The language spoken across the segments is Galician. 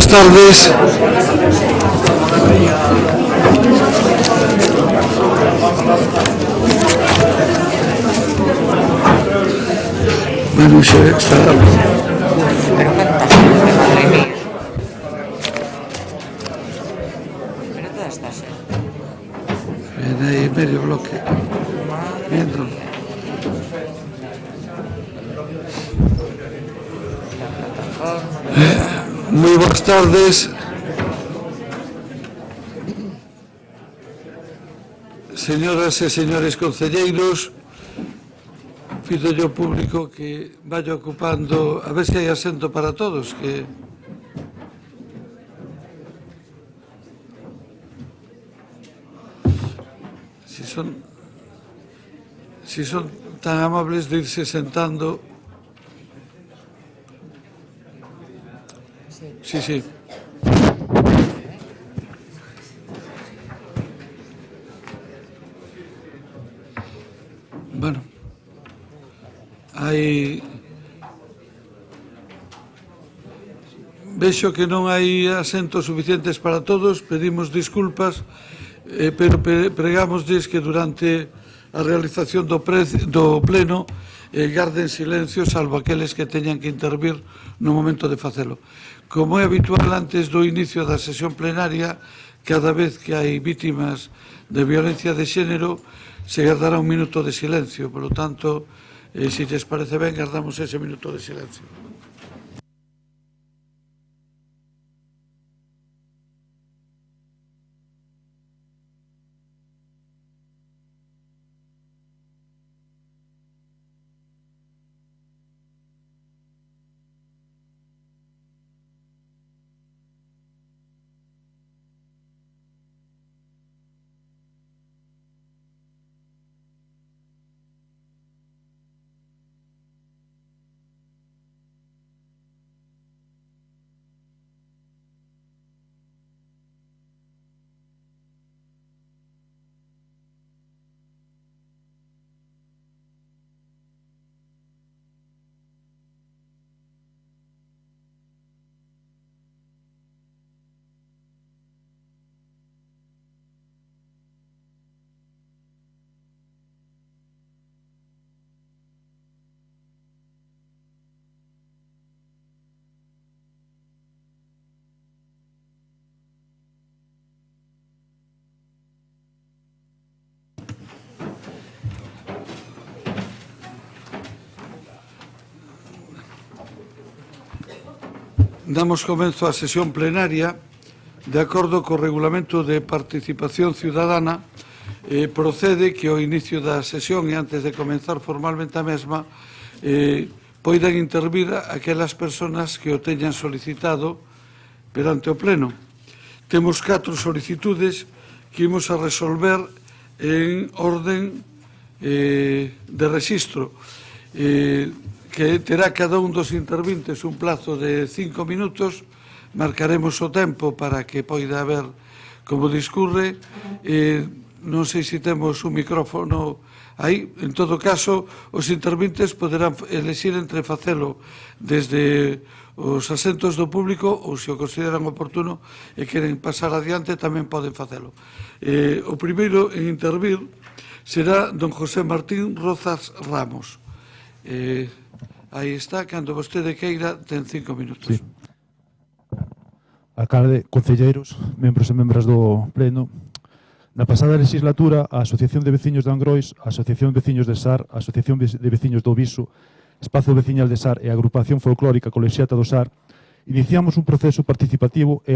tardes. Bueno, xa está. Pero fantástico, madre mía. Pero toda esta xente. Ven aí medio bloque. Entro. Moi boas tardes. Señoras e señores concelleiros, pido yo público que vaya ocupando, a ver se hai asento para todos, que si son tan amables de irse sentando. Sí. Bueno, vexo que non hai asentos suficientes para todos, pedimos disculpas, pero pregámosles que durante a realización do pleno garden silencio, salvo aqueles que teñan que intervir no momento de facelo. Como é habitual antes do inicio da sesión plenaria, cada vez que hai vítimas de violencia de xénero, se gardará un minuto de silencio. Por lo tanto, se lles parece ben, gardamos ese minuto de silencio. Damos comenzo á sesión plenaria. De acordo co Regulamento de Participación Ciudadana, procede que ao inicio da sesión e antes de comenzar formalmente a mesma poidan intervir aquelas persoas que o teñan solicitado perante o pleno. Temos 4 solicitudes que imos a resolver en orden de rexistro, que terá cada un dos intervintes un plazo de 5 minutos. Marcaremos o tempo para que poida haber como discurre. Non sei se temos un micrófono aí. En todo caso, os intervintes poderán elexir entre facelo desde os asentos do público ou, se o consideran oportuno e queren pasar adiante, tamén poden facelo. O primeiro en intervir será don José Martín Rozas Ramos. Aí está, cando vostede queira, ten 5 minutos. Sí. Alcalde, concelleiros, membros e membras do pleno, na pasada legislatura, a Asociación de Veciños de Angrois, a Asociación de Veciños de Sar, a Asociación de Veciños do Viso, Espazo Veciñal de Sar e a Agrupación Folclórica Colexiata do Sar, iniciamos un proceso participativo e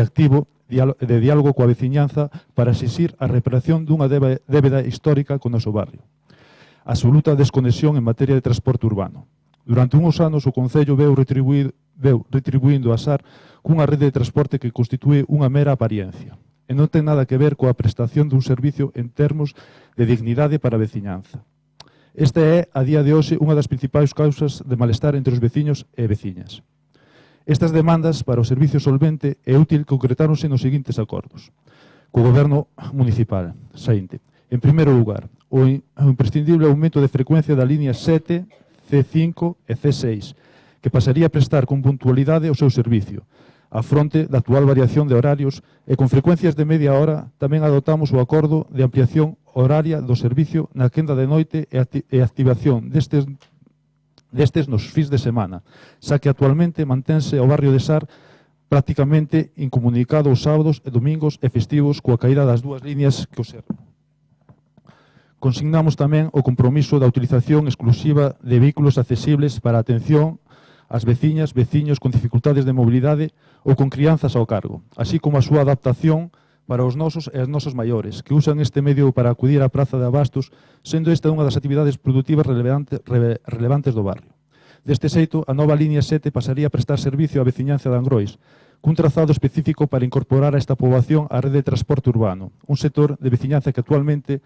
activo de diálogo coa veciñanza para exixir a reparación dunha débeda histórica co noso barrio. A absoluta desconexión en materia de transporte urbano. Durante uns anos, o Concello veu retribuindo a SAR cunha rede de transporte que constitúe unha mera apariencia e non ten nada que ver coa prestación dun servicio en termos de dignidade para a veciñanza. Esta é, a día de hoxe, unha das principais causas de malestar entre os veciños e veciñas. Estas demandas para o servicio solvente e útil concretáronse nos seguintes acordos. Co Goberno Municipal, saínte. En primeiro lugar, o imprescindible aumento de frecuencia da línea 7, C5 e C6, que pasaría a prestar con puntualidade o seu servicio, A fronte da actual variación de horarios e con frecuencias de media hora, tamén adoptamos o acordo de ampliación horaria do servicio na quenda de noite e activación destes nos fins de semana, xa que actualmente mantense o barrio de Sar prácticamente incomunicado os sábados e domingos e festivos coa caída das dúas líneas que o serven. Consignamos tamén o compromiso da utilización exclusiva de vehículos accesibles para a atención ás veciñas, veciños con dificultades de mobilidade ou con crianzas ao cargo, así como a súa adaptación para os nosos e as nosas maiores, que usan este medio para acudir á praza de abastos, sendo esta unha das actividades produtivas relevantes do barrio. Deste xeito, a nova línea 7 pasaría a prestar servicio á veciñanza de Angrois, cun trazado específico para incorporar a esta poboación á rede de transporte urbano, un sector de veciñanza que actualmente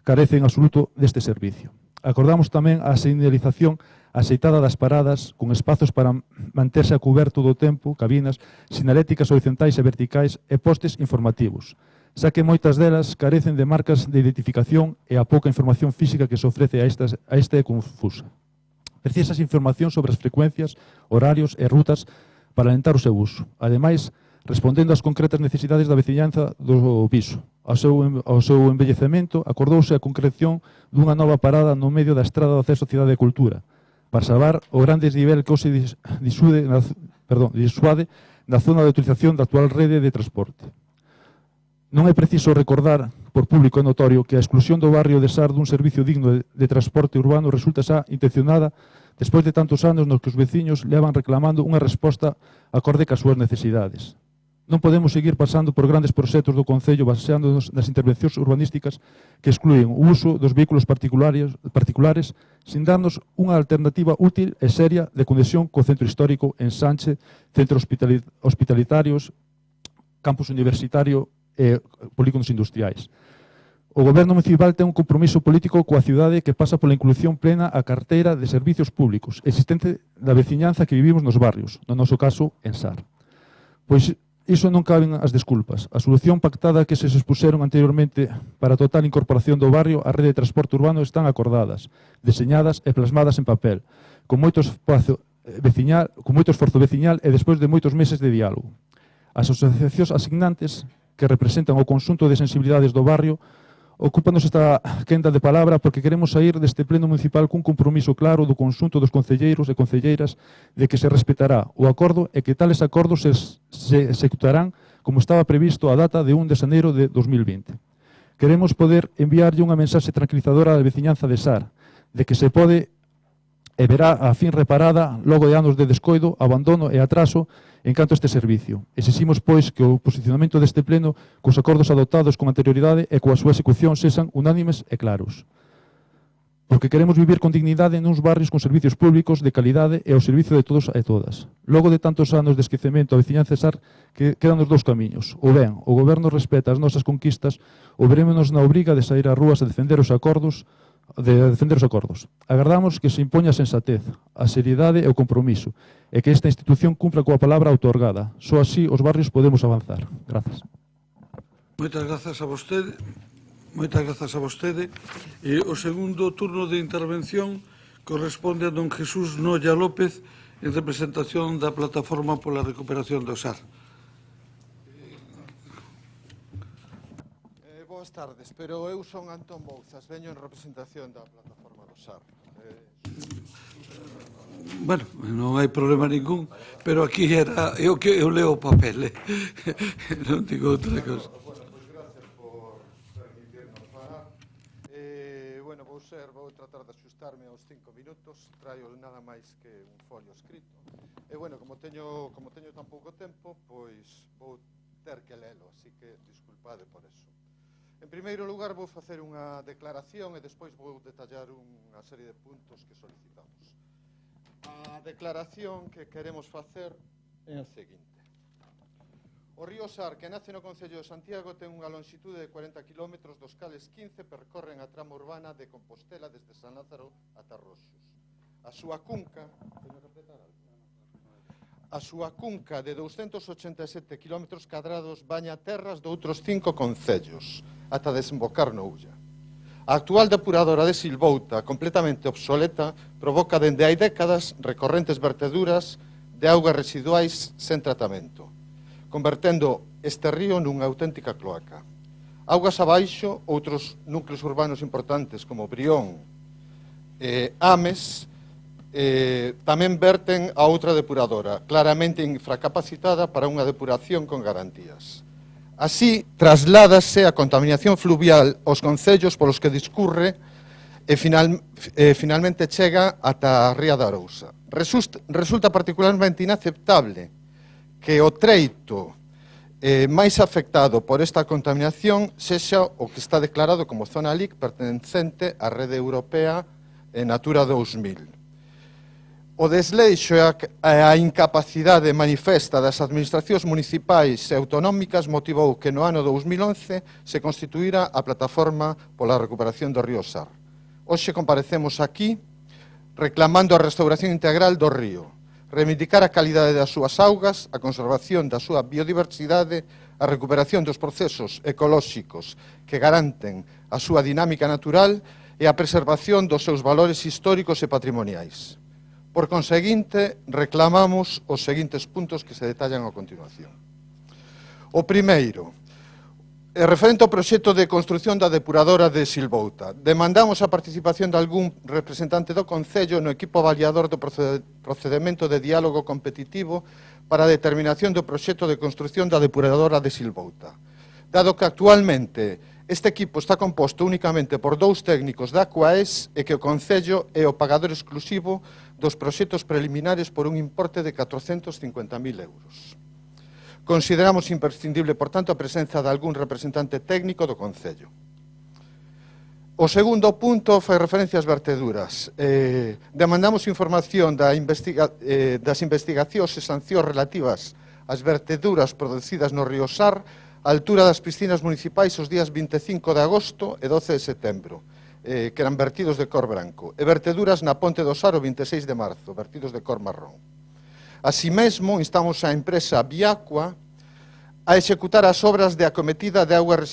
carece en absoluto deste servicio. Acordamos tamén a señalización axeitada das paradas, con espazos para manterse a cuberto do tempo, cabinas, sinaléticas horizontais e verticais e postes informativos, xa que moitas delas carecen de marcas de identificación e a pouca información física que se ofrece a esta é confusa. Precisas información sobre as frecuencias, horarios e rutas para alentar o seu uso. Ademais, respondendo ás concretas necesidades da veciñanza do piso. Ao seu embellecemento, acordouse a concreción dunha nova parada no medio da estrada do acceso á Cidade de Cultura, para salvar o gran desnivel que hoxe disuade na zona de utilización da actual rede de transporte. Non é preciso recordar, por público e notorio, que a exclusión do barrio de Sar dun servicio digno de transporte urbano resulta xa intencionada despois de tantos anos nos que os veciños levan reclamando unha resposta acorde cas súas necesidades. Non podemos seguir pasando por grandes proxectos do Concello baseándonos nas intervencións urbanísticas que excluen o uso dos vehículos particulares sin darnos unha alternativa útil e seria de conexión co centro histórico, ensanche, centros hospitalitarios, campus universitario e polígonos industriais. O Goberno municipal ten un compromiso político coa cidade que pasa pola inclusión plena á carteira de servicios públicos existente da veciñanza que vivimos nos barrios, no noso caso, en Sar. Pois iso non caben as desculpas. A solución pactada que se expuseron anteriormente para a total incorporación do barrio á rede de transporte urbano están acordadas, deseñadas e plasmadas en papel, con moito esforzo veciñal e despois de moitos meses de diálogo. As asociacións asignantes que representan o conxunto de sensibilidades do barrio ocúpanos esta quenda de palabra porque queremos sair deste pleno municipal cun compromiso claro do conxunto dos concelleiros e concelleiras de que se respetará o acordo e que tales acordos se executarán como estaba previsto a data de 1 de xaneiro de 2020. Queremos poder enviarlle unha mensaxe tranquilizadora á veciñanza de Sar, de que se pode e verá a fin reparada logo de anos de descoido, abandono e atraso en canto a este servicio. Exiximos, pois, que o posicionamento deste pleno cos acordos adoptados con anterioridade e coa súa execución sexan unánimes e claros. Porque queremos vivir con dignidade nuns barrios con servicios públicos de calidade e ao servicio de todos e todas. Logo de tantos anos de esquecemento a veciñanza de Sar, que quedan os dous camiños. Ou ben, o Goberno respeta as nosas conquistas, ou verémonos na obriga de sair ás rúas a defender os acordos, Agardamos que se impoña a sensatez, a seriedade e o compromiso, e que esta institución cumpra coa palabra outorgada. Só así os barrios podemos avanzar. Grazas. Moitas grazas a vostede. Moitas grazas a vostede. E o segundo turno de intervención corresponde a don Jesús Noia López en representación da Plataforma pola Recuperación do Sar. Boas tardes, pero eu son Antón Bouzas, veño en representación da Plataforma do Sar. Bueno, non hai problema ningún, pero aquí era eu que eu leo o papel, non digo outra cosa. Pois gracias por permitirnos falar. Bueno, vou tratar de axustarme aos 5 minutos, traio nada máis que un folio escrito. E bueno, como teño tan pouco tempo, pois vou ter que lelo, así que disculpade por eso. En primeiro lugar, vou facer unha declaración e despois vou detallar unha serie de puntos que solicitamos. A declaración que queremos facer é a seguinte. O río Sar, que nace no Concello de Santiago, ten unha longitude de 40 km, dos cales 15 percorren a trama urbana de Compostela desde San Lázaro ata Roxos. A súa cunca de 287 km cadrados baña terras de outros 5 concellos, ata desembocar no Ulla. A actual depuradora de Silvouta, completamente obsoleta, provoca dende hai décadas recorrentes verteduras de augas residuais sen tratamento. convertendo este río nunha auténtica cloaca. Augas abaixo, outros núcleos urbanos importantes como Brión e Ames tamén verten a outra depuradora, claramente infracapacitada para unha depuración con garantías. Así, trasládase a contaminación fluvial aos concellos polos que discurre e finalmente chega ata a Ría da Arousa. Resulta particularmente inaceptable que o treito máis afectado por esta contaminación sexa o que está declarado como zona LIC pertencente á Rede Europea Natura 2000. O desleixo e a incapacidade manifesta das administracións municipais e autonómicas motivou que no ano 2011 se constituíra a Plataforma pola Recuperación do río Sar. Hoxe comparecemos aquí reclamando a restauración integral do río, reivindicar a calidade das súas augas, a conservación da súa biodiversidade, a recuperación dos procesos ecolóxicos que garanten a súa dinámica natural e a preservación dos seus valores históricos e patrimoniais. Por conseguinte, reclamamos os seguintes puntos que se detallan a continuación. O primeiro, referente ao proxecto de construción da depuradora de Silvouta. Demandamos a participación de algún representante do Concello no equipo avaliador do procedemento de diálogo competitivo para a determinación do proxecto de construción da depuradora de Silvouta. Dado que actualmente este equipo está composto únicamente por 2 técnicos da Aquaes e que o Concello é o pagador exclusivo dos proxectos preliminares por un importe de 450.000 euros. Consideramos imprescindible, por tanto, a presenza de algún representante técnico do Concello. O segundo punto fai referencia ás verteduras. Demandamos información das investigacións e sancións relativas ás verteduras producidas no río Sar á altura das piscinas municipais os días 25 de agosto e 12 de setembro, que eran vertidos de cor branco, e verteduras na Ponte do Sar o 26 de marzo, vertidos de cor marrón. Así mesmo, instamos a empresa Viacua a executar as obras de acometida de augas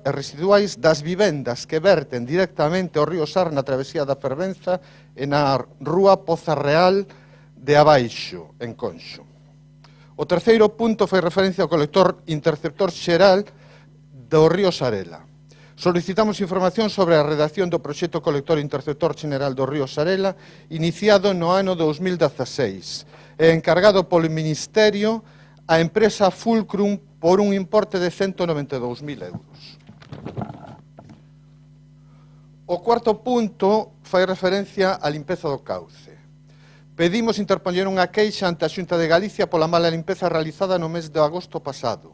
residuais das vivendas que verten directamente ao río Sar na travesía da Fervenza e na rúa Poza Real de Abaixo, en Conxo. O terceiro punto fai referencia ao colector interceptor xeral do río Sarela. Solicitamos información sobre a redacción do proxecto colector interceptor xeral do río Sarela iniciado no ano 2016 e encargado polo Ministerio a empresa Fulcrum por un importe de 192.000 euros. O cuarto punto fai referencia á limpeza do cauce. Pedimos interpoñer unha queixa ante a Xunta de Galicia pola mala limpeza realizada no mes de agosto pasado,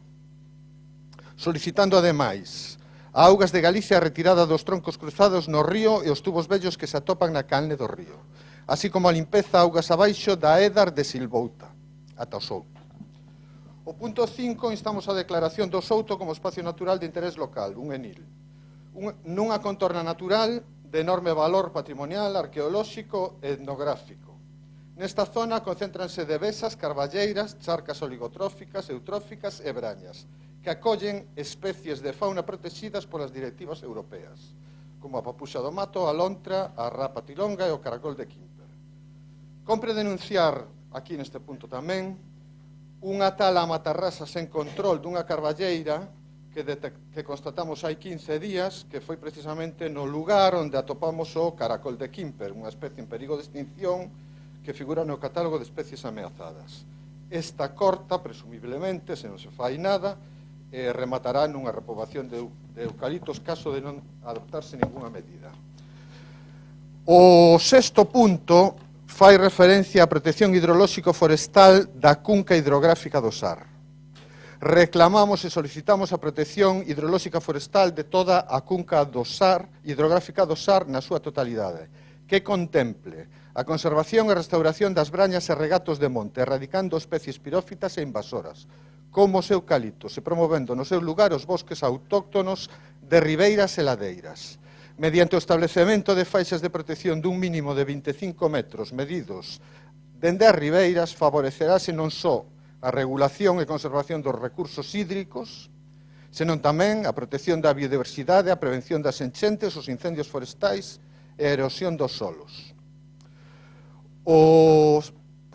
solicitando ademais a Augas de Galicia a retirada dos troncos cruzados no río e os tubos vellos que se atopan na canle do río, así como a limpeza augas abaixo da Édar de Silvouta, ata o Souto. O punto 5, instamos a declaración do Souto como espacio natural de interés local, un ENIL, nunha contorna natural de enorme valor patrimonial, arqueolóxico e etnográfico. Nesta zona concéntranse devesas, carballeiras, charcas oligotróficas, eutróficas e brañas, que acollen especies de fauna protegidas polas directivas europeas, como a papuxa do mato, a lontra, a rapa tilonga e o caracol de Quimper. Compre denunciar, aquí neste punto tamén, unha tala a matarrasa sen control dunha carballeira que constatamos hai 15 días, que foi precisamente no lugar onde atopamos o caracol de Quimper, unha especie en perigo de extinción que figura no catálogo de especies ameazadas. Esta corta, presumiblemente, se non se fai nada, rematará nunha repoboación de eucaliptos caso de non adoptarse ninguna medida. O sexto punto fai referencia á protección hidrolóxico forestal da cunca hidrográfica do Sar. Reclamamos e solicitamos a protección hidrolóxica forestal de toda a cunca do Sar, hidrográfica do Sar na súa totalidade, que contemple a conservación e restauración das brañas e regatos de monte, erradicando especies pirófitas e invasoras, como os eucaliptos, e promovendo no seu lugar os bosques autóctonos de ribeiras e ladeiras. Mediante o establecemento de faixas de protección dun mínimo de 25 metros medidos dende as ribeiras, favorecerase non só a regulación e conservación dos recursos hídricos, senón tamén a protección da biodiversidade, a prevención das enchentes, os incendios forestais e a erosión dos solos. O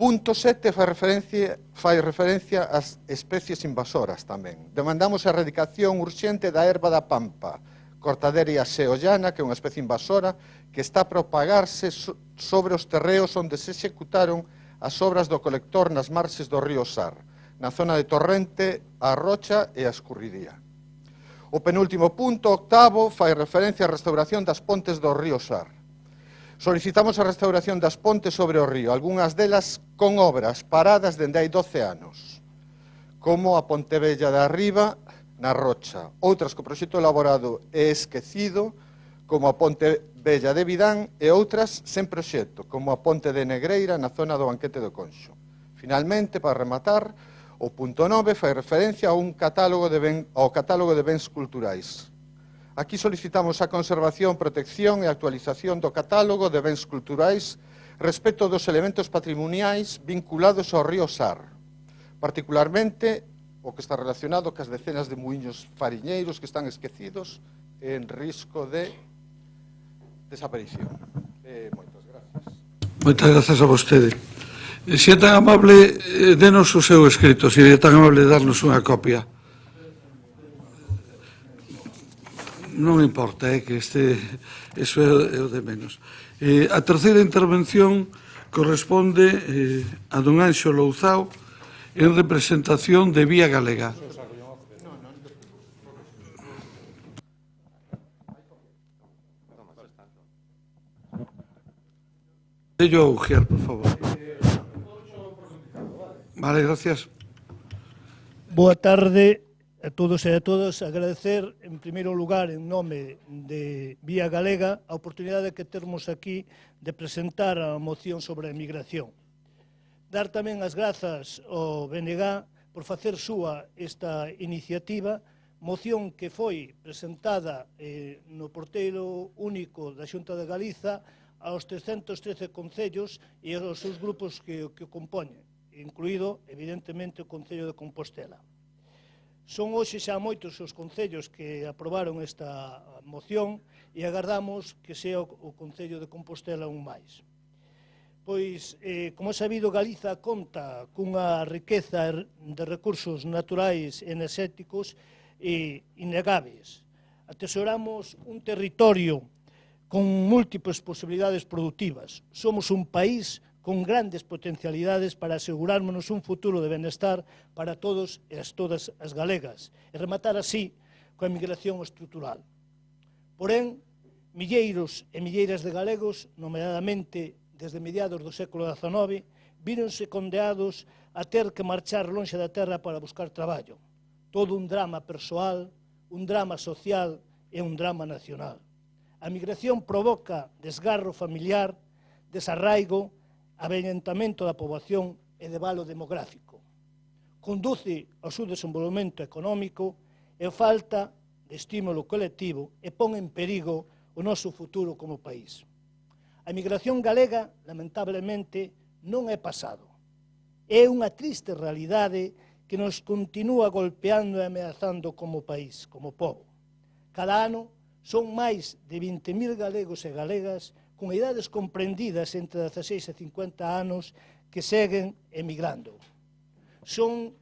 punto 7 fai referencia ás especies invasoras tamén. Demandamos a erradicación urxente da erva da pampa, Cortaderia seollana, que é unha especie invasora que está a propagarse sobre os terreos onde se executaron as obras do colector nas marxes do río Sar, na zona de Torrente, a Rocha e a Escurridía. O penúltimo punto, octavo, fai referencia á restauración das pontes do río Sar. Solicitamos a restauración das pontes sobre o río, algunhas delas con obras paradas dende hai 12 anos, como a Ponte Vella da Riba, na Rocha, outras que o proxecto elaborado é esquecido, como a Ponte Vella de Vidán, e outras sen proxecto, como a Ponte de Negreira na zona do Banquete do Conxo. Finalmente, para rematar, o punto 9 fai referencia ao catálogo de bens culturais. Aquí solicitamos a conservación, protección e actualización do catálogo de bens culturais respecto dos elementos patrimoniais vinculados ao río Sar, particularmente o que está relacionado cas decenas de muiños fariñeiros que están esquecidos en risco de desaparición. Moitas gracias. Moitas grazas a vostede. Se é tan amable, denos o seu escrito, se é tan amable darnos unha copia. Non importa, que eso é o de menos. A terceira intervención corresponde a don Anxo Louzao, en representación de Vía Galega. Sello Ujier, por favor. Vale, gracias. Boa tarde a todos e a todas. Agradecer, en primeiro lugar, en nome de Vía Galega, a oportunidade que termos aquí de presentar a moción sobre a emigración. Dar tamén as grazas ao BNG por facer súa esta iniciativa, moción que foi presentada no porteiro único da Xunta de Galiza aos 313 concellos e aos seus grupos que o compoñen, incluído, evidentemente, o Concello de Compostela. Son hoxe xa moitos os concellos que aprobaron esta moción e agardamos que sea o Concello de Compostela un máis. Pois, como é sabido, Galiza conta cunha riqueza de recursos naturais e enerxéticos innegables. Atesoramos un territorio con múltiples posibilidades productivas. Somos un país con grandes potencialidades para asegurarnos un futuro de benestar para todos e todas as galegas e rematar así coa emigración estrutural. Porén, milleiros e milleiras de galegos, nomeadamente desde mediados do século XIX, víronse condeados a ter que marchar lonxe da terra para buscar traballo. Todo un drama persoal, un drama social e un drama nacional. A migración provoca desgarro familiar, desarraigo, avellentamento da poboación e debalo demográfico. Conduce ao seu desenvolvemento económico e falta de estímulo colectivo e pon en perigo o noso futuro como país. A emigración galega, lamentablemente, non é pasado. É unha triste realidade que nos continúa golpeando e ameazando como país, como pobo. Cada ano son máis de 20.000 galegos e galegas con idades comprendidas entre 16 e 50 anos que seguen emigrando. Son,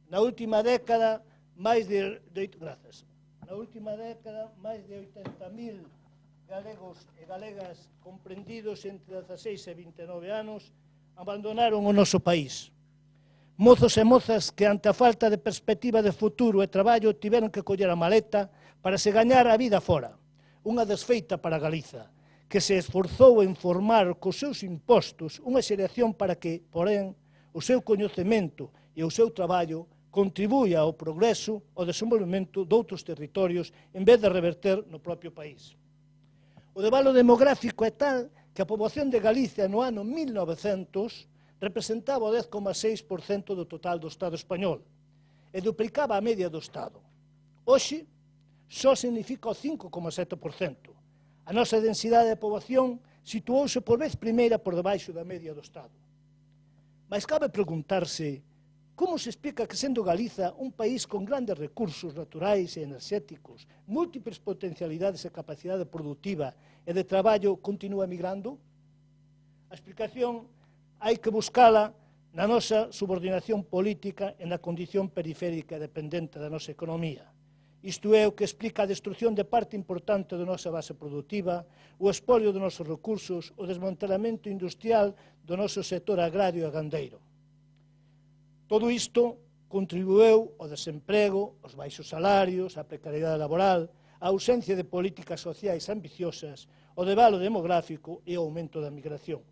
na última década, máis de 80.000 galegos e galegas comprendidos entre 16 e 29 anos abandonaron o noso país. Mozos e mozas que, ante a falta de perspectiva de futuro e traballo, tiveron que coller a maleta para se gañar a vida fora. Unha desfeita para Galiza, que se esforzou en formar cos seus impostos unha xeración para que, porén, o seu coñecemento e o seu traballo contribuya ao progreso, ao desenvolvemento doutros territorios, en vez de reverter no propio país. O debalo demográfico é tal que a poboación de Galicia no ano 1900 representaba o 10,6% do total do Estado español e duplicaba a media do Estado. Hoxe, só significa o 5,7%. A nosa densidade de poboación situouse por vez primeira por debaixo da media do Estado. Mas cabe preguntarse como se explica que, sendo Galiza un país con grandes recursos naturais e enerxéticos, múltiples potencialidades e capacidade productiva e de traballo, continúa emigrando? A explicación hai que buscala na nosa subordinación política e na condición periférica e dependente da nosa economía. Isto é o que explica a destrucción de parte importante da nosa base productiva, o expolio dos nosos recursos, o desmantelamento industrial do noso sector agrario e gandeiro. Todo isto contribuiu ao desemprego, aos baixos salarios, á precariedade laboral, á ausencia de políticas sociais ambiciosas, ao debalo demográfico e ao aumento da migración.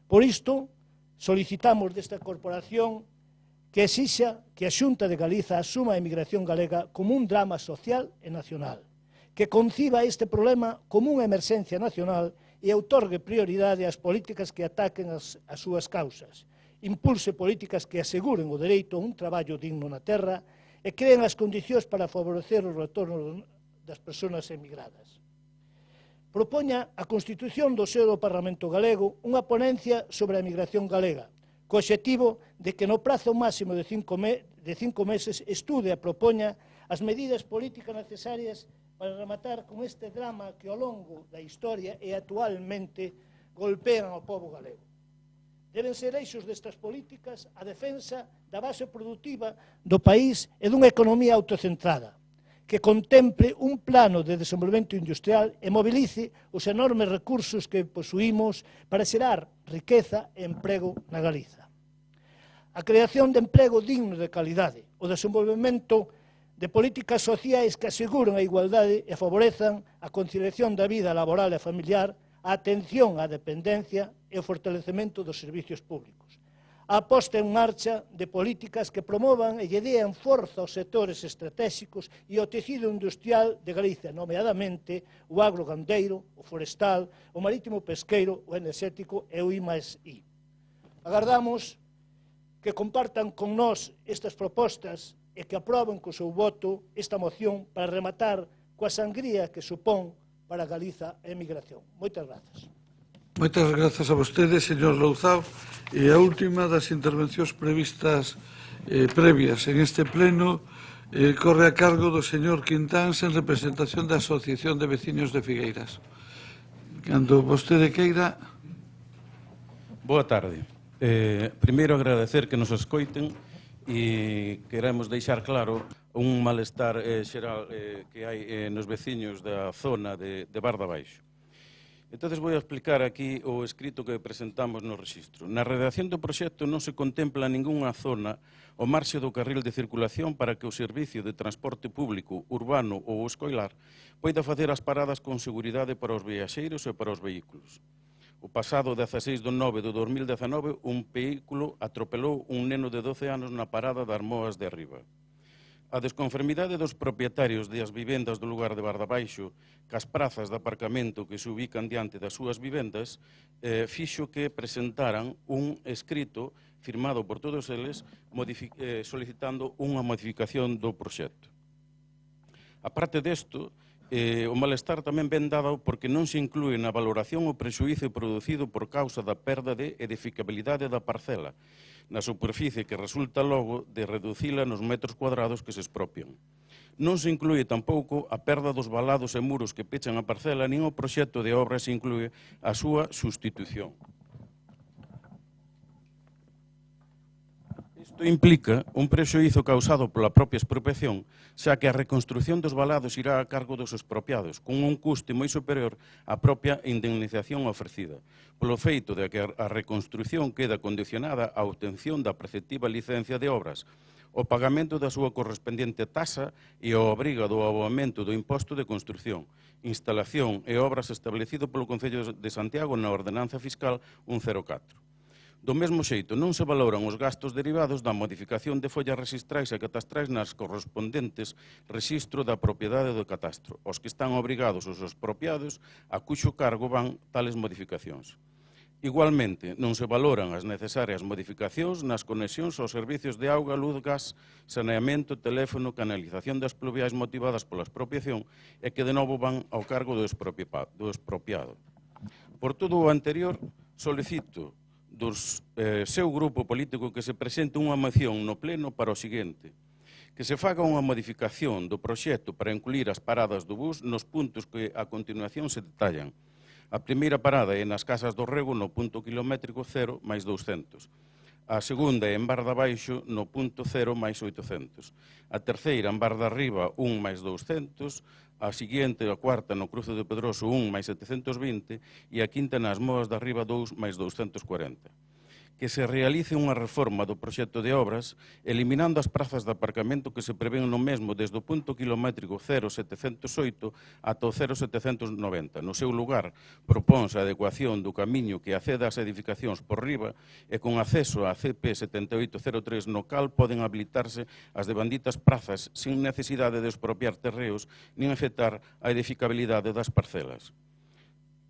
Por isto, solicitamos desta corporación que exixa que a Xunta de Galiza asuma a emigración galega como un drama social e nacional, que conciba este problema como unha emerxencia nacional e outorgue prioridade ás políticas que ataquen as súas causas, impulse políticas que aseguren o dereito a un traballo digno na terra e creen as condicións para favorecer o retorno das persoas emigradas. Propoña a constitución do seo do Parlamento galego unha ponencia sobre a emigración galega, co obxectivo de que no prazo máximo de 5 meses estude e propoña as medidas políticas necesarias para rematar con este drama que ao longo da historia e actualmente golpean ao pobo galego. Deben ser eixos destas políticas a defensa da base produtiva do país e dunha economía autocentrada, que contemple un plano de desenvolvemento industrial e mobilice os enormes recursos que posuímos para xerar riqueza e emprego na Galiza. A creación de emprego digno de calidade, o desenvolvemento de políticas sociais que aseguren a igualdade e favorezan a conciliación da vida laboral e familiar, a atención á dependencia e o fortalecemento dos servicios públicos. A posta en marcha de políticas que promovan e lle dean forza aos sectores estratégicos e ao tecido industrial de Galicia, nomeadamente o agrogandeiro, o forestal, o marítimo pesqueiro, o enerxético e o I+I. Agardamos que compartan con nós estas propostas e que aproben co seu voto esta moción para rematar coa sangría que supón para Galiza a emigración. Moitas grazas. Moitas grazas a vostede, señor Louzao. E a última das intervencións previstas previas en este pleno corre a cargo do señor Quintáns en representación da Asociación de Veciños de Figueiras. Cando vostede queira. Boa tarde. Primeiro agradecer que nos escoiten e queremos deixar claro un malestar xeral que hai nos veciños da zona de Barda Baixo. Entón, vou a explicar aquí o escrito que presentamos no rexistro. Na redacción do proxecto non se contempla ningunha zona ao marxe do carril de circulación para que o servicio de transporte público, urbano ou escolar poida facer as paradas con seguridade para os viaxeiros e para os vehículos. O pasado 16 de 9 de 2019, un vehículo atropelou un neno de 12 anos na parada das Moas de Arriba. A desconformidade dos propietarios das vivendas do lugar de Barda Baixo cas prazas de aparcamento que se ubican diante das súas vivendas fixo que presentaran un escrito firmado por todos eles solicitando unha modificación do proxecto. A parte desto, o malestar tamén ven dado porque non se inclúe na valoración o prexuízo producido por causa da perda de edificabilidade da parcela, na superficie que resulta logo de reducila nos metros cuadrados que se expropian. Non se inclúe tampouco a perda dos valados e muros que pechan a parcela, nin o proxecto de obras se inclúe a súa sustitución. Isto implica un prexuízo causado pola propia expropiación, xa que a reconstrucción dos valados irá a cargo dos expropiados, con un custe moi superior á propia indemnización ofrecida, polo feito de que a reconstrucción queda condicionada á obtención da preceptiva licencia de obras, o pagamento da súa correspondente tasa e o obriga do aboamento do imposto de construcción, instalación e obras establecido polo Concello de Santiago na Ordenanza Fiscal 104. Do mesmo xeito, non se valoran os gastos derivados da modificación de follas rexistrais e catastrais nas correspondentes rexistro da propiedade do catastro, os que están obrigados os expropiados a cuxo cargo van tales modificacións. Igualmente, non se valoran as necesarias modificacións nas conexións aos servicios de auga, luz, gas, saneamento, teléfono, canalización das pluviais motivadas pola expropiación e que de novo van ao cargo do expropiado. Por todo o anterior, solicito do seu grupo político que se presente unha moción no pleno para o seguinte: que se faga unha modificación do proxecto para incluir as paradas do bus nos puntos que a continuación se detallan, A primeira parada é nas Casas do Rego, no punto kilométrico 0 máis 200. A segunda é en Barda Baixo, no punto 0 máis 800. A terceira en Barda Arriba, 1 máis 200. A seguinte, a cuarta, no Cruce de Pedroso, 1 máis 720. E a quinta, nas Moas de Arriba, 2 máis 240. Que se realice unha reforma do proxecto de obras, eliminando as prazas de aparcamento que se prevén no mesmo desde o punto kilométrico 0708 ata o 0790. No seu lugar, propónse a adecuación do camiño que accede ás edificacións por riba e con acceso á CP 7803 no cal poden habilitarse as devanditas prazas sin necesidade de expropiar terreos nin afectar a edificabilidade das parcelas.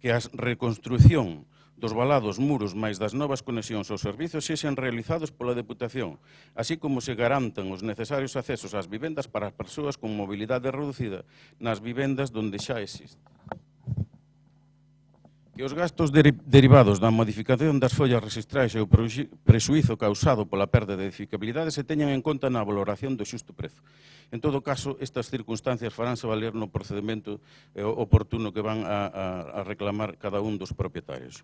Que a reconstrución dos valados, muros máis das novas conexións aos servizos sexan realizados pola Deputación, así como se garantan os necesarios accesos ás vivendas para as persoas con mobilidade reducida nas vivendas donde xa existe. Que os gastos derivados da modificación das follas rexistrais e o prexuízo causado pola perda de edificabilidade se teñan en conta na valoración do xusto prezo. En todo caso, estas circunstancias faránse valer no procedimento oportuno que van a reclamar cada un dos propietarios.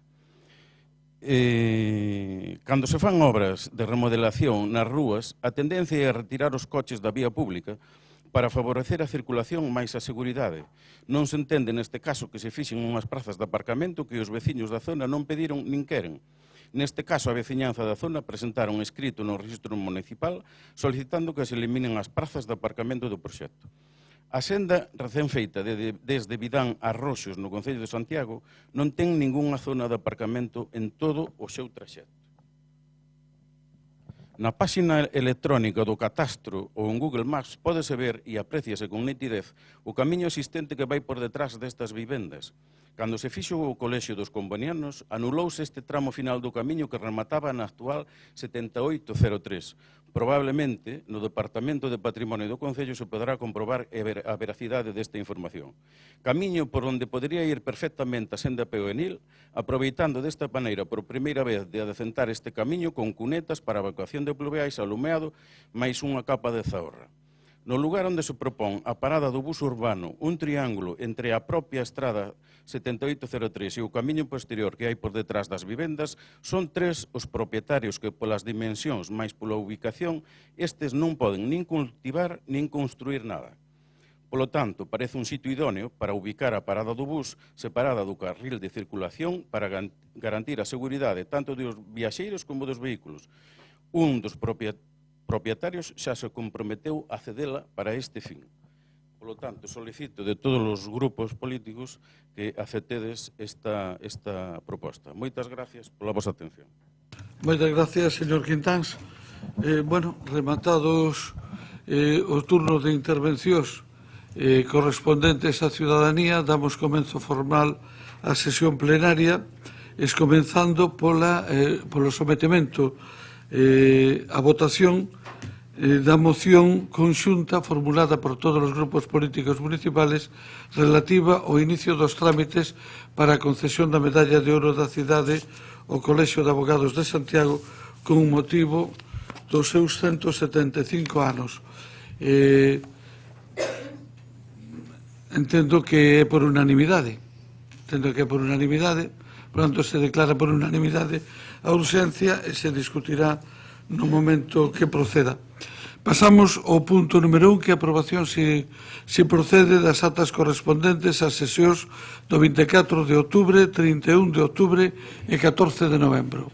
Cando se fan obras de remodelación nas rúas, a tendencia é retirar os coches da vía pública para favorecer a circulación máis a seguridade. Non se entende neste caso que se fixen unhas prazas de aparcamento que os veciños da zona non pediron nin queren. Neste caso, a veciñanza da zona presentaron escrito no registro municipal solicitando que se eliminen as prazas de aparcamento do proxecto. A senda recén feita desde Vidán a Roxos, no Concello de Santiago, non ten ningunha zona de aparcamento en todo o seu traxecto. Na páxina electrónica do catastro ou en Google Maps pódese ver e apréciase con nitidez o camiño existente que vai por detrás destas vivendas. Cando se fixo o colexio dos convenianos, anulouse este tramo final do camiño que remataba na actual 7803. Probablemente, no Departamento de Patrimonio do Concello se poderá comprobar a veracidade desta información. Camiño por onde podría ir perfectamente a senda peonil, aproveitando desta maneira por primeira vez de adecentar este camiño con cunetas para evacuación de pluviais, alumeado, máis unha capa de zaorra. No lugar onde se propón a parada do bus urbano, un triángulo entre a propia estrada 7803 e o camiño posterior que hai por detrás das vivendas, son tres os propietarios que polas dimensións máis pola ubicación, estes non poden nin cultivar nin construir nada. Polo tanto, parece un sitio idóneo para ubicar a parada do bus separada do carril de circulación para garantir a seguridade tanto dos viaxeiros como dos vehículos. Un dos propietarios xa se comprometeu a cedela para este fin. Polo tanto, solicito de todos os grupos políticos que aceptedes esta proposta. Moitas gracias pola vosa atención. Moitas gracias, señor Quintáns. Rematados o turno de intervencións correspondentes á ciudadanía, damos comenzo formal á sesión plenaria, comenzando polo sometemento a votación da moción conxunta formulada por todos os grupos políticos municipales relativa ao inicio dos trámites para a concesión da medalla de ouro da cidade ao Colexio de Abogados de Santiago con motivo dos seus 175 anos. Entendo que é por unanimidade. Por tanto, se declara por unanimidade a urxencia e se discutirá no momento que proceda. Pasamos ao punto número 1, que é a aprobación se procede das actas correspondentes ás sesións do 24 de outubro, 31 de outubro e 14 de novembro.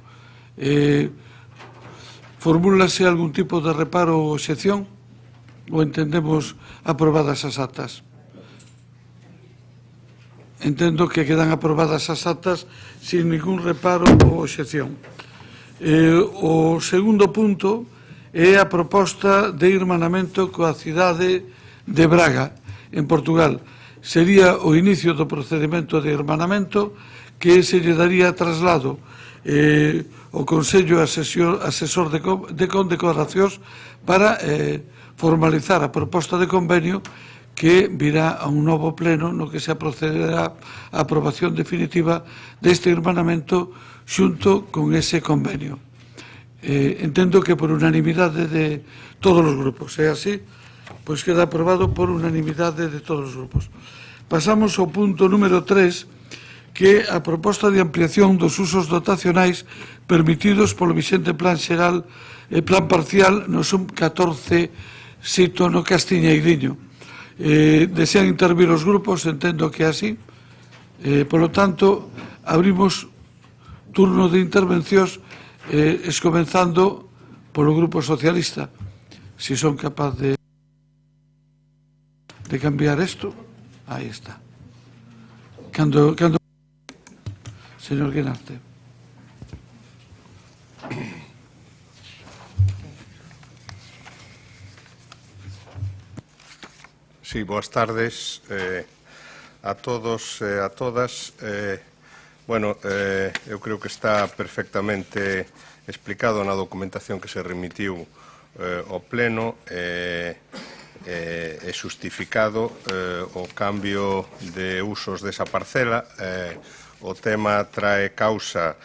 Formúlase algún tipo de reparo ou obxección? Ou entendemos aprobadas as actas? Entendo que quedan aprobadas as actas sin ningún reparo ou obxección. O segundo punto é a proposta de irmanamento coa cidade de Braga, en Portugal. Sería o inicio do procedimento de irmanamento que se lle daría traslado ao Consello Asesor de Condecoracións para formalizar a proposta de convenio que virá a un novo pleno no que se procederá a aprobación definitiva deste irmanamento xunto con ese convenio. Entendo que por unanimidade de todos os grupos. É así, pois queda aprobado por unanimidade de todos os grupos. Pasamos ao punto número 3, que a proposta de ampliación dos usos dotacionais permitidos polo vixente plan xeral e plan parcial no sub 14 sito no Castiñeiriño. Desean intervir os grupos, entendo que é así. Polo tanto, abrimos turno de intervencións, comenzando polo Grupo Socialista. Si son capaz de cambiar isto, aí está. Señor Guinarte. Sí, boas tardes a todos e a todas. Bueno, eu creo que está perfectamente explicado na documentación que se remitiu ao Pleno e xustificado o cambio de usos desa parcela. O tema trae causa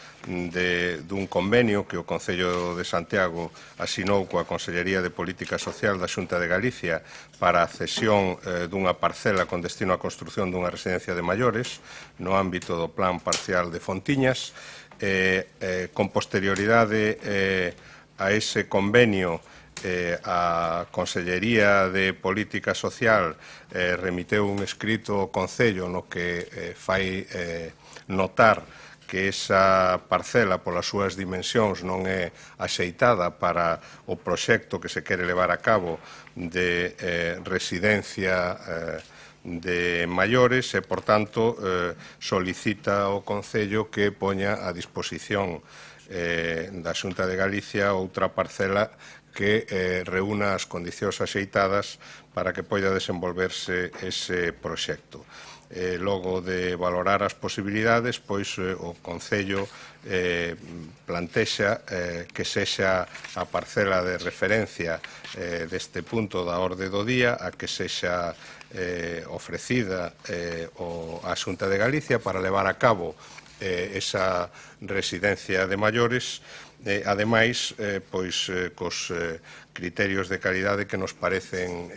dun convenio que o Concello de Santiago asinou coa Consellería de Política Social da Xunta de Galicia para a cesión dunha parcela con destino á construción dunha residencia de maiores no ámbito do Plan Parcial de Fontiñas. Con posterioridade a ese convenio, a Consellería de Política Social remiteu un escrito ao Concello no que fai notar que esa parcela polas súas dimensións non é axeitada para o proxecto que se quere levar a cabo de residencia de maiores e, por tanto, solicita ao Concello que poña a disposición da Xunta de Galicia outra parcela que reúna as condicións axeitadas para que poida desenvolverse ese proxecto. Logo de valorar as posibilidades, pois o Concello plantexa que sexa a parcela de referencia deste punto da orde do día a que sexa ofrecida á Xunta de Galicia para levar a cabo esa residencia de maiores, ademais, pois, cos criterios de calidade que nos parecen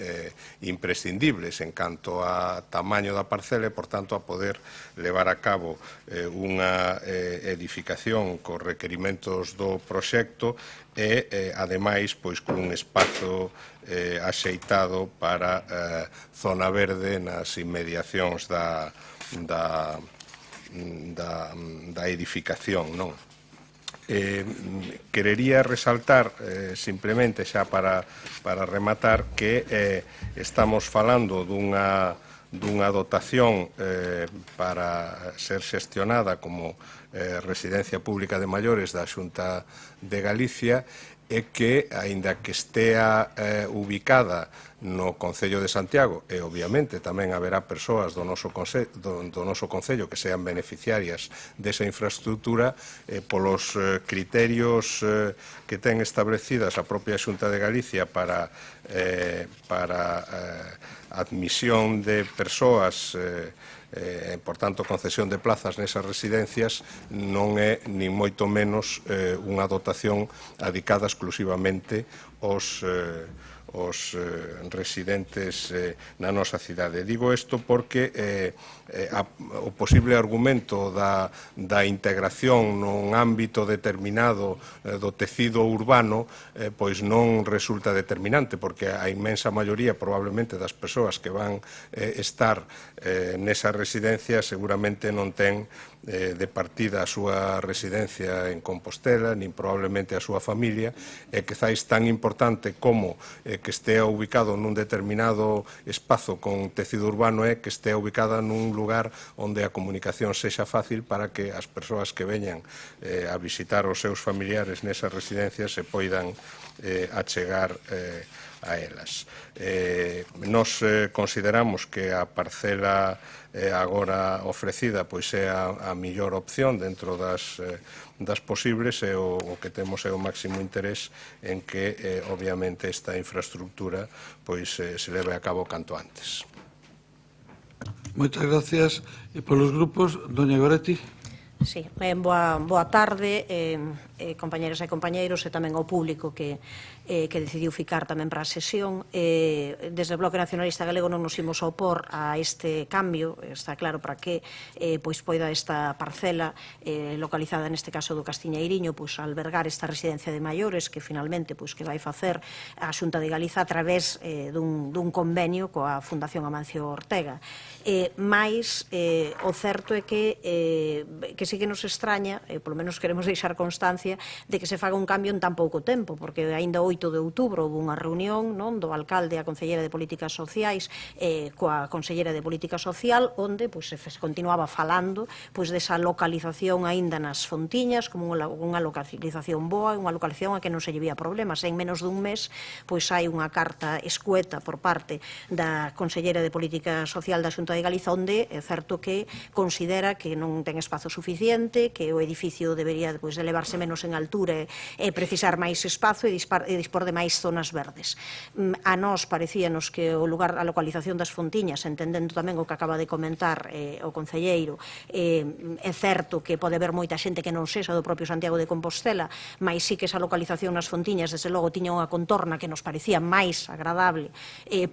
imprescindibles en canto a tamaño da parcela e, por tanto, a poder levar a cabo unha edificación cos requerimentos do proxecto e, ademais, pois, cun espazo axeitado para zona verde nas inmediacións da edificación, non? Querería resaltar simplemente xa para rematar que estamos falando dunha dotación para ser xestionada como residencia pública de maiores da Xunta de Galicia e que, aínda que estea ubicada no Concello de Santiago, e obviamente tamén haberá persoas do noso Concello que sean beneficiarias desa infraestructura, polos criterios que ten establecidas a propia Xunta de Galicia para admisión de persoas, por tanto, concesión de plazas nesas residencias, non é ni moito menos unha dotación adicada exclusivamente aos residentes na nosa cidade. Digo isto porque o posible argumento da integración nun ámbito determinado do tecido urbano pois non resulta determinante, porque a inmensa maioría probablemente das persoas que van estar nesa residencia seguramente non ten de partida a súa residencia en Compostela, nin probablemente a súa familia, e quizás tan importante como que estea ubicado nun determinado espazo con tecido urbano é que estea ubicada nun lugar onde a comunicación sexa fácil para que as persoas que veñan a visitar os seus familiares nesas residencias se poidan achegar a elas. Nos consideramos que a parcela agora ofrecida pois é a mellor opción dentro das posibles e o que temos é o máximo interés en que obviamente esta infraestructura pois se leve a cabo canto antes. Moitas gracias. E polos grupos, doña Goretti. Sí, boa tarde, compañeras e compañeiros, e tamén ao público que que decidiu ficar tamén para a sesión. Desde o Bloque Nacionalista Galego non nos imos opor a este cambio, está claro para que pois poida esta parcela localizada neste caso do Castiñeiriño pois albergar esta residencia de maiores que finalmente pois que vai facer a Xunta de Galiza a través dun convenio coa Fundación Amancio Ortega. Mais o certo é que sí que nos extraña, polo menos queremos deixar constancia de que se faga un cambio en tan pouco tempo, porque aínda 8 de outubro houve unha reunión do alcalde e a Conselleira de Políticas Sociais coa Conselleira de Política Social onde se continuaba falando desa localización aínda nas Fontiñas como unha localización boa, unha localización a que non se lle vía problemas. En menos dun mes hai unha carta escueta por parte da Conselleira de Política Social da Xunta de Galiza onde é certo que considera que non ten espazo suficiente, que o edificio debería de elevarse menos en altura e precisar máis espazo e dispor de máis zonas verdes. A nós parecíanos que o lugar, a localización das Fontiñas, entendendo tamén o que acaba de comentar o concelleiro, é certo que pode haber moita xente que non sexa do propio Santiago de Compostela, mas sí que esa localización nas Fontiñas, desde logo, tiña unha contorna que nos parecía máis agradable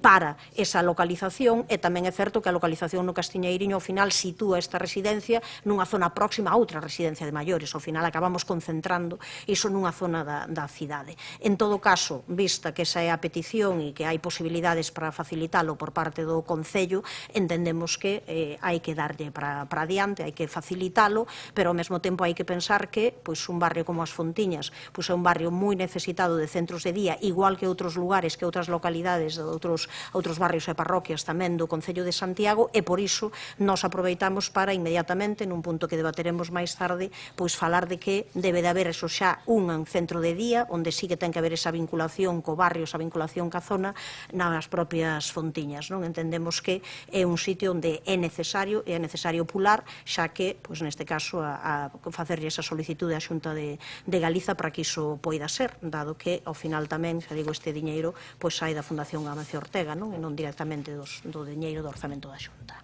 para esa localización, e tamén é certo que a localización no Castiñeiriño ao final sitúa esta residencia nunha zona próxima a outra residencia de maiores. Ao final acabamos concentrando iso nunha zona da cidade. En todo caso, vista que esa é a petición e que hai posibilidades para facilitalo por parte do Concello, entendemos que hai que darlle para adiante, hai que facilitalo, pero ao mesmo tempo hai que pensar que un barrio como as Fontiñas é un barrio moi necesitado de centros de día, igual que outros lugares, que outras localidades, outros barrios e parroquias tamén do Concello de Santiago, e por iso nos aproveitamos para inmediatamente, nun punto que debateremos máis tarde, falar de que debe de haber eso xa un centro de día, onde sí que ten que haber esa vinculación co barrio, esa vinculación ca zona, nas propias Fontiñas. Entendemos que é un sitio onde é necesario pular, xa que, neste caso, a facerlle esa solicitude á Xunta de Galiza para que iso poida ser, dado que, ao final tamén, xa digo, este diñeiro sai da Fundación Amancio Ortega, e non directamente do diñeiro do orzamento da Xunta.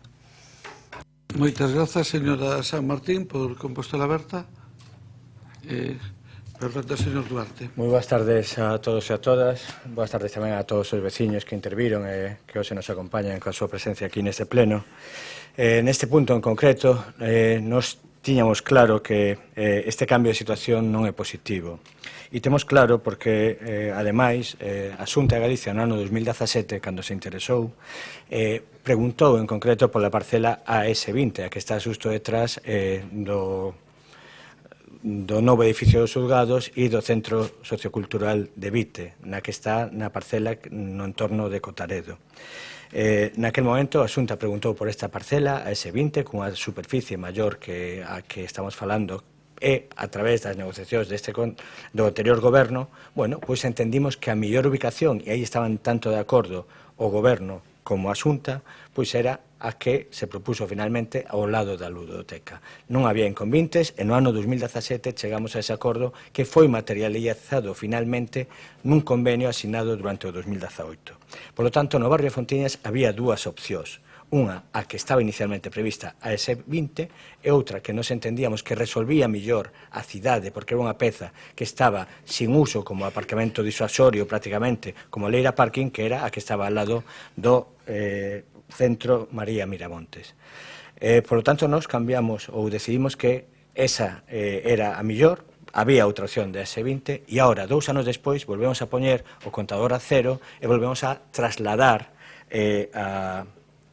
Moitas grazas, señora San Martín, por Compostela Aberta. Perfecto, señor Duarte. Moi boas tardes a todos e a todas. Boas tardes tamén a todos os veciños que interviron e que hoxe nos acompañan coa súa presencia aquí neste pleno. Neste punto en concreto, nos tiñamos claro que este cambio de situación non é positivo. E temos claro porque, ademais, a Xunta de Galicia no ano 2017, cando se interesou, preguntou en concreto pola parcela AS20, a que está xusto detrás do novo edificio dos Xulgados e do Centro Sociocultural de Vite, na que está na parcela no entorno de Cotaredo. Naquel momento a Xunta preguntou por esta parcela, a S20, cunha superficie maior que a que estamos falando, e a través das negociacións do anterior goberno, entendimos que a mellor ubicación, e aí estaban tanto de acordo o goberno como a Xunta, era a que se propuso finalmente ao lado da ludoteca. Non había inconvenientes e no ano 2017 chegamos a ese acordo que foi materializado finalmente nun convenio asinado durante o 2018. Por lo tanto, no barrio de Fontiñas había dúas opcións. Unha, a que estaba inicialmente prevista a S20, e outra que nos entendíamos que resolvía mellor a cidade, porque era unha peza que estaba sin uso como aparcamento disuasorio prácticamente, como leira parking, que era a que estaba ao lado do Centro María Miramontes. Por lo tanto, nos cambiamos ou decidimos que esa era a mellor. Había outra opción de S20 e agora, 2 anos despois, volvemos a poñer o contador a cero e volvemos a trasladar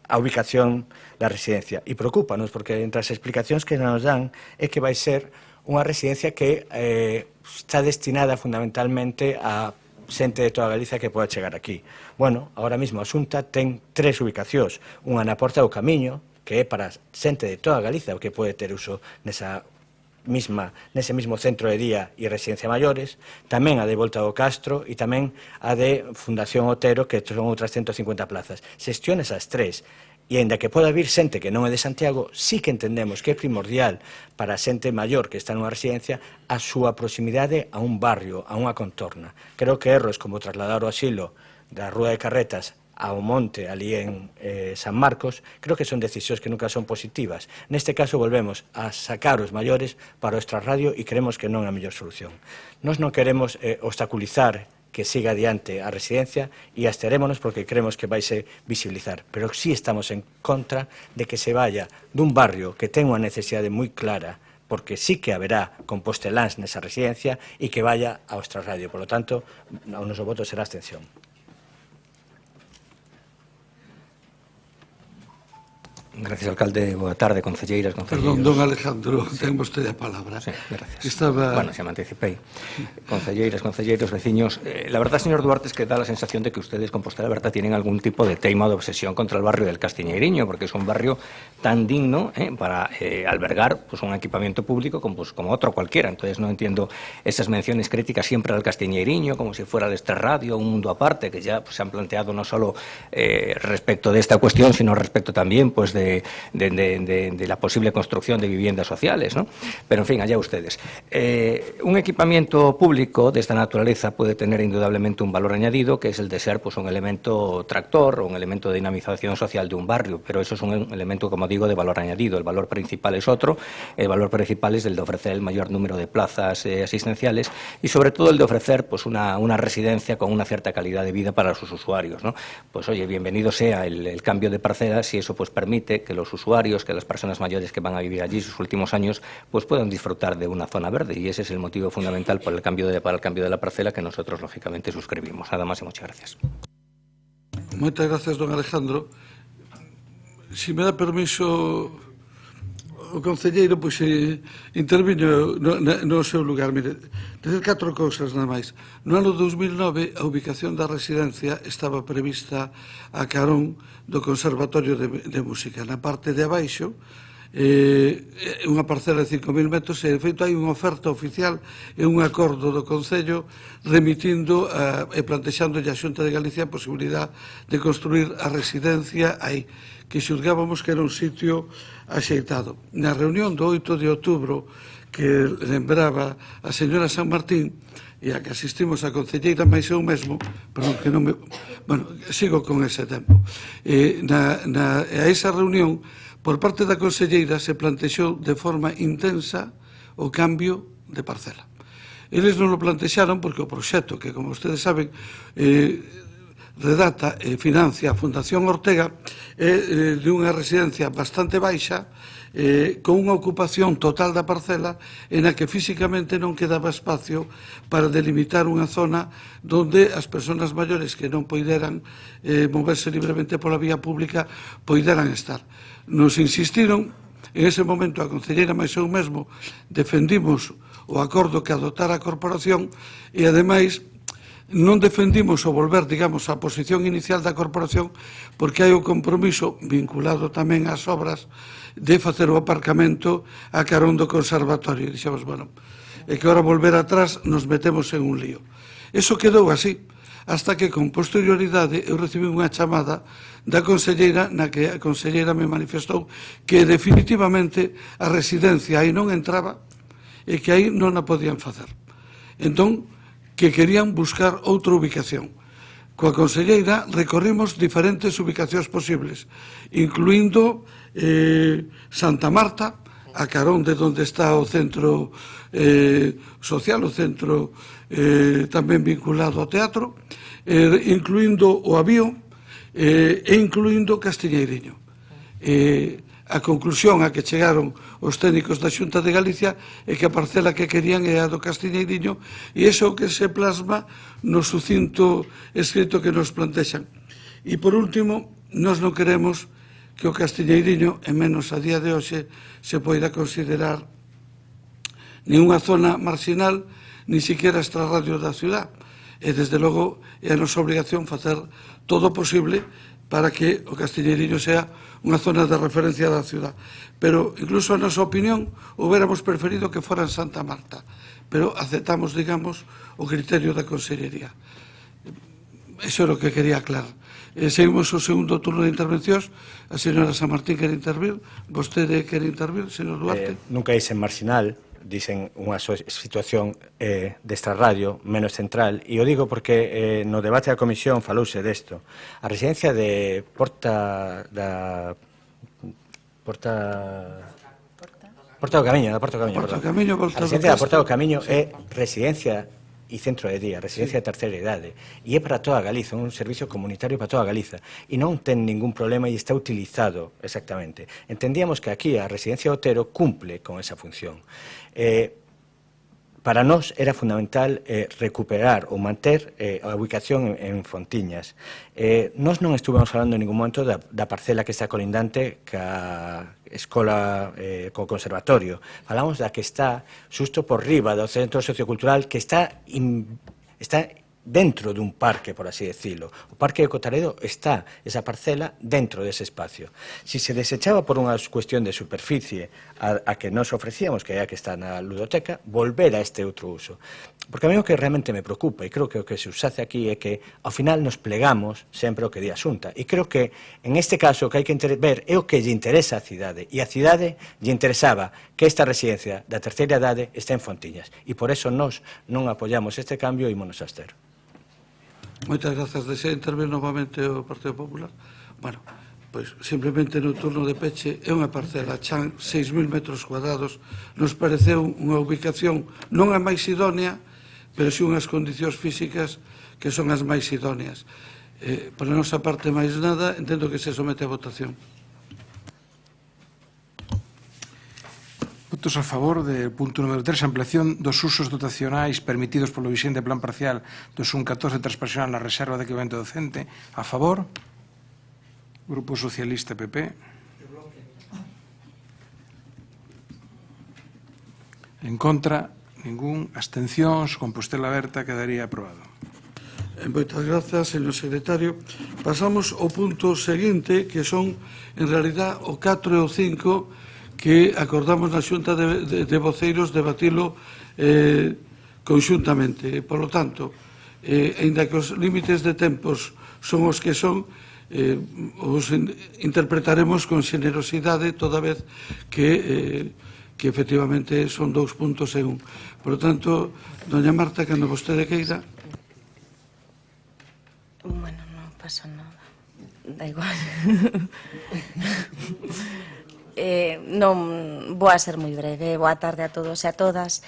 a ubicación da residencia. E preocúpanos, porque entre as explicacións que nos dan é que vai ser unha residencia que está destinada fundamentalmente a xente de toda Galicia que poda chegar aquí. Ahora mesmo a Xunta ten 3 ubicacións. Unha na Porta do Camiño, que é para xente de toda Galicia que pode ter uso nese mismo centro de día e residencia maiores, tamén a de Volta do Castro e tamén a de Fundación Otero, que son outras 150 plazas. Xestiones as 3. E ainda que poda vir xente que non é de Santiago, sí que entendemos que é primordial para a xente maior que está nunha residencia a súa proximidade a un barrio, a unha contorna. Creo que erros como trasladar o asilo da Rúa de Carretas ao monte ali en San Marcos, creo que son decisións que nunca son positivas. Neste caso volvemos a sacar os maiores para o extrarradio e creemos que non é a mellor solución. Nós non queremos obstaculizar que siga adiante a residencia e absterémonos porque creemos que vai se visibilizar. Pero sí estamos en contra de que se vaya dun barrio que ten unha necesidade moi clara, porque sí que haberá composteláns nesa residencia e que vaya ao extrarradio. Por lo tanto, o noso voto será abstención. Gracias, alcalde. Boa tarde, concelleiras, concelleiros. Perdón, don Alejandro, ten vostede a palabra. Sí, gracias. Estaba... Bueno, xa me anticipei. Concelleiras, concelleiros, veciños, la verdad, señor Duarte, es que da la sensación de que ustedes, Compostela Berta, tienen algún tipo de tema o de obsesión contra el barrio del Castiñeiriño, porque es un barrio tan digno para albergar pues, un equipamiento público como otro cualquiera. Entonces no entiendo esas menciones críticas siempre al Castiñeiriño, como si fuera de extrarradio, un mundo aparte, que ya pues, se han planteado no solo respecto de esta cuestión, sino respecto también pues, de la posible construcción de viviendas sociales, ¿no? Pero, en fin, allá ustedes. Un equipamiento público de esta naturaleza puede tener indudablemente un valor añadido, que es el de ser pues, un elemento tractor o un elemento de dinamización social de un barrio, pero eso es un elemento, como digo, de valor añadido. El valor principal es otro, el valor principal es el de ofrecer el mayor número de plazas asistenciales y, sobre todo, el de ofrecer pues, una residencia con una cierta calidad de vida para sus usuarios, ¿no? Pues, oye, bienvenido sea el cambio de parcela si eso pues permite que los usuarios, que las personas mayores que van a vivir allí sus últimos años, pues puedan disfrutar de una zona verde, y ese es el motivo fundamental para el cambio de la parcela que nosotros, lógicamente, suscribimos. Nada más y muchas gracias. Moitas gracias, don Alejandro. Si me dá permiso o concelleiro, pois interviño no seu lugar. Mire, decir 4 cousas nada máis. No ano 2009 a ubicación da residencia estaba prevista a carón do Conservatorio de Música. Na parte de abaixo, unha parcela de 5.000 metros, e de feito hai unha oferta oficial e un acordo do Concello remitindo e plantexando a Xunta de Galicia a posibilidad de construir a residencia aí, que xulgábamos que era un sitio axeitado. Na reunión do 8 de outubro que lembraba a señora San Martín e a que asistimos a concelleira máis eu mesmo, perdón, que non me... Bueno, sigo con ese tempo. A esa reunión, por parte da conselleira, se plantexou de forma intensa o cambio de parcela. Eles non o plantexaron porque o proxecto, que como ustedes saben, redata e financia a Fundación Ortega, de unha residencia bastante baixa, con unha ocupación total da parcela en a que físicamente non quedaba espacio para delimitar unha zona donde as persoas maiores que non poideran moverse libremente pola vía pública poideran estar. Nos insistiron, en ese momento a concelleira máis eu mesmo defendimos o acordo que adoptara a corporación e ademais non defendimos o volver, digamos, á posición inicial da corporación porque hai o compromiso vinculado tamén ás obras de facer o aparcamento a carón do conservatorio. E dixemos, bueno, é que ahora volver atrás nos metemos en un lío. Eso quedou así, hasta que con posterioridade eu recibí unha chamada da conselleira na que a conselleira me manifestou que definitivamente a residencia aí non entraba e que aí non a podían facer. Entón, que querían buscar outra ubicación. Coa conselleira recorrimos diferentes ubicacións posibles, incluindo Santa Marta, a carón de onde está o centro social, o centro tamén vinculado ao teatro, incluindo o Avío e incluindo Castiñeiriño. A conclusión a que chegaron os técnicos da Xunta de Galicia é que a parcela que querían é a do Castiñeiriño, e iso que se plasma no sucinto escrito que nos plantexan. E por último, nós non queremos que o Castiñeiriño, e menos a día de hoxe, se poida considerar nin unha zona marginal, ni siquiera extrarradio da ciudad. E, desde logo, é a nosa obrigación facer todo o posible para que o Castiñeiriño sea unha zona de referencia da ciudad. Pero, incluso a nosa opinión, hubiéramos preferido que fora en Santa Marta, pero aceptamos, digamos, o criterio da Consellería. Eso é o que quería aclarar. Seguimos o segundo turno de intervencións. A señora San Martín quere intervir. Vostede quere intervir, señor Duarte? Nunca dicen marginal, dicen unha situación de extrarradio menos central, e o digo porque no debate da comisión falouse desto. A residencia de Porta do Camiño, a residencia da Porta do Camiño é residencia e centro de día, residencia de terceira idade, e é para toda Galiza, un servicio comunitario para toda Galiza, e non ten ningún problema e está utilizado exactamente. Entendíamos que aquí a residencia Otero cumple con esa función. Para nós era fundamental recuperar ou manter a ubicación en Fontiñas. Nós non estuvemos falando en ningún momento da parcela que está colindante ca escola, co conservatorio. Falamos da que está xusto por riba do centro sociocultural, que está dentro dun parque, por así decirlo. O Parque de Cotaredo está, esa parcela, dentro dese espacio. Si se desechaba por unha cuestión de superficie a que nos ofrecíamos, que é a que está na ludoteca, volver a este outro uso. Porque a mí o que realmente me preocupa, e creo que o que se usase aquí é que ao final nos plegamos sempre o que di a Xunta. E creo que en este caso o que hai que ver é o que lle interesa a cidade. E a cidade lle interesaba que esta residencia da terceira idade está en Fontiñas. E por eso nós non apoiamos este cambio e ímonos a abster. Moitas grazas. Desea intervir novamente o Partido Popular. Bueno, pois simplemente no turno de peche é unha parcela chan 6.000 metros cuadrados. Nos pareceu unha ubicación non a máis idónea, pero si unhas condicións físicas que son as máis idóneas. Por a nosa parte máis nada, entendo que se somete a votación. Votos a favor do punto número 3, ampliación dos usos dotacionais permitidos polo vigente plan parcial do SUN 14 transpersoal na reserva de equipamento docente. A favor. Grupo Socialista PP. En contra, ningún. Abstencións. Compostela Aberta quedaría aprobado. Moitas grazas, señor secretario. Pasamos ao punto seguinte, que son, en realidad, o 4 e o 5, que acordamos na Xunta de Voceiros debatilo conxuntamente. Por lo tanto, aínda que os límites de tempos son os que son, os interpretaremos con xenerosidade toda vez que efectivamente son 2 puntos en un. Por lo tanto, doña Marta, cando vostede queira. Bueno, non pasa nada. Da igual. Non vou a ser moi breve. Boa tarde a todos e a todas.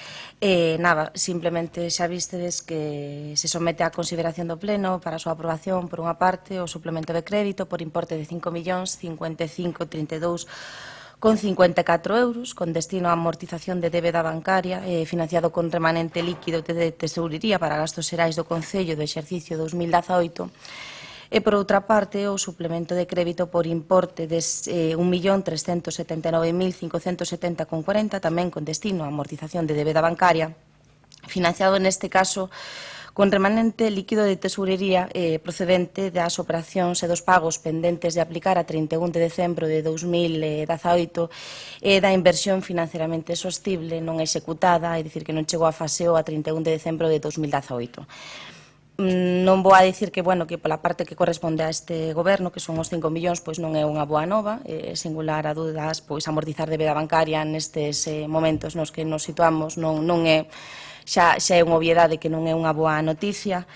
Nada, simplemente xa vistedes que se somete a consideración do Pleno para a súa aprobación, por unha parte, o suplemento de crédito por importe de 5.055.32,54 euros, con destino a amortización de débeda bancaria, financiado con remanente líquido de tesouriría para gastos xerais do Concello do exercicio 2018, e, por outra parte, o suplemento de crédito por importe de 1.379.570,40, tamén con destino a amortización de débeda bancaria, financiado neste caso con remanente líquido de tesorería procedente das operacións e dos pagos pendentes de aplicar a 31 de decembro de 2018 e da inversión financeiramente sostible non executada, é dicir, que non chegou a fase o a 31 de decembro de 2018. Non vou a dicir que, bueno, que pola parte que corresponde a este goberno, que son os 5 millóns, pois non é unha boa nova, singular a dúdas, pois amortizar débeda bancaria nestes momentos nos que nos situamos non é, xa é unha obviedade que non é unha boa noticia.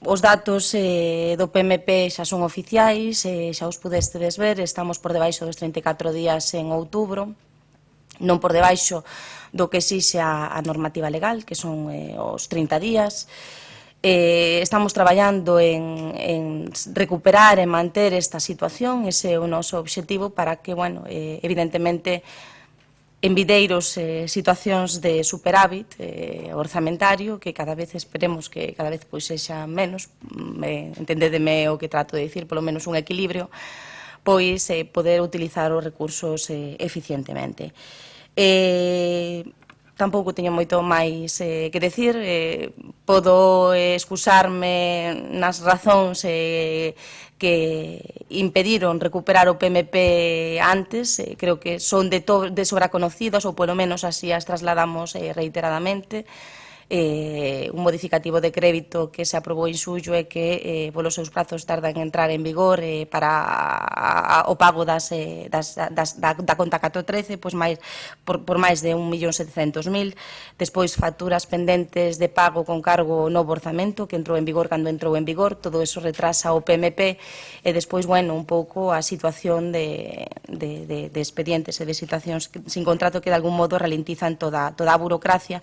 Os datos do PMP xa son oficiais, xa os pudestes ver, estamos por debaixo dos 34 días en outubro, non por debaixo do que exixe a normativa legal, que son os 30 días. Estamos traballando en recuperar e manter esta situación, ese é o noso obxectivo para que, bueno, evidentemente, en videiros situacións de superávit orzamentario, que cada vez esperemos que cada vez pois sexa menos, entendedeme o que trato de dicir, polo menos un equilibrio, pois poder utilizar os recursos eficientemente. Tampouco teño moito máis que decir, podo excusarme nas razóns que impediron recuperar o PMP antes, creo que son de sobra conocidas, ou polo menos así as trasladamos reiteradamente. un modificativo de crédito que se aprobou en xullo e que polos seus prazos tardan en entrar en vigor para o pago da conta 413 por máis de 1.700.000. Despois facturas pendentes de pago con cargo ao novo orzamento que entrou en vigor cando entrou en vigor, todo eso retrasa o PMP e despois, bueno, un pouco a situación de expedientes e de situacións sin contrato que de algún modo ralentizan toda a burocracia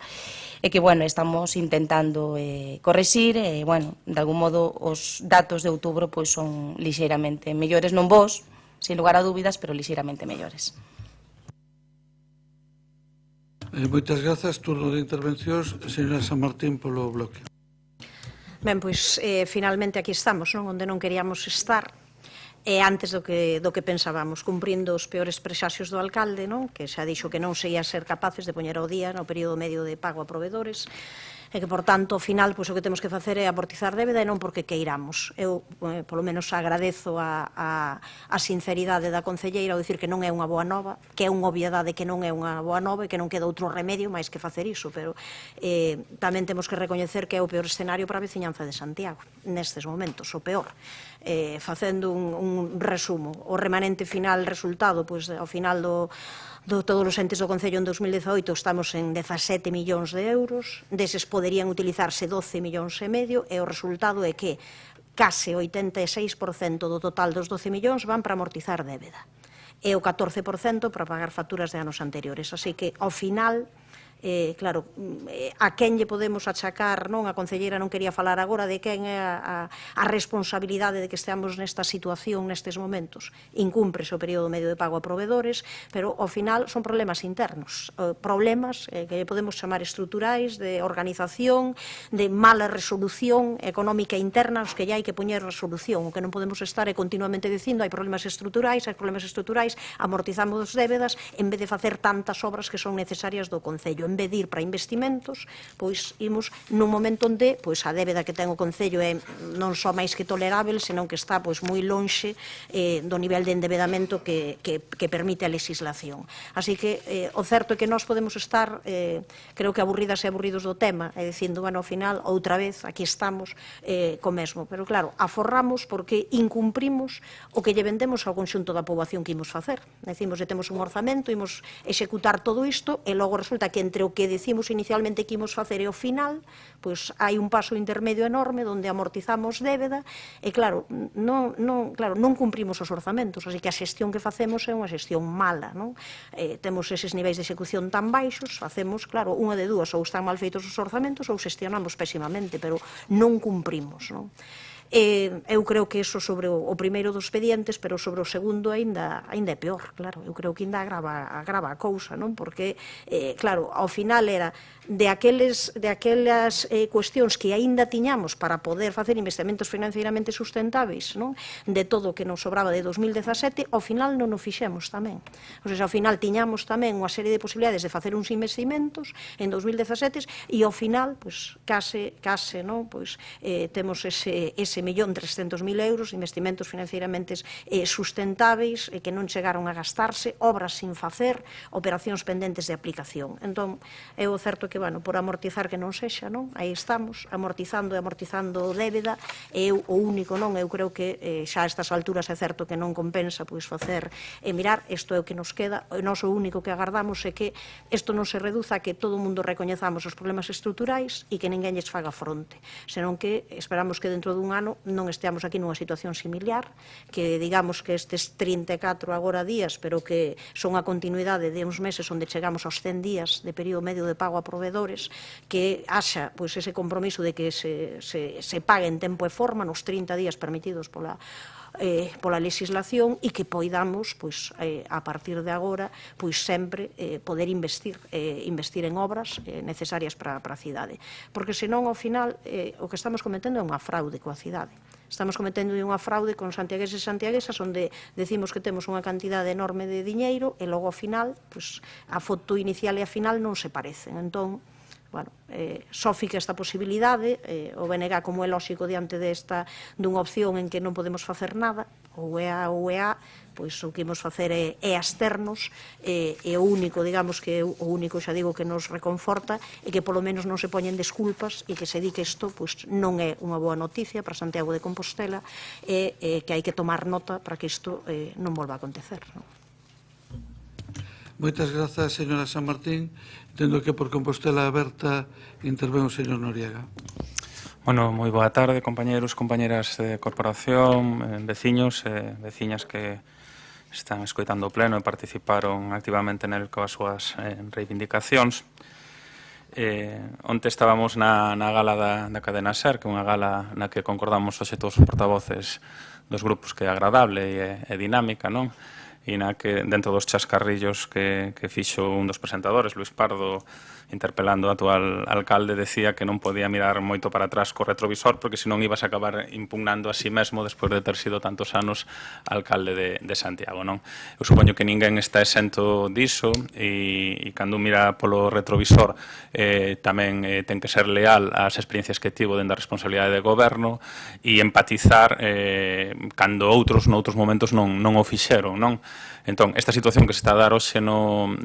e que, bueno, estamos intentando correxir e, bueno, de algún modo os datos de outubro pois son lixeiramente mellores, non bons, sin lugar a dúbidas, pero lixeiramente mellores. Moitas grazas. Turno de intervencións, señora San Martín, polo bloque. Ben, pois, finalmente aquí estamos, non? Onde non queríamos estar, antes do que pensábamos, cumprindo os peores presaxios do alcalde, non? Que xa dixo que non se ia ser capaces de poñer ao día no período medio de pago a proveedores, e que, por tanto, ao final, pois, o que temos que facer é amortizar débeda e non porque queiramos. Eu, polo menos, agradezo a sinceridade da concelleira ao dicir que non é unha boa nova, que é unha obviedade que non é unha boa nova e que non queda outro remedio máis que facer iso, pero tamén temos que recoñecer que é o peor escenario para a veciñanza de Santiago, nestes momentos, o peor. Facendo un resumo, o remanente final resultado, pois, ao final todos os entes do Concello en 2018 estamos en 17 millóns de euros, deses poderían utilizarse 12 millóns e medio, e o resultado é que case 86% do total dos 12 millóns van para amortizar débeda, e o 14% para pagar facturas de anos anteriores. Así que, ao final, claro, a quen lle podemos achacar, non? A concelleira non quería falar agora de quen é a responsabilidade de que esteamos nesta situación nestes momentos. Incúmprese o período medio de pago a proveedores, pero ao final son problemas internos, problemas que podemos chamar estruturais, de organización, de mala resolución económica interna, os que ya hai que poñer resolución. O que non podemos estar é continuamente dicindo hai problemas estruturais, amortizamos débedas, en vez de facer tantas obras que son necesarias do Concello. En vez de ir para investimentos, pois imos nun momento onde pois a débeda que ten o Concello é non só máis que tolerável, senón que está pois moi lonxe do nivel de endebedamento que permite a legislación. Así que o certo é que nós podemos estar, creo que aburridas e aburridos do tema, e dicindo, bueno, ao final, outra vez, aquí estamos co mesmo. Pero claro, aforramos porque incumprimos o que lle vendemos ao conxunto da poboación que imos facer. Decimos que temos un orzamento, imos executar todo isto, e logo resulta que entre o que decimos inicialmente que imos facer e o final, pois hai un paso intermedio enorme onde amortizamos débeda e, claro, non cumprimos os orzamentos, así que a xestión que facemos é unha xestión mala, non? Temos eses niveis de execución tan baixos, facemos, claro, unha de dúas, ou están mal feitos os orzamentos ou xestionamos pésimamente, pero non cumprimos, non? Eu creo que iso sobre o primeiro dos expedientes, pero sobre o segundo ainda é peor, claro. Eu creo que ainda agrava a cousa, non? Porque, claro, ao final era de aquelas cuestións que aínda tiñamos para poder facer investimentos financeiramente sustentáveis, non? De todo o que nos sobraba de 2017, ao final non o fixemos tamén. O sea, ao final tiñamos tamén unha serie de posibilidades de facer uns investimentos en 2017 e ao final, pois, case, non? Pois, temos ese 1.300.000 euros de investimentos financeiramente sustentáveis que non chegaron a gastarse, obras sin facer, operacións pendentes de aplicación. Entón, é o certo que, bueno, por amortizar que non sexa, non? Aí estamos, amortizando débeda, e o único, non? Eu creo que xa a estas alturas é certo que non compensa pois facer e mirar, isto é o que nos queda, e nós o único que agardamos é que isto non se reduza a que todo o mundo recoñezamos os problemas estruturais e que ninguén lles faga fronte, senón que esperamos que dentro dun ano non esteamos aquí nunha situación similar, que digamos que estes 34 agora días, pero que son a continuidade de uns meses onde chegamos aos 100 días de período medio de pago a proveedores, que haxa pois ese compromiso de que se pague en tempo e forma nos 30 días permitidos pola legislación e que poidamos, pois, a partir de agora, pois sempre poder investir en obras necesarias para a cidade. Porque senón, ao final, o que estamos cometendo é unha fraude coa cidade. Estamos cometendo unha fraude con santiagueses e santiaguesas onde decimos que temos unha cantidade enorme de diñeiro e logo ao final, pois, a foto inicial e a final non se parecen. Entón, bueno, só fica esta posibilidade, o BNG, como é lóxico diante dunha opción en que non podemos facer nada, ou é A ou é A, pois o que imos facer é absternos, e o único, digamos, que o único, xa digo, que nos reconforta é que polo menos non se poñen desculpas e que se di que isto pois, non é unha boa noticia para Santiago de Compostela e que hai que tomar nota para que isto non volva a acontecer. Moitas grazas, señora San Martín. Entendo que por Compostela Aberta intervén o señor Noriega. Bueno, moi boa tarde, compañeros, compañeras de corporación, veciños e veciñas que están escoitando o pleno e participaron activamente nel coas súas reivindicacións. Onte estábamos na gala da cadena SER, que é unha gala na que concordamos hoxe todos os portavoces dos grupos, que é agradable e dinámica, non? E na que, dentro dos chascarrillos que fixo un dos presentadores, Luis Pardo, interpelando o actual alcalde, decía que non podía mirar moito para atrás co retrovisor porque senón ibas a acabar impugnando a si mesmo despois de ter sido tantos anos alcalde de Santiago, non? Eu supoño que ninguén está exento diso e cando mira polo retrovisor tamén ten que ser leal ás experiencias que tivo dentro da responsabilidade de goberno e empatizar cando outros noutros momentos non o fixeron, non? Entón, esta situación que se está a dar hoxe no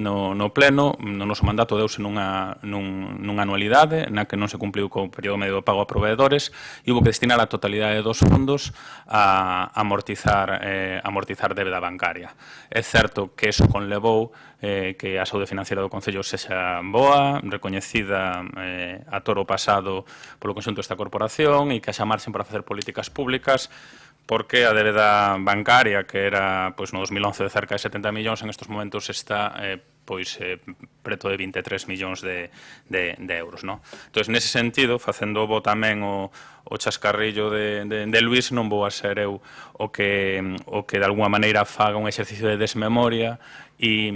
pleno, no noso mandato deuse nunha anualidade na que non se cumpliu co período medio de pago a proveedores e houve que destinar a totalidade dos fondos a amortizar débeda bancaria. É certo que eso conlevou que a saúde financiera do Concello sexa boa, recoñecida a toro pasado polo conxunto desta corporación e que haxa marxen para facer políticas públicas, porque a débeda bancaria, que era no 2011 de cerca de 70 millóns, en estes momentos está preto de 23 millóns de euros. Entón, nese sentido, facendo bo tamén o chascarrillo de Luis, non vou a ser eu o que de alguma maneira faga un exercicio de desmemoria e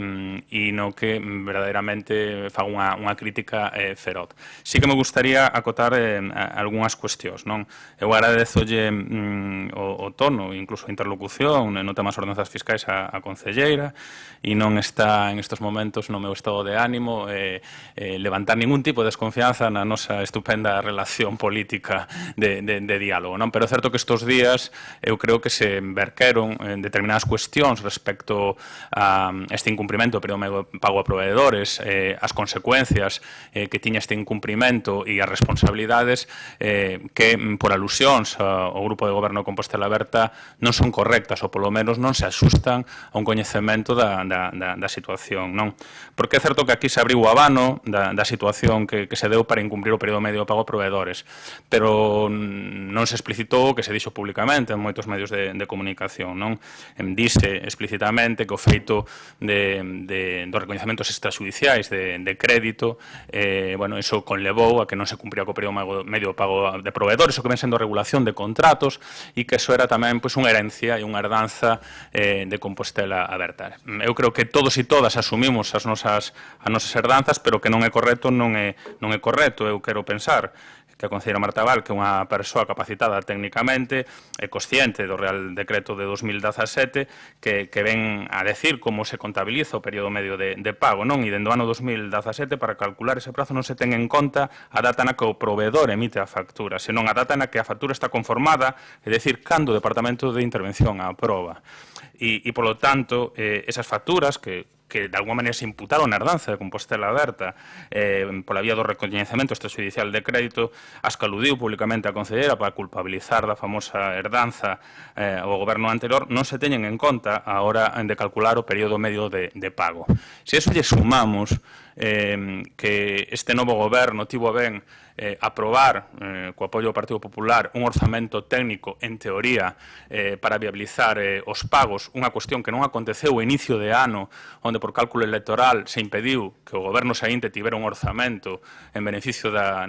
no que verdadeiramente faga unha crítica feroz. Sí que me gustaría acotar algunhas cuestións. Eu agradezolle o tono, incluso a interlocución no tema das ordenanzas fiscais a concelleira e non está en estes momentos no meu estado de ánimo levantar ningún tipo de desconfianza na nosa estupenda relación política de diálogo. Pero é certo que estes días eu creo que se verqueron determinadas cuestións respecto a este incumprimento do período medio de pago a proveedores, as consecuencias que tiña este incumprimento e as responsabilidades que, por alusións ao Grupo de Goberno de Compostela Aberta, non son correctas ou, polo menos, non se axustan a un coñecemento da situación. Porque é certo que aquí se abriu o abano da situación que se deu para incumprir o período medio de pago a proveedores, pero non se explicitou o que se dixo públicamente en moitos medios de comunicación. Dise explícitamente que o feito dos recoñecementos extrajudiciais de crédito, iso conlevou a que non se cumpría co período medio de pago de proveedores, o que ven sendo regulación de contratos, e que eso era tamén unha herencia e unha herdanza de Compostela Aberta. Eu creo que todos e todas asumimos as nosas herdanzas, pero que non é correcto, non é correcto. Eu quero pensar que a concelleira Marta Val, que é unha persoa capacitada técnicamente, é consciente do Real Decreto de 2017, que ven a decir como se contabiliza o período medio de pago, e dende o ano 2017, para calcular ese prazo, non se ten en conta a data na que o proveedor emite a factura, senón a data na que a factura está conformada, é dicir, cando o Departamento de Intervención a aproba. E, polo tanto, esas facturas que de alguma maneira se imputaron na herdanza de Compostela Aberta pola vía do recoñecemento extrajudicial de crédito, as que aludiu públicamente a concelleira para culpabilizar da famosa herdanza ao goberno anterior, non se teñen en conta a hora de calcular o período medio de pago. Se eso lle sumamos que este novo goberno tivo a ben aprobar, co apoio do Partido Popular, un orzamento técnico, en teoría, para viabilizar os pagos, unha cuestión que non aconteceu ao inicio de ano, onde por cálculo electoral se impediu que o goberno seguinte tivera un orzamento en beneficio da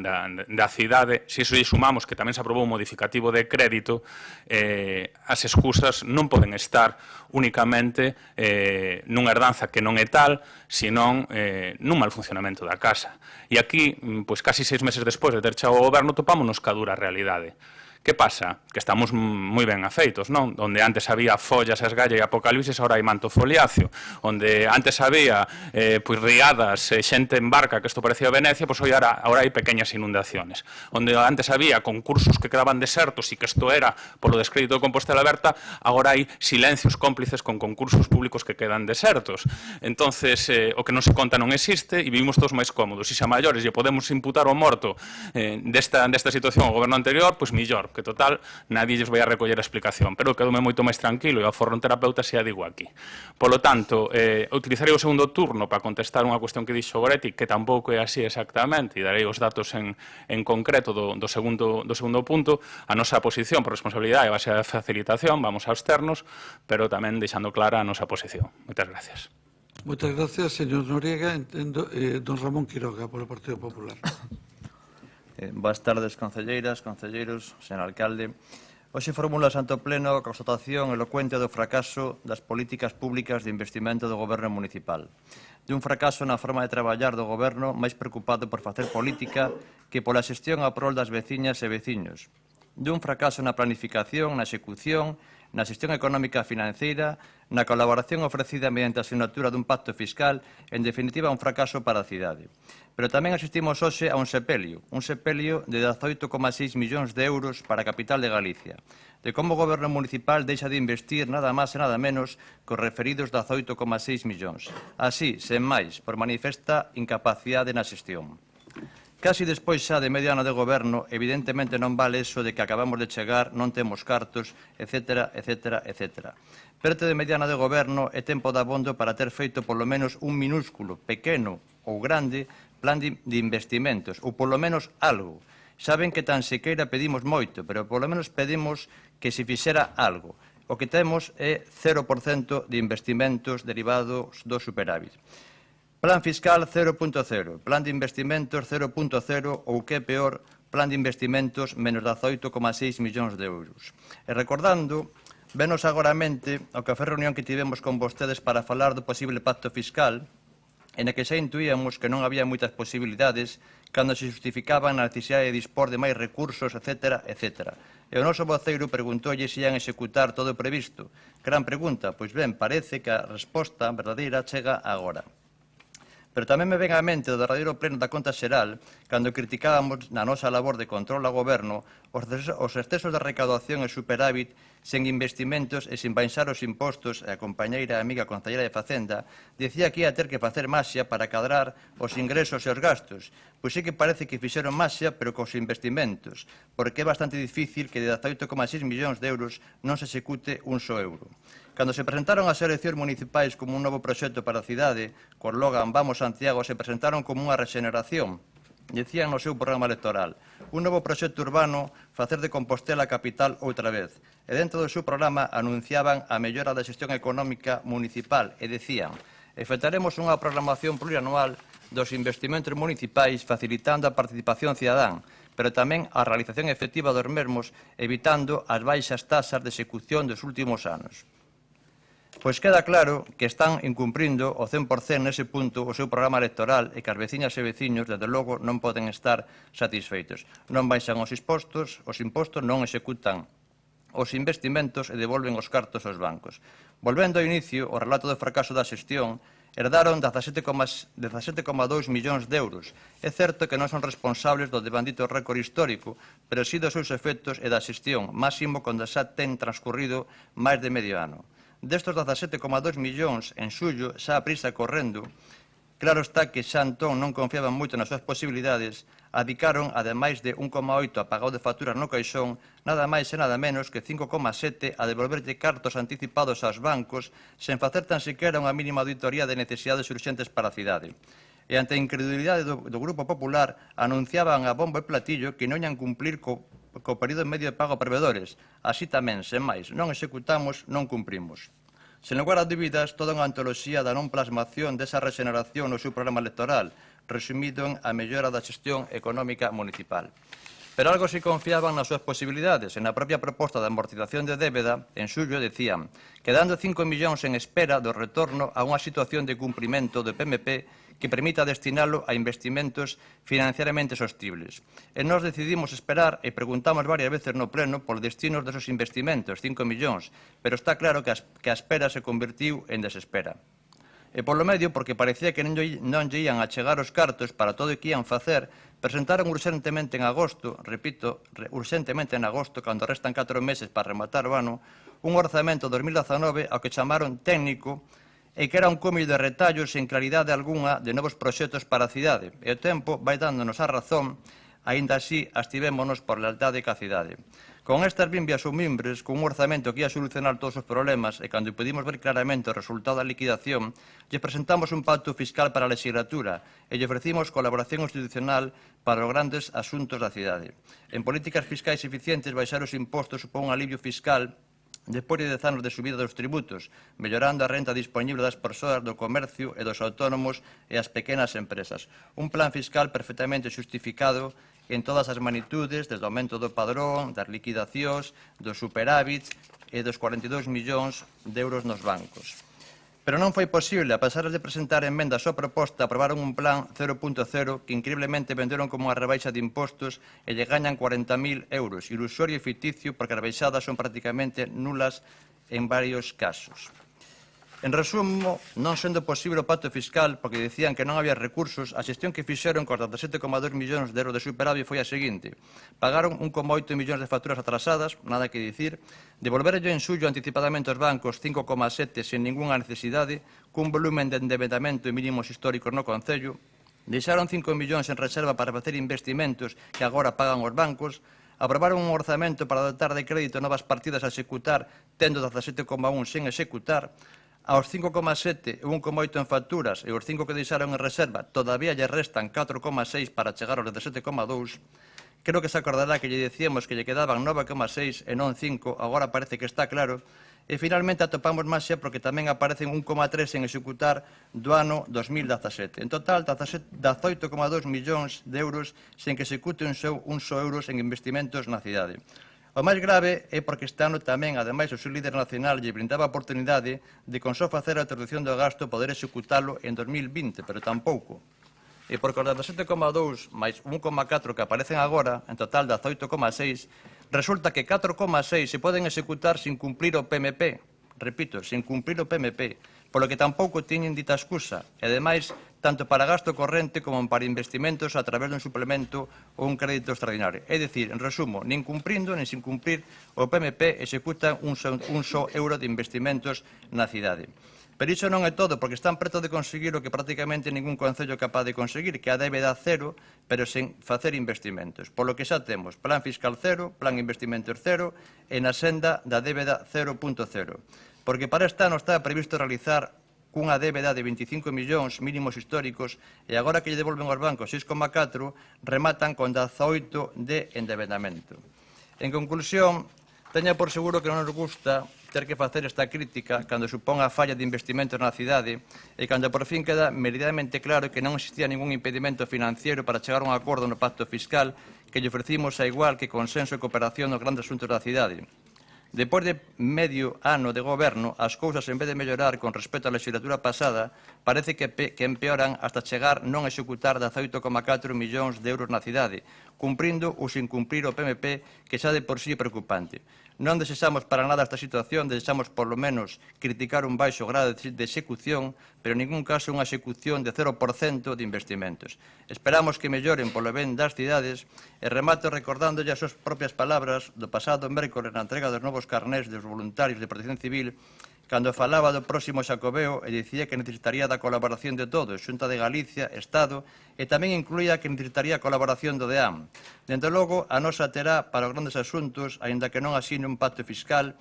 cidade. Se iso lle sumamos que tamén se aprobou un modificativo de crédito, as excusas non poden estar únicamente nunha herdanza que non é tal, senón nun mal funcionamento da casa. E aquí, casi 6 meses despois de ter chegado ao goberno, topámonos ca dura realidade, Que pasa? Que estamos moi ben afeitos, non? Onde antes había follas, esgalla e apocalipsis, agora hai manto foliáceo. Onde antes había riadas, xente en barca, que isto parecía Venecia, pois agora hai pequeñas inundaciones. Onde antes había concursos que quedaban desertos e que isto era polo descrédito de Compostela Aberta, agora hai silencios cómplices con concursos públicos que quedan desertos. Entonces, o que non se conta non existe e vivimos todos máis cómodos. E se a maiores lle podemos imputar o morto desta situación ao goberno anterior, pois millor, que total, nadie lles vai a recoller a explicación, pero quedome moito máis tranquilo e ao forro terapeuta xa digo aquí. Polo tanto, utilizarei o segundo turno para contestar unha cuestión que dixo Goretti, que tampouco é así exactamente, e darei os datos en concreto do segundo punto. A nosa posición por responsabilidade vai ser a facilitación, vamos a externos, pero tamén deixando clara a nosa posición. Moitas gracias. Moitas gracias, señor Noriega. Entendo, don Ramón Quiroga, polo Partido Popular. Boas tardes, concelleiras, concelleiros, señor alcalde. Hoxe formula Santo Pleno a constatación elocuente do fracaso das políticas públicas de investimento do goberno municipal. De un fracaso na forma de traballar do goberno máis preocupado por facer política que pola xestión a prol das veciñas e veciños. De un fracaso na planificación, na execución, na xestión económica e financeira, na colaboración ofrecida mediante a asignatura dun pacto fiscal, en definitiva un fracaso para a cidade. Pero tamén asistimos hoxe a un sepelio de 18,6 millóns de euros para a capital de Galicia, de como o goberno municipal deixa de investir nada máis e nada menos cos referidos 18,6 millóns. Así, sen máis, por manifesta incapacidade na xestión. Casi despois xa de medio ano de goberno, evidentemente non vale eso de que acabamos de chegar, non temos cartos, etc., etc., etc. Perto de medio ano de goberno é tempo de abondo para ter feito polo menos un minúsculo, pequeno ou grande plan de investimentos, ou polo menos algo. Saben que tan sequeira pedimos moito, pero polo menos pedimos que se fixera algo. O que temos é 0% de investimentos derivados do superávit. Plan fiscal 0.0, plan de investimentos 0.0 ou, que é peor, plan de investimentos menos 18,6 millóns de euros. E recordando, venos agora a mente o que foi a reunión que tivemos con vostedes para falar do posible pacto fiscal, en a que xa intuíamos que non había moitas posibilidades cando se justificaba a necesidade de dispor de máis recursos, etc., etc. E o noso voceiro preguntoulle se ian executar todo o previsto. Gran pregunta, pois ben, parece que a resposta verdadeira chega agora. Pero tamén me ven á mente o derradeiro pleno da Conta Xeral, cando criticábamos na nosa labor de control ao goberno os excesos de recaudación e superávit sen investimentos e sen baixar os impostos, e a compañeira e amiga concelleira de Facenda dicía que ia ter que facer maxia para cadrar os ingresos e os gastos. Pois sí que parece que fixeron maxia, pero cos investimentos, porque é bastante difícil que de 18,6 millóns de euros non se execute un só euro. Cando se presentaron as eleccións municipais como un novo proxecto para a cidade, co slogan Vamos Santiago, se presentaron como unha rexeneración. Decían no seu programa electoral, un novo proxecto urbano, facer de Compostela a capital outra vez. E dentro do seu programa anunciaban a mellora da xestión económica municipal e decían, efectuaremos unha programación plurianual dos investimentos municipais facilitando a participación cidadán, pero tamén a realización efectiva dos mesmos, evitando as baixas tasas de execución dos últimos anos. Pois queda claro que están incumprindo o 100% nese punto o seu programa electoral e que as veciñas e veciños, desde logo, non poden estar satisfeitos. Non baixan os impostos non executan os investimentos e devolven os cartos aos bancos. Volvendo ao inicio, o relato do fracaso da xestión, herdaron 17,2 millóns de euros. É certo que non son responsables do devandito récord histórico, pero sí dos seus efectos e da xestión, máximo cando xa ten transcurrido máis de medio ano. Destos 17,2 millóns, en xullo, xa a prisa correndo, claro está que xa entón non confiaban moito nas súas posibilidades, adicaron, ademais de 1,8 a pagado de facturas no caixón, nada máis e nada menos que 5,7 a devolverlle cartos anticipados aos bancos, sen facer tan sequera unha mínima auditoría de necesidades urxentes para a cidade. E ante a incredulidade do Grupo Popular, anunciaban a bombo e platillo que non ian cumplir co período medio de pago a provedores. Así tamén, sen máis, non executamos, non cumprimos. Sen lugar a dúbidas, toda unha antoloxía da non plasmación desa rexeneración no seu programa electoral, resumido en a mellora da xestión económica municipal. Pero algo si confiaban nas súas posibilidades. En a propia proposta de amortización de débeda, en xullo, decían quedando 5 millóns en espera do retorno a unha situación de cumprimento do PMP que permita destinalo a investimentos financiaramente sostibles. E nós decidimos esperar e preguntamos varias veces no pleno por destinos desos investimentos, 5 millóns, pero está claro que a espera se convertiu en desespera. E polo medio, porque parecía que non lle ian a chegar os cartos para todo o que ian facer, presentaron urxentemente en agosto, repito, urxentemente en agosto, cando restan 4 meses para rematar o ano, un orzamento 2019 ao que chamaron técnico e que era un cúmulo de retallos sen claridade algunha de novos proxectos para a cidade. E o tempo vai dándonos a razón, aínda así abstivémonos por lealtade ca cidade. Con estas bimbias ou mimbres, con un orzamento que ia solucionar todos os problemas e cando pudimos ver claramente o resultado da liquidación, lle presentamos un pacto fiscal para a legislatura e lle ofrecimos colaboración institucional para os grandes asuntos da cidade. En políticas fiscais eficientes, baixar os impostos supón un alivio fiscal despois de 10 anos de subida dos tributos, mellorando a renta disponible das persoas do comercio e dos autónomos e as pequenas empresas. Un plan fiscal perfectamente justificado en todas as magnitudes, desde o aumento do padrón, das liquidacións, dos superávits e dos 42 millóns de euros nos bancos. Pero non foi posible, a pesar de presentar emendas á proposta, aprobaron un plan 0.0 que increíblemente venderon como unha rebaixa de impostos e lle gañan 40.000 euros, ilusorio e ficticio porque as rebaixadas son prácticamente nulas en varios casos. En resumo, non sendo posible o pacto fiscal porque dicían que non había recursos, a xestión que fixeron con 17,2 millóns de euros de superávit foi a seguinte. Pagaron 1,8 millóns de facturas atrasadas, nada que dicir, devolverlle en suyo anticipadamente aos bancos 5,7 sen ningunha necesidade, cun volumen de endebedamento e mínimos históricos no Concello, deixaron 5 millóns en reserva para facer investimentos que agora pagan os bancos, aprobaron un orzamento para dotar de crédito novas partidas a executar, tendo 17,1 sen executar, aos 5,7 e 1,8 en facturas e os 5 que deixaron en reserva todavía lle restan 4,6 para chegar aos 17,2. Creo que se acordará que lle dicíamos que lle quedaban 9,6 e non 5, agora parece que está claro. E finalmente atopamos máxia porque tamén aparecen 1,3 en executar do ano 2017. En total, 18,2 millóns de euros sen que execute un só euros en investimentos na cidade. O máis grave é porque este ano tamén, ademais, o seu líder nacional lle brindaba a oportunidade de, con só facer a introducción do gasto, poder executalo en 2020, pero tampouco. E porque os 17,2 máis 1,4 que aparecen agora, en total 18,6, resulta que 4,6 se poden executar sin cumplir o PMP. Repito, sin cumplir o PMP, polo que tampouco teñen dita excusa. E, ademais, tanto para gasto corrente como para investimentos a través dun suplemento ou un crédito extraordinario. É dicir, en resumo, nin cumprindo nin sin cumprir o PMP executan un só euro de investimentos na cidade. Pero iso non é todo, porque están preto de conseguir o que prácticamente ningún concello é capaz de conseguir, que é a débeda cero, pero sen facer investimentos. Polo que xa temos plan fiscal cero, plan investimentos cero, e na senda da débeda 0.0. Porque para este ano está previsto realizar cunha débeda de 25 millóns mínimos históricos e agora que lle devolven aos bancos 6,4, rematan con 18 de endebedamento. En conclusión, teña por seguro que non nos gusta ter que facer esta crítica cando supón a falla de investimentos na cidade e cando por fin queda meridamente claro que non existía ningún impedimento financiero para chegar a un acordo no pacto fiscal que lle ofrecimos a igual que consenso e cooperación nos grandes asuntos da cidade. Depois de medio ano de goberno, as cousas, en vez de mellorar con respecto á legislatura pasada, parece que empeoran hasta chegar non a executar 18,4 millóns de euros na cidade, cumprindo ou sin cumprir o PMP, que xa de por sí é preocupante. Non desexamos para nada esta situación, desexamos polo menos criticar un baixo grado de execución, pero en ningún caso unha execución de 0% de investimentos. Esperamos que melloren polo ben das cidades e remato recordándolle as súas propias palabras do pasado mércoles na entrega dos novos carnés dos voluntarios de protección civil, cando falaba do próximo Xacobeo e dicía que necesitaría da colaboración de todos, Xunta de Galicia, Estado, e tamén incluía que necesitaría a colaboración do DEAM. Dende logo, a nosa terá para os grandes asuntos, aínda que non asine un pacto fiscal,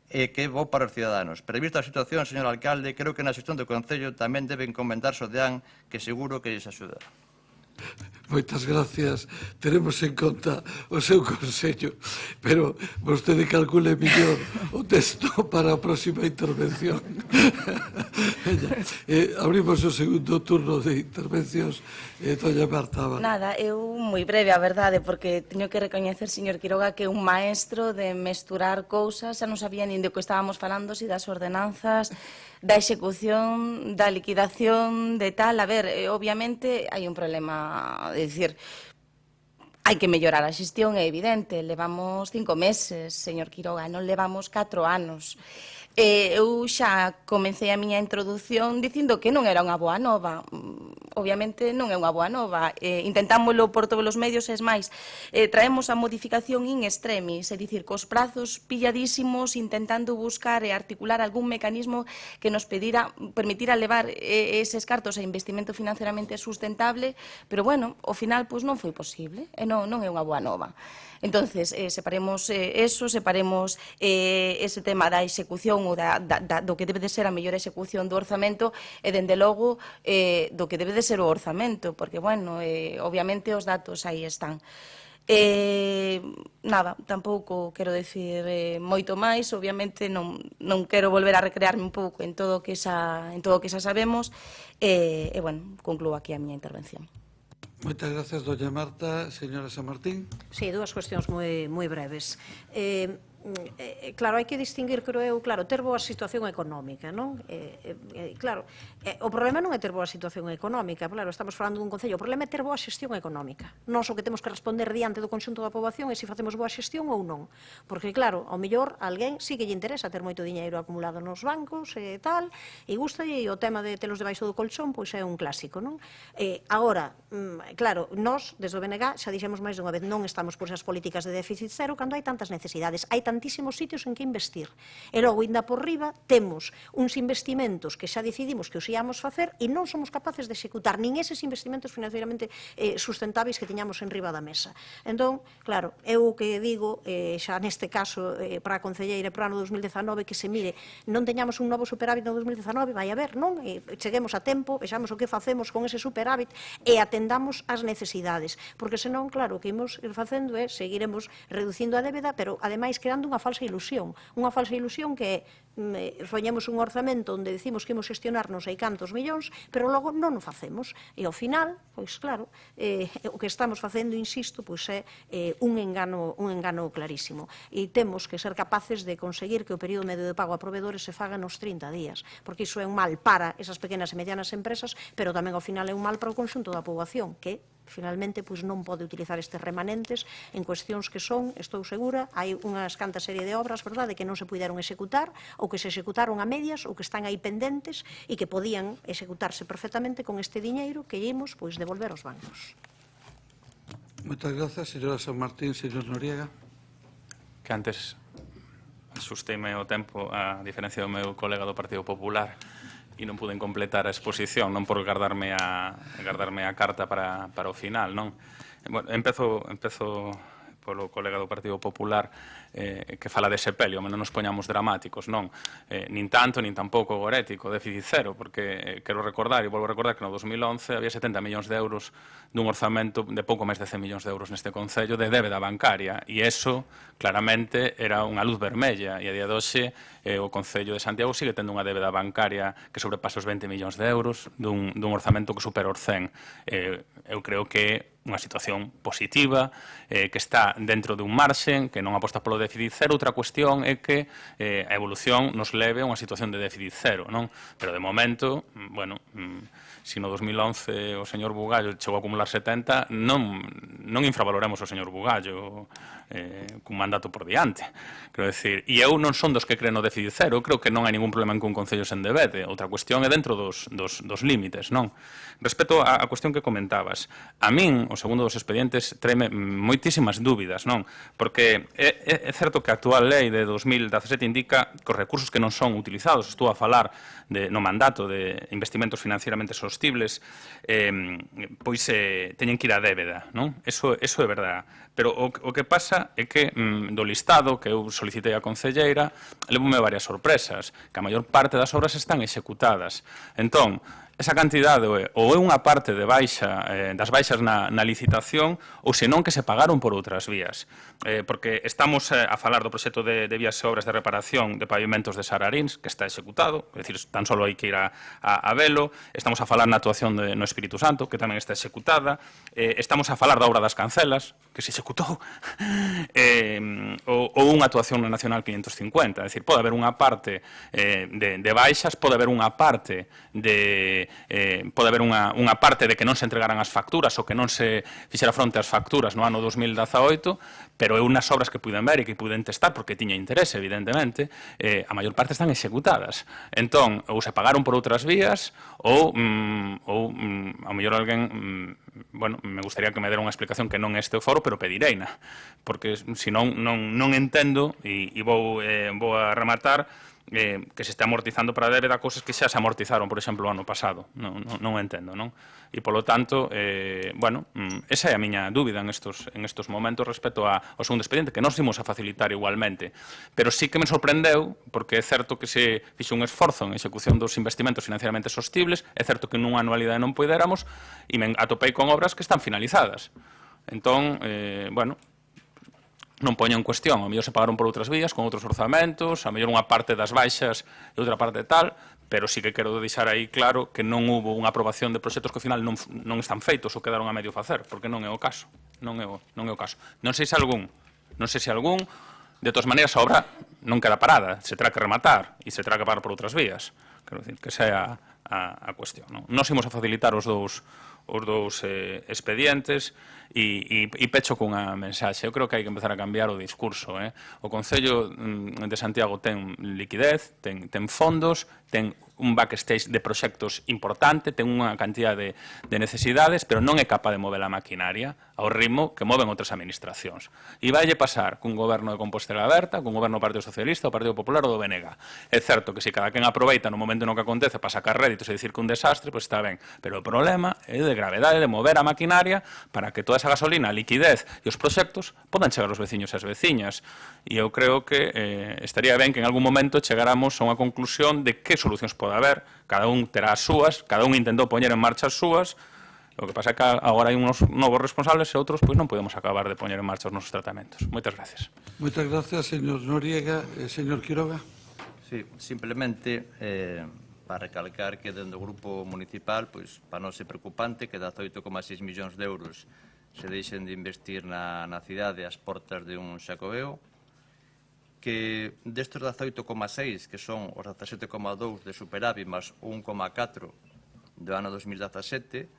e que é bo para os ciudadanos. Prevista a situación, señor alcalde, creo que na xestión do Concello tamén deben comentarse o DEAM, que seguro que lles axudará. Moitas gracias. Teremos en conta o seu consello, pero vostede calcule mellor o texto para a próxima intervención. Abrimos o segundo turno de intervencións. Doña Marta. Nada, eu moi breve, a verdade, porque teño que recoñecer, señor Quiroga, que é un maestro de mesturar cousas, xa non sabía nin de que estábamos falando, si das ordenanzas, da execución, da liquidación, de tal. A ver, obviamente hai un problema, é dicir, hai que mellorar a xestión, é evidente. Levamos 5 meses, señor Quiroga, non levamos 4 anos. Eu xa comecei a miña introdución dicindo que non era unha boa nova. Obviamente non é unha boa nova. Intentámoslo por todos os medios, es máis, traemos a modificación in extremis, é dicir, cos prazos pilladísimos, intentando buscar e articular algún mecanismo que nos permitira levar eses cartos a investimento financieramente sustentable, pero, bueno, ao final, pois non foi posible, e non é unha boa nova. Entonces, separemos eso, separemos ese tema da execución ou do que debe de ser a mellor execución do orzamento e, dende logo, do que debe de ser o orzamento, porque, bueno, obviamente os datos aí están. Nada, tampouco quero decir moito máis, obviamente non quero volver a recrearme un pouco en todo o que xa sabemos, e, bueno, concluo aquí a miña intervención. Moitas gracias, doña Marta. Señora San Martín. Sí, dúas cuestións moi breves. Claro, hai que distinguir, creo eu, claro, ter boa situación económica, non? Claro, o problema non é ter boa situación económica, claro, estamos falando dun concello, o problema é ter boa xestión económica. Nós o que temos que responder diante do conxunto da poboación é se facemos boa xestión ou non. Porque, claro, ao mellor, alguén sí que lle interesa ter moito diñeiro acumulado nos bancos e tal, e gusta, e o tema de telos debaixo do colchón, pois é un clásico, non? Agora, claro, nós, desde o BNG, xa dixemos máis dunha vez, non estamos por esas políticas de déficit cero cando hai tantas necesidades, hai tantísimos sitios en que investir. E logo, ainda por riba, temos uns investimentos que xa decidimos que os íamos facer e non somos capaces de executar nin eses investimentos financieramente sustentáveis que tiñamos en riba da mesa. Entón, claro, eu o que digo, xa neste caso, para a concelleira para o ano 2019, que se mire, non teñamos un novo superávit no 2019, vai haber, non? Cheguemos a tempo, vexamos o que facemos con ese superávit e atendamos as necesidades, porque senón, claro, o que imos ir facendo é seguiremos reducindo a débeda, pero ademais creando unha falsa ilusión que soñemos un orzamento onde decimos que imos gestionar non sei cantos millóns, pero logo non o facemos, e ao final, pois claro, o que estamos facendo, insisto, pois é un engano clarísimo, e temos que ser capaces de conseguir que o período medio de pago a proveedores se faga nos 30 días, porque iso é un mal para esas pequenas e medianas empresas, pero tamén ao final é un mal para o conxunto da poboación, que finalmente pois non pode utilizar estes remanentes en cuestións que son, estou segura, hai unhas cantas serie de obras, verdade, que non se puderon executar ou que se executaron a medias ou que están aí pendentes e que podían executarse perfectamente con este diñeiro que imos pois devolver aos bancos. Moitas grazas, señora San Martín. Señor Noriega. Que antes asusteime o tempo a diferencia do meu colega do Partido Popular e non pude completar a exposición, non por guardarme a carta para o final, non? Bueno, empezo polo colega do Partido Popular que fala de sepelio, non nos poñamos dramáticos, non? Nin tanto, nin tampouco gorético, déficit cero, porque quero recordar, e volvo a recordar que no 2011 había 70 millóns de euros dun orzamento de pouco máis de 100 millóns de euros neste concello de débeda bancaria, e iso claramente era unha luz vermella, e a día de hoxe o Concello de Santiago sigue tendo unha débeda bancaria que sobrepasa os 20 millóns de euros dun orzamento que supera os 100. Eu creo que unha situación positiva, que está dentro dun marxen, que non aposta polo déficit cero. Outra cuestión é que a evolución nos leve a unha situación de déficit cero, non? Pero de momento, bueno, se no 2011 o señor Bugallo chegou a acumular 70, non infravaloremos o señor Bugallo cun mandato por diante. Quero decir, e eu non son dos que creen no déficit cero, creo que non hai ningún problema en que un concello se endebede. Outra cuestión é dentro dos límites, non? Respecto á cuestión que comentabas, a min, o segundo dos expedientes, traeme moitísimas dúbidas, non? Porque é certo que a actual lei de 2017 indica que os recursos que non son utilizados, estou a falar no mandato de investimentos financieramente sostibles, pois teñen que ir á débeda, non? Eso é verdade. Pero o que pasa é que do listado que eu solicitei á concelleira levoume varias sorpresas, que a maior parte das obras están executadas. Entón, esa cantidade ou é unha parte de das baixas na licitación ou senón que se pagaron por outras vías. Porque estamos a falar do proxecto de vías e obras de reparación de pavimentos de Sararins, que está executado, é dicir, tan só hai que ir a velo. Estamos a falar na actuación no Espírito Santo, que tamén está executada. Estamos a falar da obra das Cancelas, que se executou. Ou unha actuación na Nacional 550. É dicir, pode haber unha parte de baixas, pode haber unha parte de que non se entregaran as facturas ou que non se fixera fronte ás facturas no ano 2018, pero é unhas obras que puiden ver e que puiden testar porque tiña interese, evidentemente, a maior parte están executadas. Entón, ou se pagaron por outras vías ou a mellor alguén, bueno, me gustaría que me dera unha explicación que non este o foro, pero pedireina, porque senón non entendo e vou a rematar que se está amortizando para a débeda cousas que xa se amortizaron, por exemplo, o ano pasado. Non entendo, non? E, polo tanto, bueno, esa é a miña dúbida en estos momentos respecto ao segundo expediente, que nos imos a facilitar igualmente. Pero sí que me sorprendeu, porque é certo que se fixe un esforzo en execución dos investimentos financieramente sostibles, é certo que nunha anualidade non poidéramos, e me atopei con obras que están finalizadas. Entón, bueno, non poño en cuestión, a mellor se pagaron por outras vías, con outros orzamentos, a mellor unha parte das baixas e outra parte tal, pero sí que quero deixar aí claro que non hubo unha aprobación de proxectos que ao final non están feitos ou quedaron a medio facer, porque non é o caso. Non é o caso. Non sei se algún, de todas maneiras a obra non queda parada, se terá que rematar e se terá que pagar por outras vías. Quero dicir, que esa é a cuestión. Nos imos a facilitar os dous expedientes e pecho cunha mensaxe. Eu creo que hai que empezar a cambiar o discurso. O Concello de Santiago ten liquidez, ten fondos, ten un backstage de proxectos importante, ten unha cantidad de necesidades, pero non é capaz de mover a maquinaria ao ritmo que moven outras administracións. E vaille pasar cun goberno de Compostela Aberta, cun goberno do Partido Socialista, do Partido Popular ou do BNG. É certo que se cada quen aproveita no momento no que acontece para sacar réditos e dicir que un desastre, pois está ben. Pero o problema é de gravedade de mover a maquinaria para que toda esa gasolina, a liquidez e os proxectos podan chegar aos veciños e as veciñas. E eu creo que estaría ben que en algún momento chegáramos a unha conclusión de que solucións pode haber. Cada un terá as súas, cada un intentou poñer en marcha as súas. O que pasa é que agora hai uns novos responsables e outros pois non podemos acabar de poñer en marcha os nosos tratamentos. Moitas gracias. Moitas gracias, señor Noriega. Señor Quiroga. Sí, simplemente para recalcar que dentro do grupo municipal, pois, para non ser preocupante que 18,6 millóns de euros se deixen de investir na cidade ás portas de un Xacobeo, que destes 18,6, que son os 17,2 de superávit máis 1,4 do ano 2017,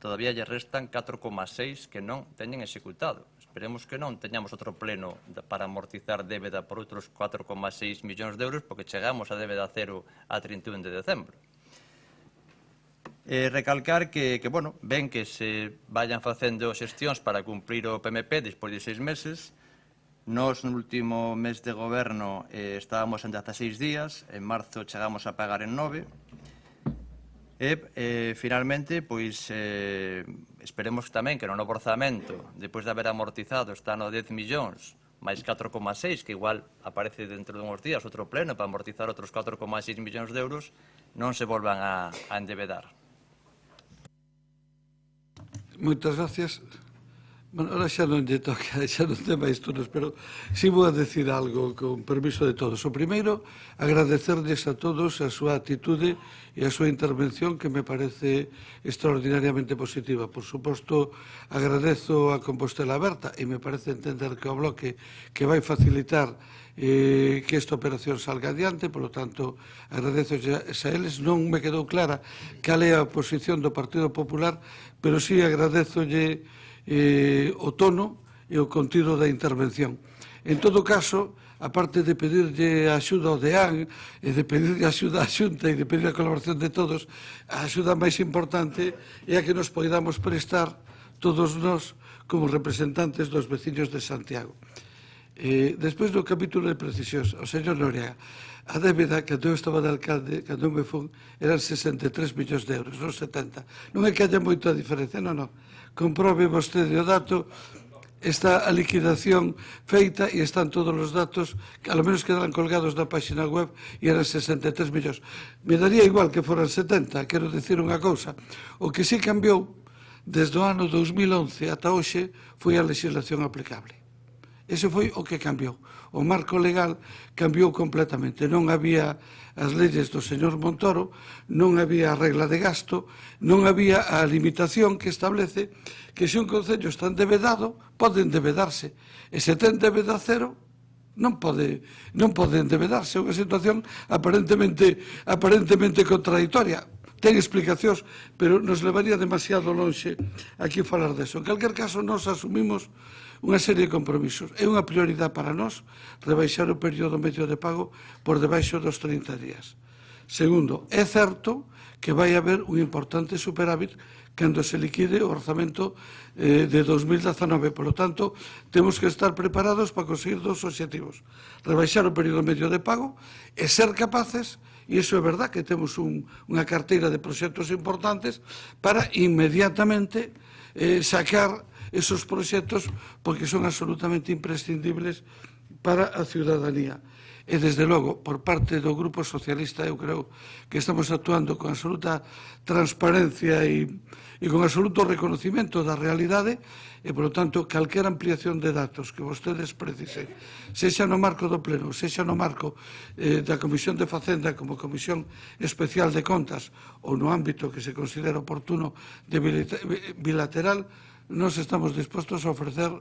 todavía lle restan 4,6 que non teñen executado. Esperemos que non teñamos outro pleno para amortizar débeda por outros 4,6 millóns de euros, porque chegamos a débeda cero a 31 de decembro. Recalcar que, bueno, ven que se vayan facendo xestións para cumprir o PMP despois de 6 meses. Nos, no último mes de goberno, estábamos en 16 días, en marzo chegamos a pagar en 9, finalmente, pois, esperemos tamén que no novo orzamento, depois de haber amortizado, está no 10 millóns, máis 4,6, que igual aparece dentro de uns días outro pleno para amortizar outros 4,6 millóns de euros, non se volvan a endevedar. Moitas gracias. Bueno, ahora xa non lle toca, xa non ten máis turnos, pero si vou a decir algo con permiso de todos. O primeiro, agradecerles a todos a súa actitude e a súa intervención, que me parece extraordinariamente positiva. Por suposto, agradezo a Compostela Aberta e me parece entender que o bloque que vai facilitar que esta operación salga adiante, polo tanto, agradezo a eles. Non me quedou clara cal é a posición do Partido Popular, pero si agradezolle o tono e o contido da intervención. En todo caso, aparte de pedirlle a axuda ao DEAN e de pedirlle a axuda á Xunta e de pedir a colaboración de todos, a axuda máis importante é a que nos poidamos prestar todos nós como representantes dos veciños de Santiago. Despois do capítulo de precisións, o señor Noriega, a débeda, cando eu estaba de alcalde, cando eu me fun, eran 63 millóns de euros, non 70. Non é que haya moita diferencia, non. Comprobe vostede o dato, está a liquidación feita e están todos os datos, que a lo menos quedarán colgados na página web, e eran 63 millóns. Me daría igual que foran 70, quero dicir unha cousa. O que sí cambiou desde o ano 2011 ata hoxe foi a legislación aplicable. Ese foi o que cambiou. O marco legal cambiou completamente. Non había as leyes do señor Montoro, non había a regla de gasto, non había a limitación que establece que se un concello está endevedado, pode endevedarse. E se ten débeda cero, non pode endevedarse. É unha situación aparentemente contradictoria. Ten explicacións, pero nos levaría demasiado lonxe aquí falar deso. En calquer caso, nos asumimos unha serie de compromisos. É unha prioridade para nós rebaixar o período medio de pago por debaixo dos 30 días. Segundo, é certo que vai haber un importante superávit cando se liquide o orzamento de 2019. Por lo tanto, temos que estar preparados para conseguir dos obxectivos. Rebaixar o período medio de pago e ser capaces, e iso é verdad que temos unha carteira de proxectos importantes, para inmediatamente sacar esos proxectos porque son absolutamente imprescindibles para a ciudadanía. E, desde logo, por parte do Grupo Socialista, eu creo que estamos actuando con absoluta transparencia e con absoluto reconocimiento da realidade e, por lo tanto, calquera ampliación de datos que vostedes precisen, sexa no marco do Pleno, sexa no marco da Comisión de Facenda como Comisión Especial de Contas ou no ámbito que se considera oportuno de bilateral, nos estamos dispostos a ofrecer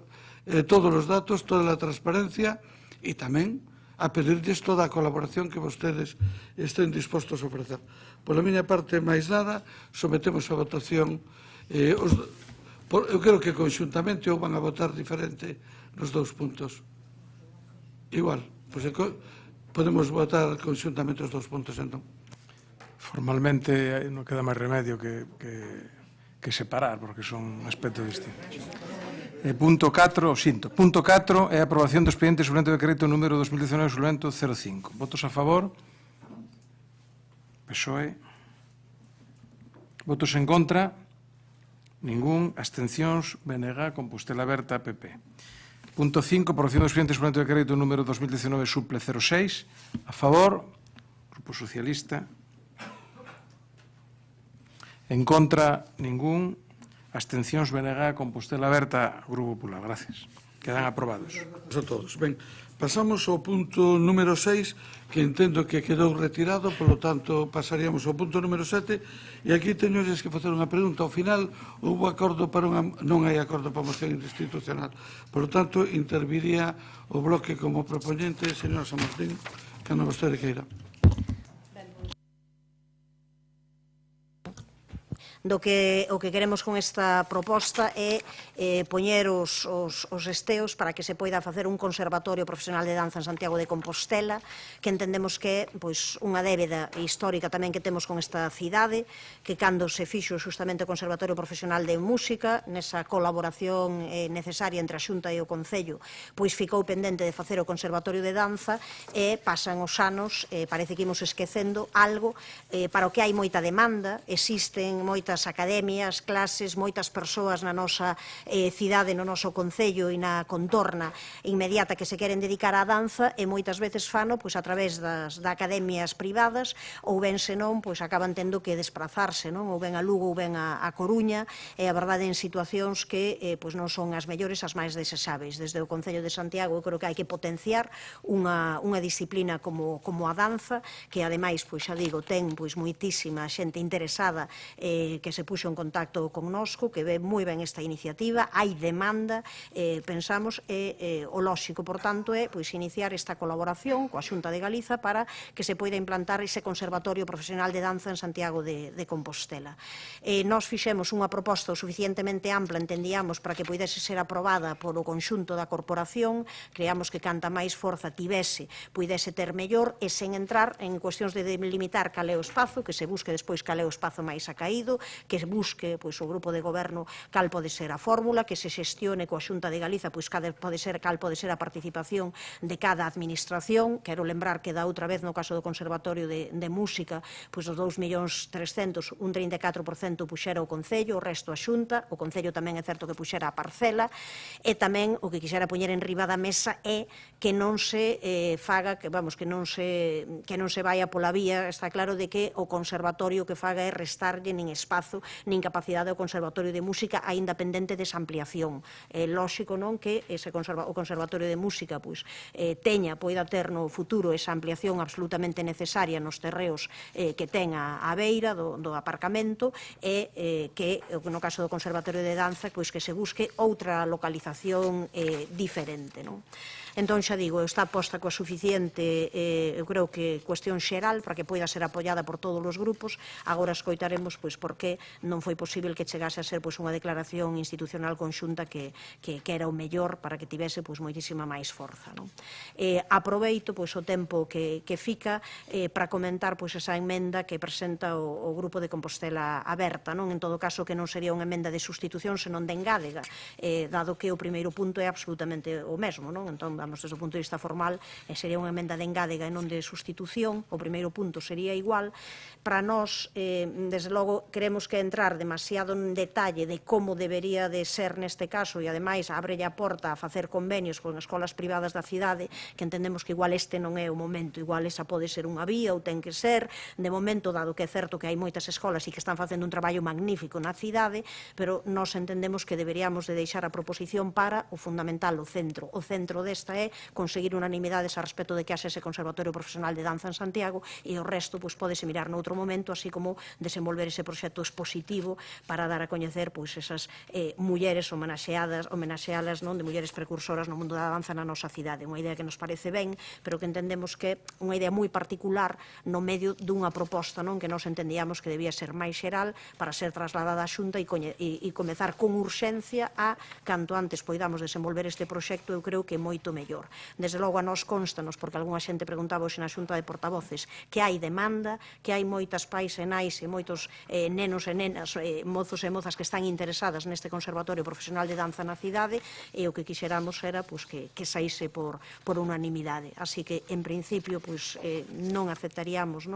todos os datos, toda a transparencia e tamén a pedirlles toda a colaboración que vostedes estén dispostos a ofrecer. Pola miña parte, máis nada, sometemos a votación. Eu creo que conxuntamente ou van a votar diferente nos dous puntos. Igual, podemos votar conxuntamente os dous puntos, entón. Formalmente non queda máis remedio que separar, porque son aspectos distintos. Punto 4, sinto. Punto 4 é a aprobación do expediente suplemento de decreto número 2019 suplemento 05. Votos a favor? PSOE. Votos en contra? Ningún. Abstencións? BNG, Compostela Aberta, PP. Punto 5, aprobación do expediente suplemento de decreto número 2019 suple 06. A favor? Grupo Socialista. En contra? Ningún. Abstencións, BNG, Compostela Aberta, Grupo Popular. Gracias. Quedan aprobados. A todos. Ben, pasamos ao punto número 6, que entendo que quedou retirado, polo tanto, pasaríamos ao punto número 7, e aquí teñolles que facer unha pregunta. Ao final, houve acordo para non hai acordo para moción institucional. Por lo tanto, interviría o bloque como propoñente, señor San Martín, cando vostede queira. O que queremos con esta proposta é poñer os esteos para que se poida facer un conservatorio profesional de danza en Santiago de Compostela, que entendemos que é unha débeda histórica tamén que temos con esta cidade, que cando se fixo justamente o Conservatorio Profesional de Música, nesa colaboración necesaria entre a Xunta e o Concello, pois ficou pendente de facer o Conservatorio de Danza e pasan os anos, parece que imos esquecendo algo para o que hai moita demanda, existen moitas academias, clases, moitas persoas na nosa cidade, no noso concello e na contorna inmediata que se queren dedicar á danza e moitas veces fano a través das academias privadas ou ben senón acaban tendo que desplazarse ou ben a Lugo ou ben a Coruña e a verdade en situacións que non son as mellores, as máis desesáveis. Desde o Concello de Santiago eu creo que hai que potenciar unha disciplina como a danza que ademais, xa digo, ten moitísima xente interesada que se puxo en contacto connosco, que ve moi ben esta iniciativa, hai demanda, pensamos, o lóxico, por tanto, é iniciar esta colaboración coa Xunta de Galiza para que se poida implantar ese Conservatorio Profesional de Danza en Santiago de Compostela. Nós fixemos unha proposta suficientemente ampla, entendíamos, para que poidese ser aprobada polo conxunto da corporación, creamos que canta máis forza tivese, poidese ter mellor, e sen entrar en cuestións de delimitar cal é o espazo, que se busque despois cal é o espazo máis acaído, que busque o grupo de goberno cal pode ser a fórmula, que se xestione coa Xunta de Galiza cal pode ser a participación de cada administración. Quero lembrar que da outra vez no caso do Conservatorio de Música, os 2.300.000, un 34% puxera o Concello, o resto a Xunta. O Concello tamén é certo que puxera a parcela, e tamén o que quixera poñer en riba da mesa é que non se faga, que non se vaya pola vía, está claro, de que o Conservatorio que faga é restarlle nin espazo nin capacidade ao Conservatorio de Música aínda pendente desa ampliación. É lóxico que o Conservatorio de Música poida ter no futuro esa ampliación absolutamente necesaria nos terreos que ten a beira do aparcamento, e que no caso do Conservatorio de Danza que se busque outra localización diferente. Entón, xa digo, está posta coa suficiente, eu creo que cuestión xeral para que poida ser apoiada por todos os grupos. Agora escoitaremos por que non foi posible que chegase a ser unha declaración institucional conxunta que era o mellor para que tivese moitísima máis forza. Aproveito o tempo que fica para comentar esa emenda que presenta o Grupo de Compostela Aberta. En todo caso, que non sería unha emenda de sustitución, senón de engádega, dado que o primeiro punto é absolutamente o mesmo. Entón, desde o punto de vista formal, sería unha emenda de engádega e non de sustitución. O primeiro punto sería igual. Para nós, desde logo, queremos que entrar demasiado en detalle de como debería de ser neste caso, e ademais abrelle a porta a facer convenios con escolas privadas da cidade, que entendemos que igual este non é o momento, igual esa pode ser unha vía ou ten que ser. De momento, dado que é certo que hai moitas escolas e que están facendo un traballo magnífico na cidade, pero nós entendemos que deberíamos de deixar a proposición para o fundamental, o centro. O centro desta é conseguir unanimidades a respecto de que haxe ese Conservatorio Profesional de Danza en Santiago, e o resto pódese mirar noutro momento, así como desenvolver ese proxecto expositivo para dar a coñecer esas mulleres homenaxeadas de mulleres precursoras no mundo da danza na nosa cidade. Unha idea que nos parece ben, pero que entendemos que é unha idea moi particular no medio dunha proposta que nos entendíamos que debía ser máis xeral para ser trasladada á Xunta e comezar con urxencia a canto antes poidamos desenvolver este proxecto. Eu creo que é moito mellor. Desde logo a nós constanos, porque algunha xente preguntaba hoxe na Xunta de Portavoces, que hai demanda, que hai moitas pais e nais e moitos nenos e nenas, mozos e mozas que están interesadas neste Conservatorio Profesional de Danza na cidade, e o que quixéramos era que saíse por unanimidade. Así que, en principio, non aceptaríamos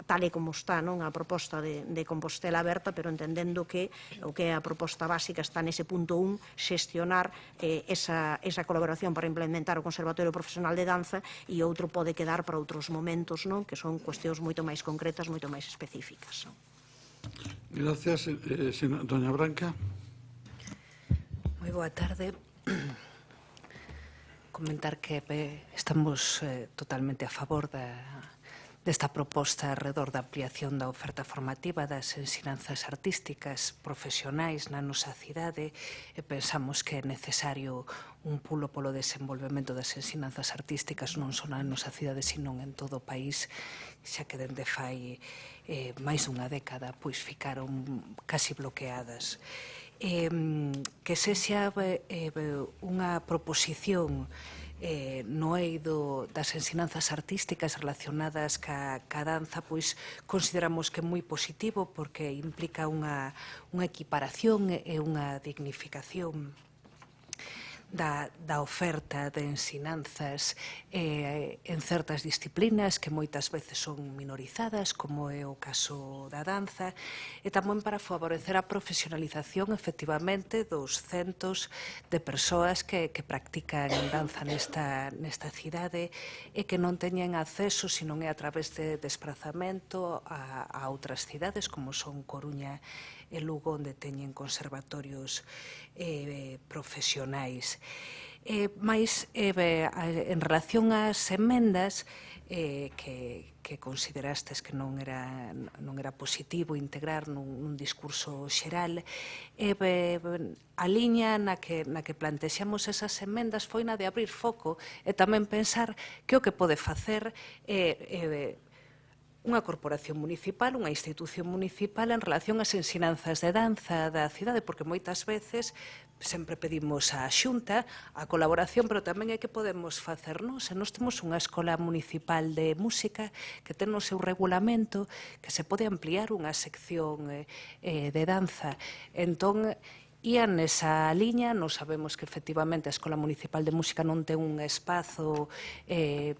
tal e como está a proposta de Compostela Aberta, pero entendendo que o que é a proposta básica está nese punto 1, xestionar esa colaboración para implementar o Conservatorio Profesional de Danza, e outro pode quedar para outros momentos, que son cuestións moito máis concretas, moito máis específicas. Gracias, doña Branca. Moi boa tarde. Comentar que estamos totalmente a favor desta proposta alrededor da ampliación da oferta formativa das ensinanzas artísticas profesionais na nosa cidade, e pensamos que é necesario un pulo polo desenvolvemento das ensinanzas artísticas non só na nosa cidade, sino en todo o país, xa que dende fai máis dunha década ficaron casi bloqueadas. Que sexa unha proposición no eido das ensinanzas artísticas relacionadas ca danza, consideramos que é moi positivo, porque implica unha equiparación e unha dignificación da oferta de ensinanzas en certas disciplinas que moitas veces son minorizadas, como é o caso da danza, e tamén para favorecer a profesionalización efectivamente dos centos de persoas que practican danza nesta cidade e que non teñen acceso, senón é a través de desplazamento a outras cidades como son Coruña e Lugo, onde teñen conservatorios profesionais. Mais, en relación ás emendas que considerastes que non era positivo integrar nun discurso xeral, a liña na que plantexamos esas emendas foi na de abrir foco e tamén pensar que o que pode facer unha corporación municipal, unha institución municipal en relación ás ensinanzas de danza da cidade, porque moitas veces sempre pedimos á Xunta a colaboración, pero tamén é que podemos facernos. E nós temos unha escola municipal de música que ten o seu regulamento, que se pode ampliar unha sección de danza. Entón, ia nesa liña, nos sabemos que efectivamente a Escola Municipal de Música non ten un espazo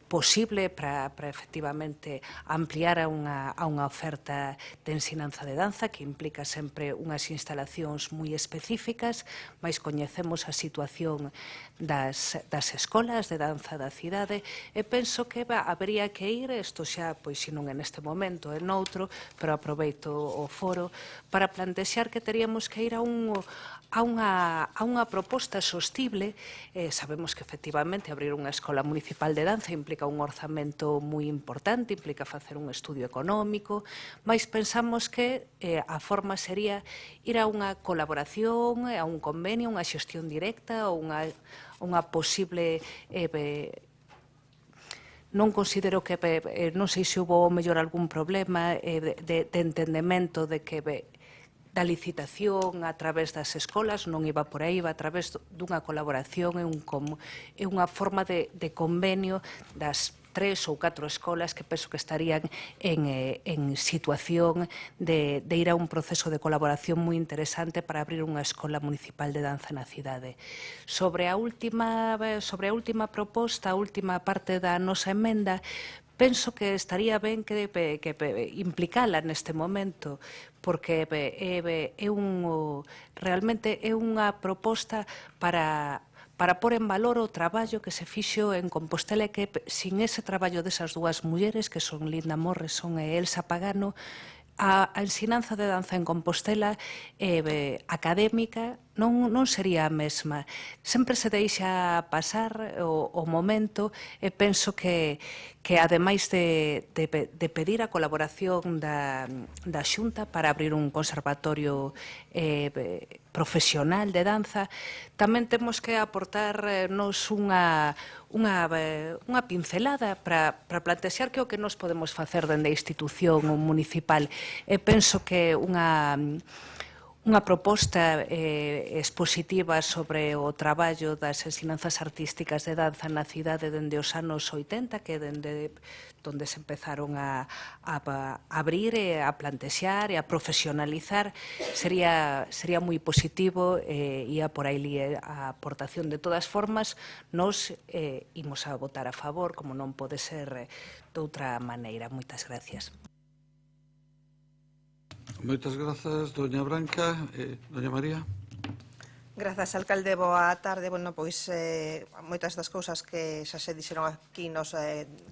posible para efectivamente ampliar a unha oferta de ensinanza de danza que implica sempre unhas instalacións moi específicas, mais coñecemos a situación das escolas de danza da cidade e penso que habería que ir, isto xa, pois se non é neste momento, é noutro, pero aproveito o foro para plantexar que teríamos que ir a unha proposta sostible. Sabemos que efectivamente abrir unha escola municipal de danza implica un orzamento moi importante, implica facer un estudio económico, mas pensamos que a forma sería ir a unha colaboración, a un convenio, unha xestión directa ou unha posible... Non considero que, non sei se houve mellor algún problema de entendemento de que da licitación a través das escolas, non iba por aí, iba a través dunha colaboración e unha forma de convenio das 3 ou 4 escolas que penso que estarían en situación de ir a un proceso de colaboración moi interesante para abrir unha escola municipal de danza na cidade. Sobre a última proposta, a última parte da nosa emenda, penso que estaría ben que implicala neste momento, porque realmente é unha proposta para pôr en valor o traballo que se fixo en Compostela e que sin ese traballo desas dúas mulleres, que son Linda Morrison e Elsa Pagano, a ensinanza de danza en Compostela académica non sería a mesma. Sempre se deixa pasar o momento e penso que ademais de pedir a colaboración da Xunta para abrir un conservatorio profesional de danza, tamén temos que aportarnos unha pincelada para plantexar que o que nos podemos facer dende a institución municipal. E penso que unha proposta expositiva sobre o traballo das ensinanzas artísticas de danza na cidade dende os anos 80, que é dende onde se empezaron a abrir e a plantexar e a profesionalizar, sería moi positivo e ia por aí a aportación. De todas formas, nos imos a votar a favor, como non pode ser de outra maneira. Moitas gracias. Moitas grazas, doña Branca. Doña María. Grazas, alcalde, boa tarde. Bueno, pois moitas das cousas que xa se dixeron aquí nos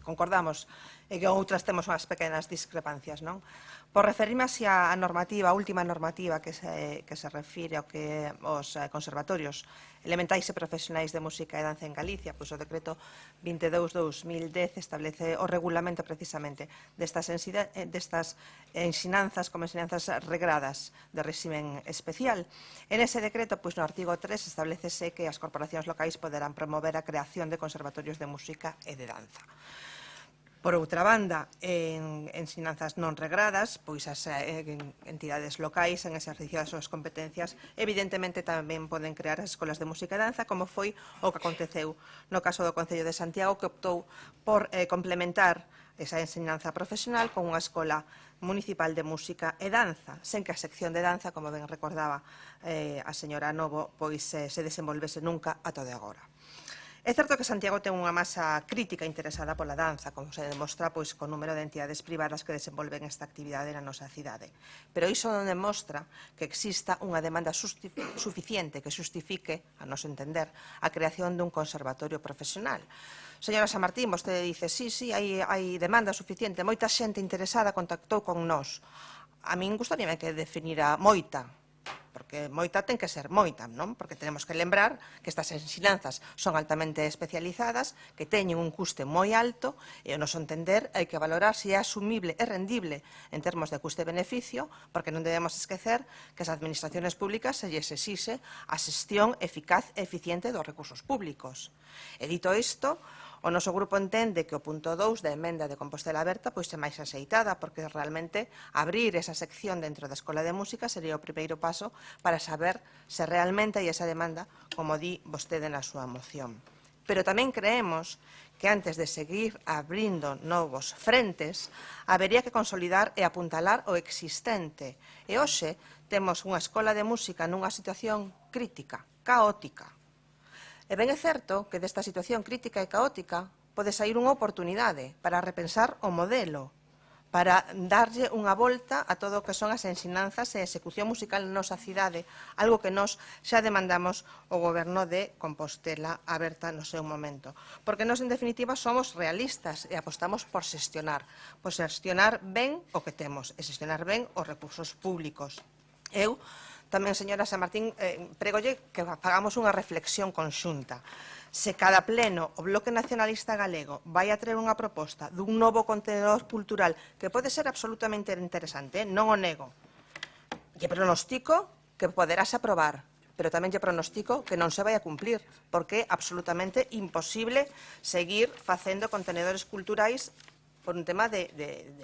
concordamos e que outras temos unhas pequenas discrepancias, non? Por referirme a normativa, a última normativa que se refire ao que os conservatorios elementais e profesionais de música e danza en Galicia, pois o decreto 22/2010 establece o regulamento precisamente destas ensinanzas como ensinanzas regradas de réximen especial. En ese decreto, pois no artigo 3, establecese que as corporacións locais poderán promover a creación de conservatorios de música e de danza. Por outra banda, en ensinanzas non regradas, pois as entidades locais en exercicio das súas competencias evidentemente tamén poden crear as escolas de música e danza, como foi o que aconteceu no caso do Concello de Santiago, que optou por complementar esa ensinanza profesional con unha escola municipal de música e danza, sen que a sección de danza, como ben recordaba a señora Novo, pois se desenvolvese nunca ata de agora. É certo que Santiago ten unha masa crítica interesada pola danza, como se demostra pois co número de entidades privadas que desenvolven esta actividade na nosa cidade. Pero iso non demostra que exista unha demanda suficiente que xustifique, a noso entender, a creación dun conservatorio profesional. Señora Samartín, vostede dice, sí, hai demanda suficiente, moita xente interesada contactou con nós. A min gustaríame que definira moita, porque moita ten que ser moita, non? Porque tenemos que lembrar que estas ensinanzas son altamente especializadas, que teñen un custe moi alto, e o noso entender hai que valorar se é asumible e rendible en termos de custe-beneficio, porque non debemos esquecer que as administraciones públicas se lles exixe a xestión eficaz e eficiente dos recursos públicos. E dito isto, O noso grupo entende que o punto 2 da emenda de Compostela Aberta pois é máis axeitada, porque realmente abrir esa sección dentro da Escola de Música sería o primeiro paso para saber se realmente hai esa demanda, como di vostede na súa moción. Pero tamén creemos que antes de seguir abrindo novos frentes, habería que consolidar e apuntalar o existente. E hoxe temos unha escola de música nunha situación crítica, caótica. E ben é certo que desta situación crítica e caótica pode sair unha oportunidade para repensar o modelo, para darlle unha volta a todo o que son as ensinanzas e a execución musical na nosa cidade, algo que nós xa demandamos o Goberno de Compostela Aberta no seu momento. Porque nós, en definitiva, somos realistas e apostamos por xestionar ben o que temos e xestionar ben os recursos públicos. Eu tamén, señora San Martín, pregolle que fagamos unha reflexión conxunta. Se cada pleno o Bloque Nacionalista Galego vai a traer unha proposta dun novo contenedor cultural que pode ser absolutamente interesante, non o nego, lle pronostico que poderase aprobar, pero tamén lle pronostico que non se vai a cumplir, porque é absolutamente imposible seguir facendo contenedores culturais por un tema de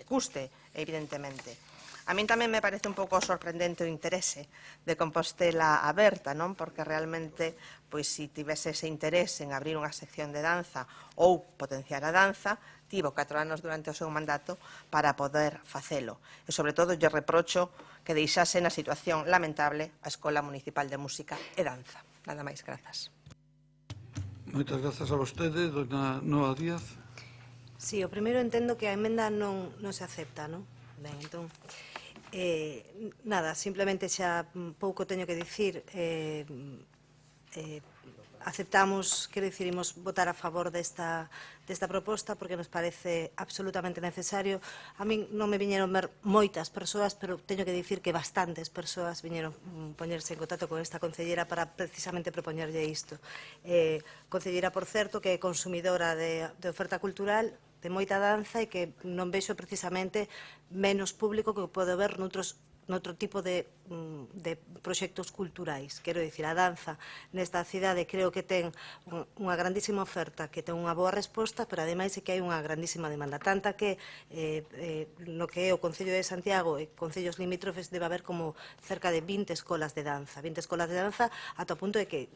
custe, evidentemente. A min tamén me parece un pouco sorprendente o interese de Compostela Aberta, non? Porque realmente, pois, se tivese ese interese en abrir unha sección de danza ou potenciar a danza, tivo 4 anos durante o seu mandato para poder facelo. E, sobre todo, lle reprocho que deixase na situación lamentable a Escola Municipal de Música e Danza. Nada máis, grazas. Moitas grazas a vostede, dona Noa Díaz. Sí, o primeiro entendo que a emenda non se acepta, non? Ben, entón... Nada, simplemente xa pouco teño que dicir. Aceptamos, quero dicir, imos votar a favor desta proposta porque nos parece absolutamente necesario. A min non me viñeron ver moitas persoas, pero teño que dicir que bastantes persoas viñeron poñerse en contacto con esta concellera para precisamente propoñerlle isto. Concellera, por certo, que é consumidora de oferta cultural, de moita danza, e que non vexo precisamente menos público que pode haber noutro tipo de proxectos culturais. Quero dicir, a danza nesta cidade creo que ten unha grandísima oferta, que ten unha boa resposta, pero ademais é que hai unha grandísima demanda, tanta que no que é o Concello de Santiago e concellos limítrofes debe haber como cerca de 20 escolas de danza, ata o punto de que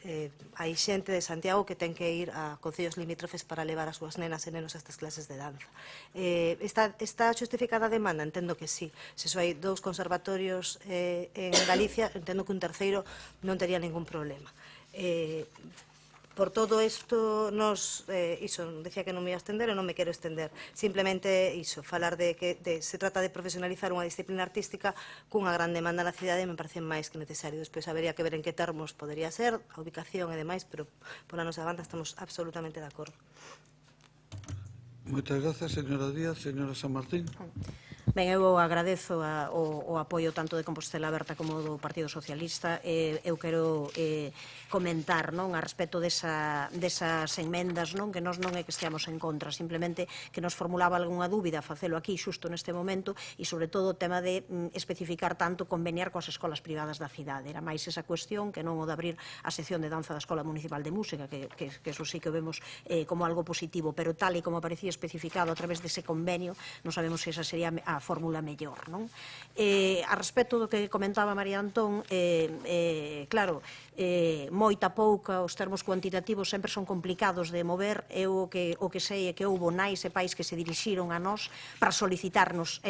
hai xente de Santiago que ten que ir a concellos limítrofes para levar as súas nenas e nenos a estas clases de danza. Está justificada a demanda? Entendo que sí. Se só hai 2 conservatorios en Galicia, entendo que un terceiro non tería ningún problema. Por todo isto, decía que non me ia estender e non me quero estender. Simplemente falar de que se trata de profesionalizar unha disciplina artística cunha gran demanda na cidade me parece máis que necesario. Despois habería que ver en que termos podería ser, a ubicación e demais, pero pola nosa banda estamos absolutamente de acordo. Moitas grazas, señora Díaz. Señora San Martín. Ben, eu agradezo o apoio tanto de Compostela Aberta como do Partido Socialista. Eu quero comentar a respecto desas enmendas, que nós non é que esteamos en contra, simplemente que nos formulaba algunha dúbida facelo aquí xusto neste momento, e sobre todo o tema de especificar tanto conveniar coas escolas privadas da cidade. Era máis esa cuestión que non o de abrir a sección de danza da Escola Municipal de Música, que eso sí que vemos como algo positivo, pero tal e como aparecía especificado a través dese convenio, non sabemos se esa sería a fórmula mellor, non? A respecto do que comentaba María Antón, claro, moita pouca, os termos cuantitativos sempre son complicados de mover. Eu o que sei é que houbo nais e pais que se dirixiron a nós para solicitarnos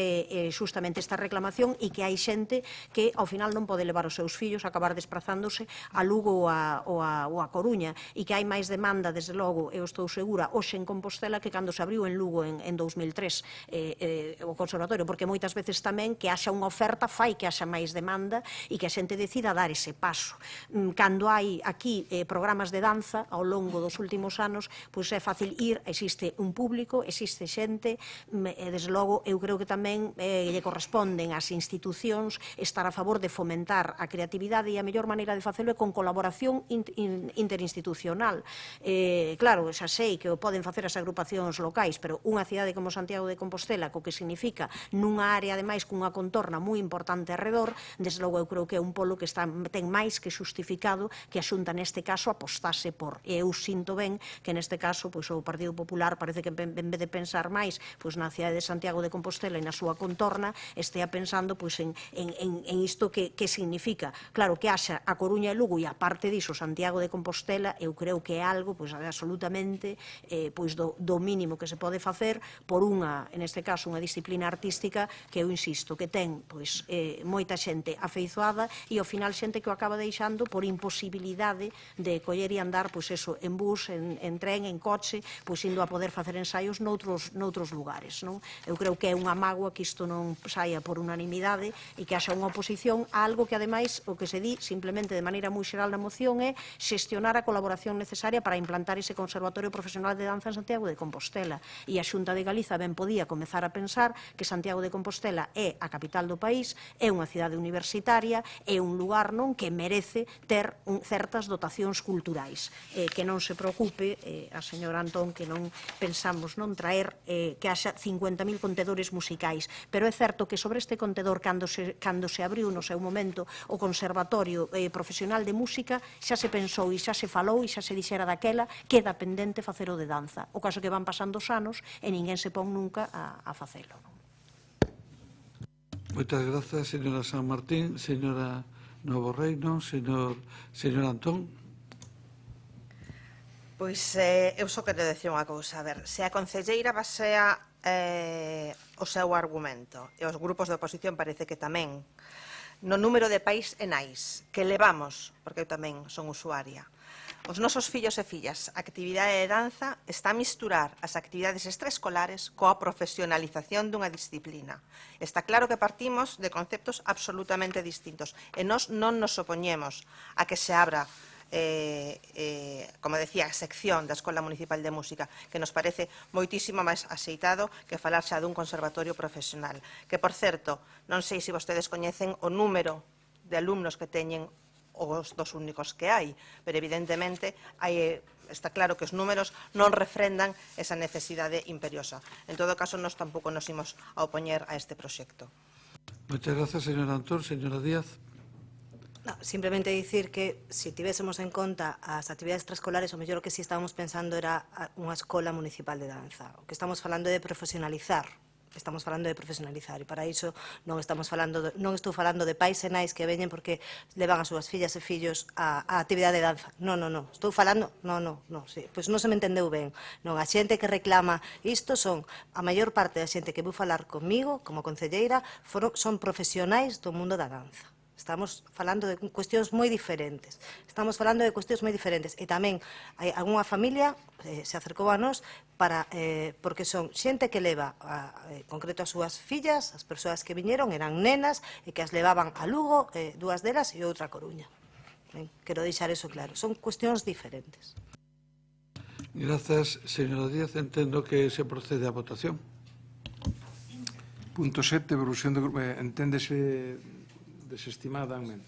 justamente esta reclamación, e que hai xente que ao final non pode levar os seus fillos a acabar desprazándose a Lugo ou a Coruña, e que hai máis demanda, desde logo, eu estou segura, hoxe en Compostela que cando se abriu en Lugo en 2003 o conservatorio, porque moitas veces tamén que haxa unha oferta fai que haxa máis demanda e que a xente decida dar ese paso. Cando hai aquí programas de danza ao longo dos últimos anos, pois é fácil ir, existe un público, existe xente, e desde logo eu creo que tamén lle corresponden ás institucións estar a favor de fomentar a creatividade, e a mellor maneira de facelo é con colaboración interinstitucional. Claro, xa sei que o poden facer as agrupacións locais, pero unha cidade como Santiago de Compostela, co que significa nunha área, ademais, cunha contorna moi importante arredor, desde logo eu creo que é un polo que ten máis que xustificado que a Xunta neste caso apostase por. E eu sinto ben que neste caso o Partido Popular parece que en vez de pensar máis na cidade de Santiago de Compostela e na súa contorna, estea pensando en isto que significa. Claro, que haxa a Coruña e Lugo e aparte diso Santiago de Compostela, eu creo que é algo absolutamente do mínimo que se pode facer por unha, neste caso, unha disciplina artística que eu insisto, que ten moita xente afeizoada e ao final xente que o acaba deixando por imposibilidade de coller e andar en bus, en tren, en coche, indo a poder facer ensaios noutros lugares. Eu creo que é unha mágoa que isto non saia por unanimidade e que haxa unha oposición a algo que, ademais, o que se di simplemente de maneira moi xeral na moción é xestionar a colaboración necesaria para implantar ese Conservatorio Profesional de Danza en Santiago de Compostela. E a Xunta de Galiza ben podía comezar a pensar que Santiago de Compostela é a capital do país, é unha cidade universitaria, é un lugar que merece ter certas dotacións culturais. Que non se preocupe a señora Antón que non pensamos traer que haxa 50.000 contedores musicais, pero é certo que sobre este contedor, cando se abriu no seu momento o Conservatorio Profesional de Música, xa se pensou e xa se falou e xa se dixera daquela queda pendente facer o de danza. O caso que van pasando os anos e ninguén se pon nunca a facelo. Moitas grazas, señora San Martín, señora Novo Reino, señor Antón. Pois eu só quero decir unha cousa. A ver, se a concelleira basea o seu argumento e os grupos de oposición parece que tamén no número de pais e nais que levamos, porque eu tamén son usuaria, os nosos fillos e fillas, a actividade de danza está a misturar as actividades extraescolares coa profesionalización dunha disciplina. Está claro que partimos de conceptos absolutamente distintos e nós non nos opoñemos a que se abra como decía, a sección da Escola Municipal de Música, que nos parece moitísimo máis axeitado que falar xa dun conservatorio profesional. Que, por certo, non sei se vostedes coñecen o número de alumnos que teñen os dos únicos que hai, pero evidentemente está claro que os números non refrendan esa necesidade imperiosa. En todo caso, nós tampouco nos imos a opoñer a este proxecto. Moitas grazas, señora Antón. Señora Díaz. Simplemente dicir que se tivésemos en conta as actividades extraescolares, o mellor que si estábamos pensando era unha escola municipal de danza. O que estamos falando é de profesionalizar. Estamos falando de profesionalizar e para iso non estou falando de pais e nais que veñen porque levan as súas fillas e fillos a actividade de danza. Non. Estou falando, pois non se me entendeu ben. Non, a xente que reclama isto son a maior parte da xente que vou falar comigo como concelleira son profesionais do mundo da danza. Estamos falando de cuestións moi diferentes. E tamén algunha familia se acercou a nós porque son xente que leva, en concreto as súas fillas, as persoas que viñeron eran nenas e que as levaban a Lugo, dúas delas e outra a Coruña. Quero deixar eso claro. Son cuestións diferentes. Grazas, señora Díaz. Entendo que se procede á votación. Punto 7, evolución do grupo. Enténdese desestimada a emenda.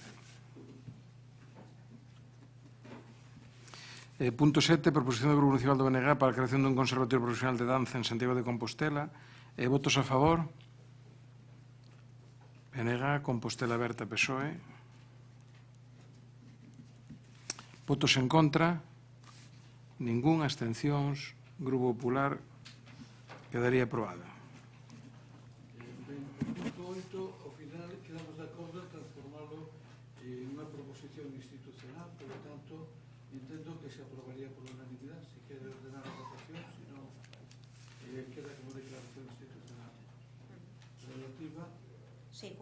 Punto 7, proposición do Grupo Municipal do BNG para a creación dun Conservatorio Profesional de Danza en Santiago de Compostela. Votos a favor? BNG, Compostela Aberta, PSOE. Votos en contra? Ningún. Abstencións? Grupo Popular. Quedaría aprobada. Entendo que se aprobaría por unanimidade. Se quere ordenar a votación, se non, queda como declaración institucional relativa. Sí,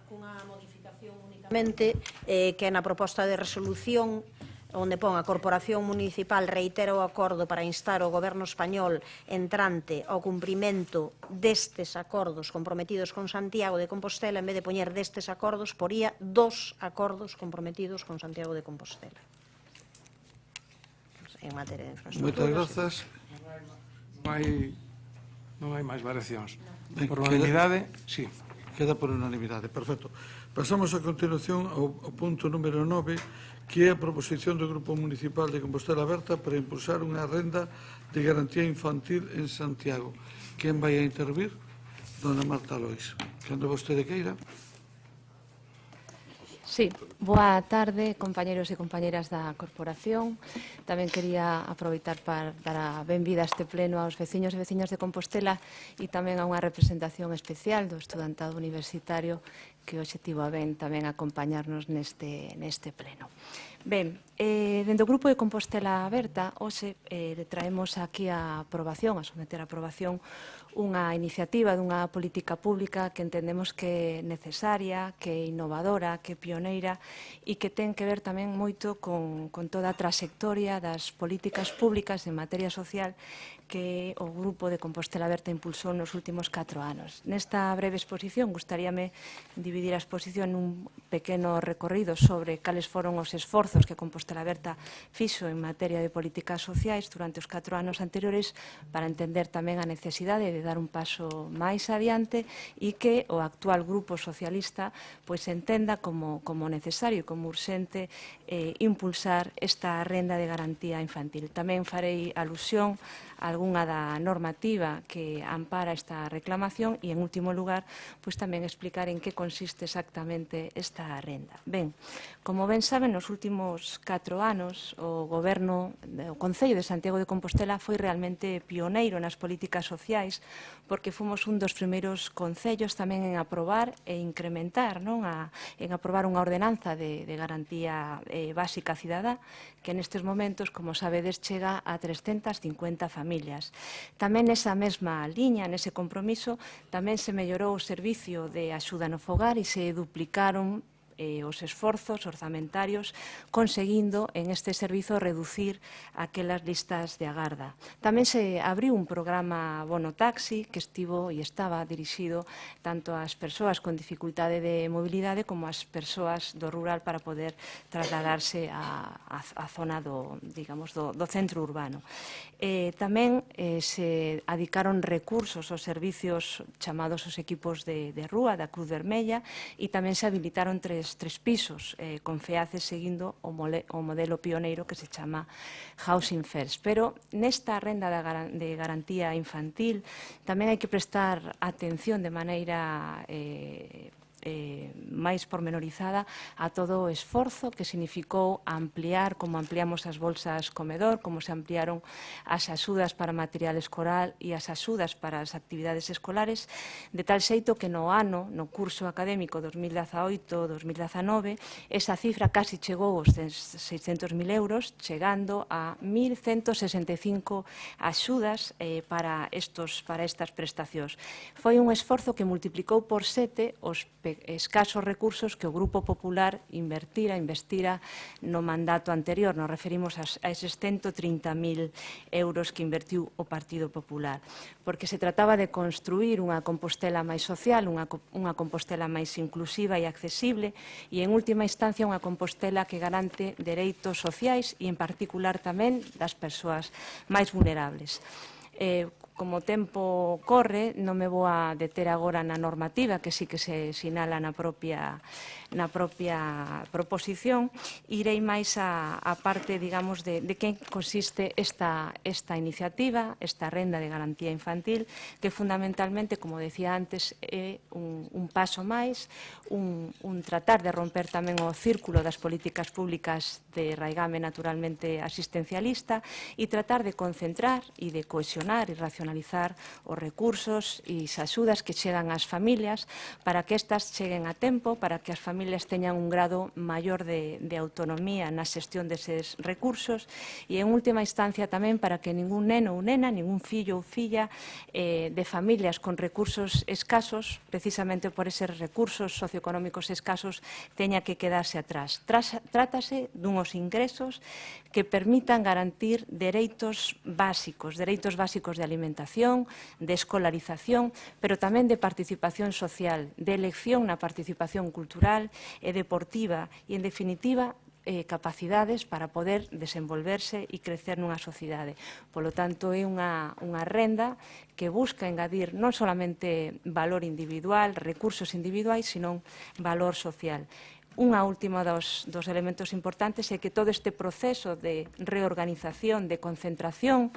cunha modificación únicamente que na proposta de resolución onde pon a Corporación Municipal reitera o acordo para instar o Goberno español entrante ao cumprimento destes acordos comprometidos con Santiago de Compostela, en vez de poñer destes acordos, poría dos acordos comprometidos con Santiago de Compostela. En materia de infraestructuras. Moitas grazas. Non hai máis variacións. Por unanimidade, sí. Queda por unanimidade, perfecto. Pasamos a continuación ao punto número 9, que é a proposición do Grupo Municipal de Compostela Aberta para impulsar unha renda de garantía infantil en Santiago. Quen vai a intervir? Dona Marta Lois. Cando vostede queira. Sí, boa tarde, compañeros e compañeras da Corporación. Tamén quería aproveitar para dar a benvida a este pleno aos veciños e veciñas de Compostela e tamén a unha representación especial do estudantado universitario que hoxe tivo a ben tamén acompañarnos neste pleno. Ben, dentro do Grupo de Compostela Aberta, hoxe traemos aquí a aprobación, a someter a aprobación, unha iniciativa dunha política pública que entendemos que é necesaria, que é innovadora, que é pioneira e que ten que ver tamén moito con toda a trayectoria das políticas públicas en materia social que o Grupo de Compostela Aberta impulsou nos últimos 4 anos. Nesta breve exposición, gustaríame dividir a exposición nun pequeno recorrido sobre cales foron os esforzos que Compostela Aberta fixo en materia de políticas sociais durante os 4 anos anteriores para entender tamén a necesidade de dar un paso máis adiante e que o actual Grupo Socialista pois entenda como necesario e como urxente impulsar esta renda de garantía infantil. Tamén farei alusión a algunha da normativa que ampara esta reclamación e, en último lugar, pois tamén explicar en que consiste exactamente esta renda. Ben, como ben saben, nos últimos 4 anos o Concello de Santiago de Compostela foi realmente pioneiro nas políticas sociais porque fomos un dos primeiros concellos tamén en aprobar e incrementar, en aprobar unha ordenanza de garantía básica cidadá que nestes momentos, como sabedes, chega a 350 familias. Tamén nesa mesma liña, nese compromiso, tamén se mellorou o servicio de axuda no fogar e se duplicaron os esforzos orzamentarios conseguindo en este servizo reducir aquelas listas de agarda. Tamén se abriu un programa Bono Taxi que estivo e estaba dirixido tanto ás persoas con dificultade de mobilidade como ás persoas do rural para poder trasladarse á zona do centro urbano. Tamén se adicaron recursos aos servicios chamados os equipos de rúa da Cruz Vermella e tamén se habilitaron tres pisos con FEACE seguindo o modelo pioneiro que se chama Housing First. Pero nesta renda de garantía infantil tamén hai que prestar atención de maneira máis pormenorizada a todo o esforzo que significou ampliar, como ampliamos as bolsas comedor, como se ampliaron as axudas para material escolar e as axudas para as actividades escolares, de tal xeito que no curso académico 2018-2019, esa cifra casi chegou aos 600.000 euros, chegando a 1.165 axudas para estas prestacións. Foi un esforzo que multiplicou por 7 os escasos recursos que o Grupo Popular investira no mandato anterior. Nos referimos a eses 130.000 euros que invertiu o Partido Popular. Porque se trataba de construir unha Compostela máis social, unha Compostela máis inclusiva e accesible e, en última instancia, unha Compostela que garante dereitos sociais e, en particular, tamén das persoas máis vulnerables. Como o tempo corre, non me vou a deter agora na normativa, que sí que se sinala na propia proposición, irei máis a parte, digamos, de que consiste esta iniciativa, esta renda de garantía infantil, que fundamentalmente, como decía antes, é un paso máis, un tratar de romper tamén o círculo das políticas públicas de raigame naturalmente asistencialista e tratar de concentrar e de cohesionar e racionalizar os recursos e as axudas que chegan ás familias para que estas cheguen a tempo, para que as familias teñan un grado maior de autonomía na xestión deses recursos e, en última instancia, tamén para que ningún neno ou nena, ningún fillo ou filla de familias con recursos escasos, precisamente por eses recursos socioeconómicos escasos, teña que quedarse atrás. Trátase dunhos ingresos que permitan garantir dereitos básicos de alimentación, de escolarización, pero tamén de participación social, de elección na participación cultural e deportiva e, en definitiva, capacidades para poder desenvolverse e crecer nunha sociedade. Polo tanto, é unha renda que busca engadir non solamente valor individual, recursos individuais, sino valor social. Unha última dos elementos importantes é que todo este proceso de reorganización, de concentración,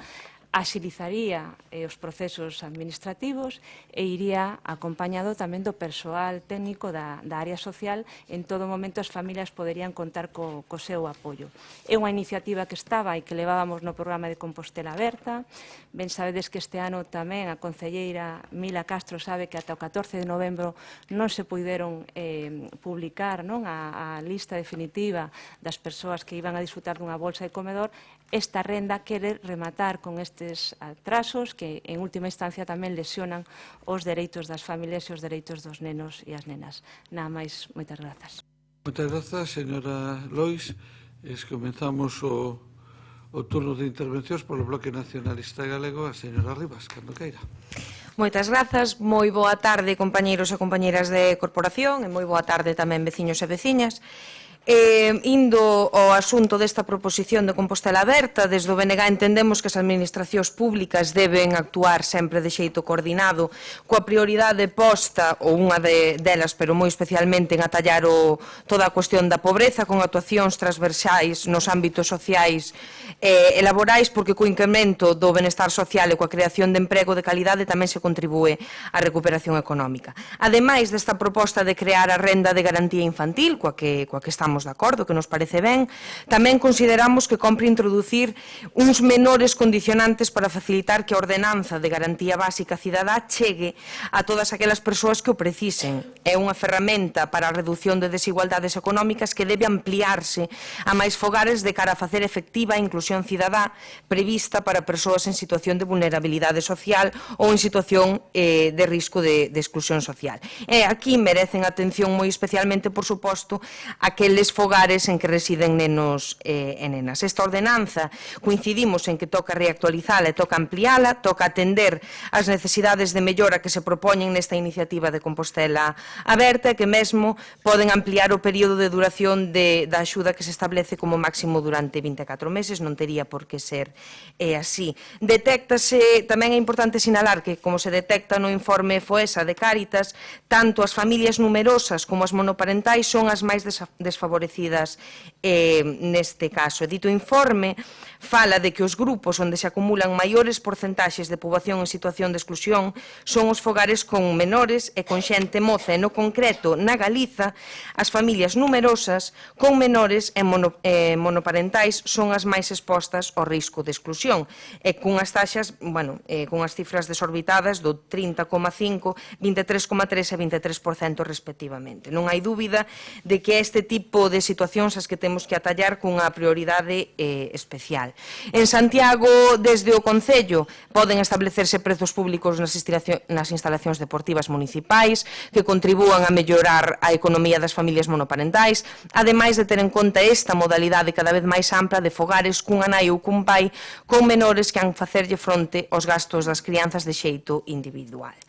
axilizaría os procesos administrativos e iría acompañado tamén do persoal técnico da área social. En todo momento as familias poderían contar co seu apoio. É unha iniciativa que estaba e que levábamos no programa de Compostela Aberta. Ben sabedes que este ano tamén a concelleira Mila Castro sabe que ata o 14 de novembro non se puideron publicar a lista definitiva das persoas que iban a disfrutar dunha bolsa de comedor. Esta renda quere rematar con estes atrasos que, en última instancia, tamén lesionan os dereitos das familias e os dereitos dos nenos e as nenas. Nada máis, moitas grazas. Moitas grazas, señora Lois. Comenzamos o turno de intervencións polo Bloque Nacionalista Galego. A señora Rivas, cando queira. Moitas grazas, moi boa tarde, compañeiros e compañeiras de corporación, e moi boa tarde tamén veciños e veciñas. Indo ao asunto desta proposición de Compostela Aberta, desde o BNG entendemos que as administracións públicas deben actuar sempre de xeito coordinado, coa prioridade posta, ou unha delas, pero moi especialmente en atallar toda a cuestión da pobreza, con actuacións transversais nos ámbitos sociais e laborais, porque co incremento do benestar social e coa creación de emprego de calidade tamén se contribúe á recuperación económica. Ademais desta proposta de crear a renda de garantía infantil, coa que estamos de acordo, que nos parece ben, tamén consideramos que compre introducir uns menores condicionantes para facilitar que a ordenanza de garantía básica cidadá chegue a todas aquelas persoas que o precisen. É unha ferramenta para a reducción de desigualdades económicas que debe ampliarse a máis fogares de cara a facer efectiva a inclusión cidadá prevista para persoas en situación de vulnerabilidade social ou en situación de risco de exclusión social. E aquí merecen atención moi especialmente, por suposto, aqueles fogares en que residen nenos e nenas. Esta ordenanza coincidimos en que toca reactualizala e toca ampliala, toca atender as necesidades de mellora que se propoñen nesta iniciativa de Compostela Aberta e que mesmo poden ampliar o período de duración da axuda que se establece como máximo durante 24 meses, non tería por que ser así. Detéctase, tamén é importante sinalar que, como se detecta no informe FOESA de Cáritas, tanto as familias numerosas como as monoparentais son as máis desfavorecidas neste caso. E dito informe fala de que os grupos onde se acumulan maiores porcentaxes de poboación en situación de exclusión son os fogares con menores e con xente moza, e no concreto, na Galiza, as familias numerosas con menores e monoparentais son as máis expostas ao risco de exclusión, e cunhas taxas, cunhas cifras desorbitadas do 30,5%, 23,3% e 23% respectivamente. Non hai dúbida de que este tipo de situacións as que temos que atallar cunha prioridade especial. En Santiago, desde o Concello, poden establecerse prezos públicos nas instalacións deportivas municipais que contribúan a mellorar a economía das familias monoparentais, ademais de ter en conta esta modalidade cada vez máis ampla de fogares cunha nai ou cun pai con menores que han facerlle fronte aos gastos das crianzas de xeito individual.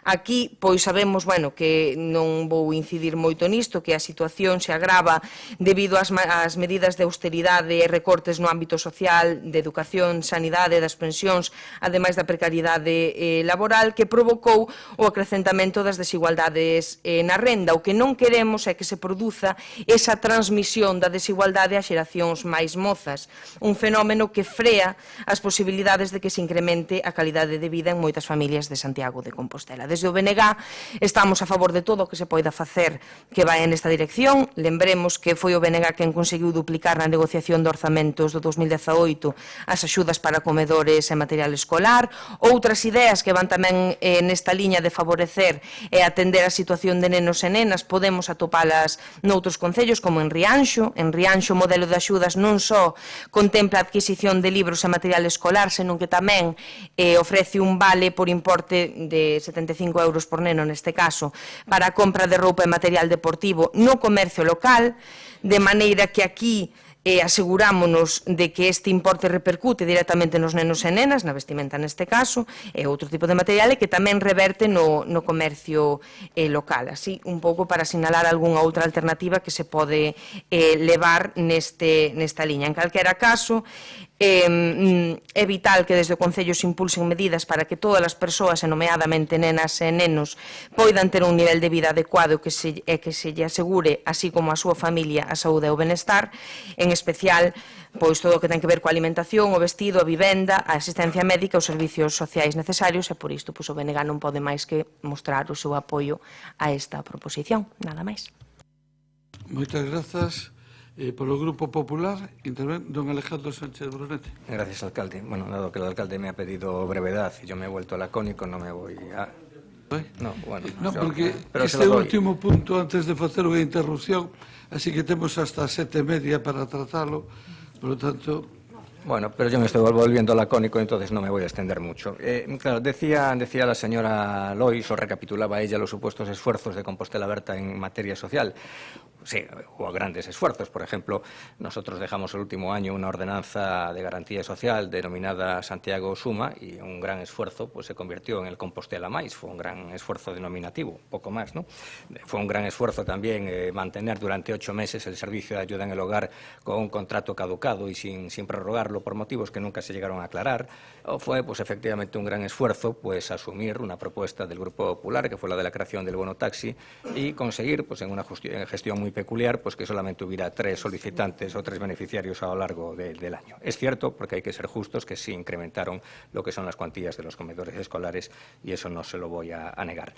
Aquí, pois, sabemos, que non vou incidir moito nisto, que a situación se agrava debido ás medidas de austeridade e recortes no ámbito social, de educación, sanidade, das pensións, ademais da precariedade laboral, que provocou o acrecentamento das desigualdades na renda. O que non queremos é que se produza esa transmisión da desigualdade a xeracións máis mozas, un fenómeno que frea as posibilidades de que se incremente a calidade de vida en moitas familias de Santiago de Compostela. Desde o BNG estamos a favor de todo o que se poida facer que vai nesta dirección. Lembremos que foi o BNG quen conseguiu duplicar na negociación de orzamentos do 2018 as axudas para comedores e material escolar. Outras ideas que van tamén nesta liña de favorecer e atender a situación de nenos e nenas podemos atopalas noutros concellos como en Rianxo. En Rianxo o modelo de axudas non só contempla a adquisición de libros e material escolar, senón que tamén ofrece un vale por importe de 75 euros por neno neste caso para a compra de roupa e material deportivo no comercio local, de maneira que aquí asegurámonos de que este importe repercute directamente nos nenos e nenas, na vestimenta neste caso, e outro tipo de material, e que tamén reverte no comercio local. Así, un pouco para sinalar algunha outra alternativa que se pode levar nesta liña. En calquera caso, é vital que desde o Concello se impulsen medidas para que todas as persoas, e nomeadamente nenas e nenos, poidan ter un nivel de vida adecuado e que se lle asegure, así como a súa familia, a saúde e o benestar. En en especial pois todo o que ten que ver coa alimentación, o vestido, a vivenda, a asistencia médica, os servicios sociais necesarios, e por isto pois, o BNG non pode máis que mostrar o seu apoio a esta proposición. Nada máis. Moitas grazas. Polo Grupo Popular, interven don Alejandro Sánchez Brunete. Gracias, alcalde. Bueno, dado que el alcalde me ha pedido brevedad y yo me he vuelto lacónico, no me voy a... No, bueno, No, porque pero este último punto, antes de facer unha interrupción, así que temos hasta 7:30 para tratalo, por lo tanto... Bueno, pero yo me estoy volviendo lacónico, entonces no me voy a extender mucho. Claro, decía la señora Lois, o recapitulaba ella los supuestos esfuerzos de Compostela Berta en materia social. Sí, hubo grandes esfuerzos. Por ejemplo, nosotros dejamos el último año una ordenanza de garantía social denominada Santiago Suma, y un gran esfuerzo pues se convirtió en el Compostela Mais. Fue un gran esfuerzo denominativo, poco más, ¿no? Fue un gran esfuerzo también mantener durante 8 meses el servicio de ayuda en el hogar con un contrato caducado y sin prorrogarlo por motivos que nunca se llegaron a aclarar. O fue pues efectivamente un gran esfuerzo pues asumir una propuesta del Grupo Popular, que fue la de la creación del bono taxi, y conseguir pues en una gestión muy peculiar pues que solamente hubiera 3 solicitantes o 3 beneficiarios a lo largo del año. Es cierto, porque hay que ser justos, que sí incrementaron lo que son las cuantías de los comedores escolares, y eso no se lo voy a negar.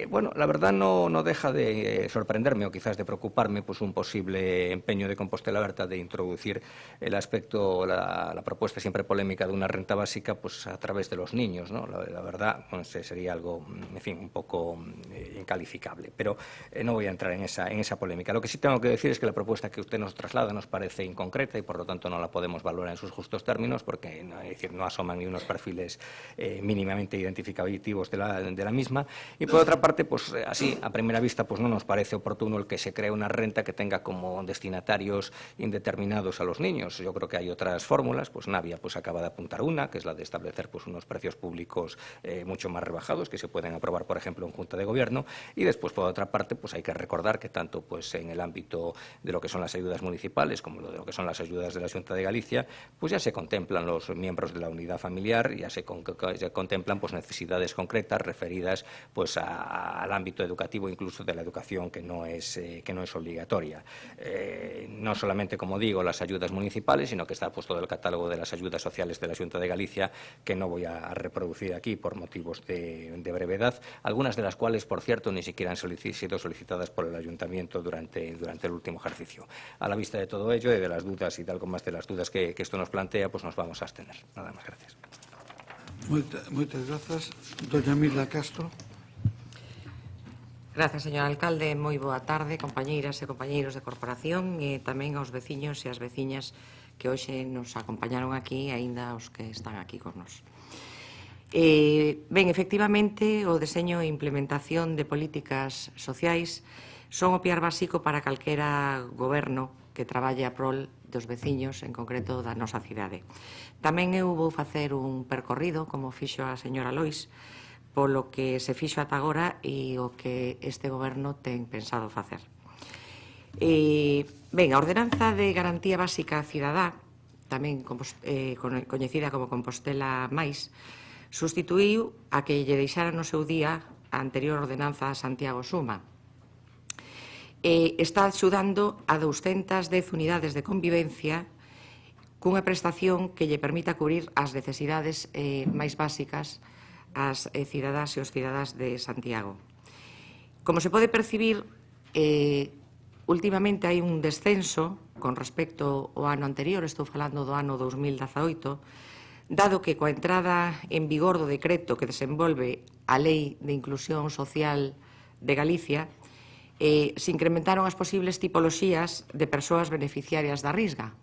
Bueno, la verdad no deja de sorprenderme, o quizás de preocuparme, pues un posible empeño de Compostela Berta de introducir el aspecto, la propuesta siempre polémica de una renta básica pues a través de los niños, ¿no? La verdad pues, sería algo, en fin, un poco incalificable, pero no voy a entrar en esa polémica. Lo que sí tengo que decir es que la propuesta que usted nos traslada nos parece inconcreta y por lo tanto no la podemos valorar en sus justos términos, porque es decir, no asoman ni unos perfiles mínimamente identificativos de la misma, y por otra parte, pues así a primera vista pues no nos parece oportuno el que se cree una renta que tenga como destinatarios indeterminados a los niños. Yo creo que hay otras fórmulas, pues Navia pues acaba de apuntar una, que es la de establecer pues unos precios públicos mucho más rebajados que se pueden aprobar, por ejemplo, en Junta de Gobierno, y después por otra parte pues hay que recordar que tanto pues en el ámbito de lo que son las ayudas municipales como de lo que son las ayudas de la Xunta de Galicia, pues ya se contemplan los miembros de la unidad familiar, ya se contemplan pues necesidades concretas referidas pues al ámbito educativo, incluso de la educación que no es obligatoria. No solamente, como digo, las ayudas municipales, sino que está pues todo el catálogo de las ayudas sociales de la Xunta de Galicia, que no voy a reproducir aquí por motivos de brevedad, algunas de las cuales, por cierto, ni siquiera han sido solicitadas por el Ayuntamiento durante el último ejercicio. A la vista de todo ello y de las dudas y de algo más de las dudas que esto nos plantea, pues nos vamos a abstener. Nada más, gracias. Moitas grazas. Doña Mila Castro. Grazas, señor alcalde. Moi boa tarde, compañeiras e compañeiros de corporación, e tamén aos veciños e as veciñas que hoxe nos acompañaron aquí, aínda os que están aquí con nos. Ben, efectivamente, o deseño e implementación de políticas sociais son o piar básico para calquera goberno que traballe a prol dos veciños, en concreto da nosa cidade. Tamén eu vou facer un percorrido, como fixo a señora Lois, polo que se fixo ata agora e o que este goberno ten pensado facer. Ben, a Ordenanza de Garantía Básica Cidadá, tamén coñecida como Compostela Mais, sustituíu a que lle deixara no seu día a anterior ordenanza Santiago Suma. Está axudando a 210 unidades de convivencia cunha prestación que lle permita cubrir as necesidades máis básicas ás cidadás e os cidadás de Santiago. Como se pode percibir, últimamente hai un descenso con respecto ao ano anterior, estou falando do ano 2018, dado que coa entrada en vigor do decreto que desenvolve a Lei de Inclusión Social de Galicia, se incrementaron as posibles tipoloxías de persoas beneficiarias da Risga.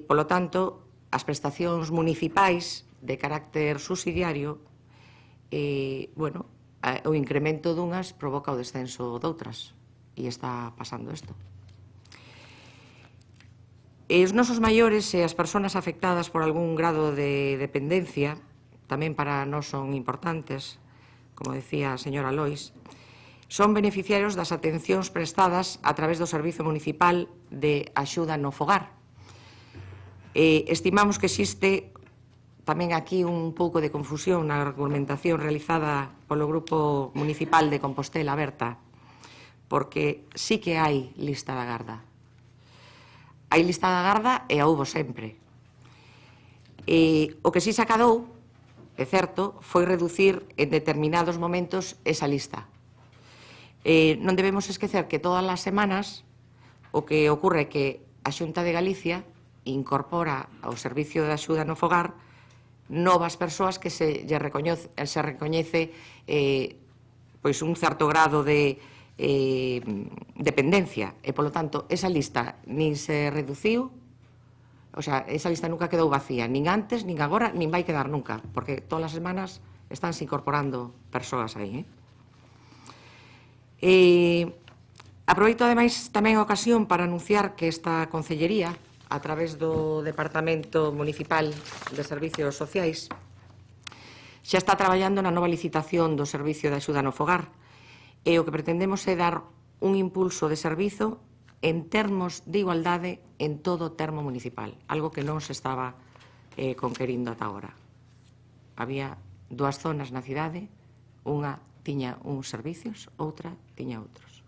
Polo tanto, as prestacións municipais de carácter subsidiario, o incremento dunhas provoca o descenso doutras, e está pasando isto. Os nosos maiores e as persoas afectadas por algún grado de dependencia tamén para nós son importantes, como decía a señora Lois, son beneficiarios das atencións prestadas a través do Servizo Municipal de Axuda no Fogar. Estimamos que existe tamén aquí un pouco de confusión na argumentación realizada polo Grupo Municipal de Compostela Berta, porque sí que hai lista de agarda. hai lista da garda e a houbo sempre. O que si se acadou, é certo, foi reducir en determinados momentos esa lista. Non debemos esquecer que todas as semanas o que ocorre é que a Xunta de Galicia incorpora ao Servicio de Axuda no Fogar novas persoas que se recoñece un certo grado de dependencia e, polo tanto, esa lista nin se reduciu, o sea, esa lista nunca quedou vacía, nin antes, nin agora, nin vai quedar nunca, porque todas as semanas estánse incorporando persoas aí. Aproveito, ademais, tamén a ocasión para anunciar que esta Concellería, a través do Departamento Municipal de Servicios Sociais, xa está traballando na nova licitación do Servicio de Axuda no Fogar, e o que pretendemos é dar un impulso de servizo en termos de igualdade en todo o termo municipal, algo que non se estaba conquerindo ata agora. Había dúas zonas na cidade, unha tiña uns servicios, outra tiña outros.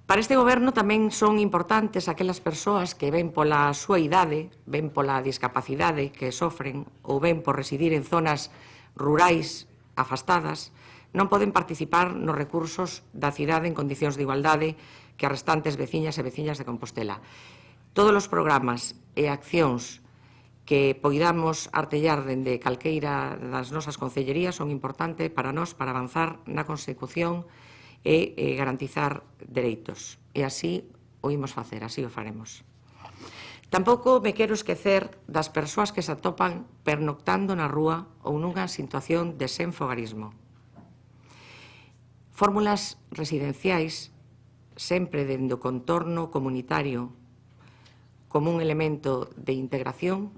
Para este goberno tamén son importantes aquelas persoas que ven pola súa idade, ven pola discapacidade que sofren ou ven por residir en zonas rurais afastadas, non poden participar nos recursos da cidade en condicións de igualdade que as restantes veciñas e veciñas de Compostela. Todos os programas e accións que poidamos artellar dende calqueira das nosas concellerías son importantes para nós para avanzar na consecución e garantizar dereitos. E así o imos facer, así o faremos. Tampouco me quero esquecer das persoas que se atopan pernoctando na rúa ou nunha situación de senfogarismo. Fórmulas residenciais, sempre dende o contorno comunitario, como un elemento de integración,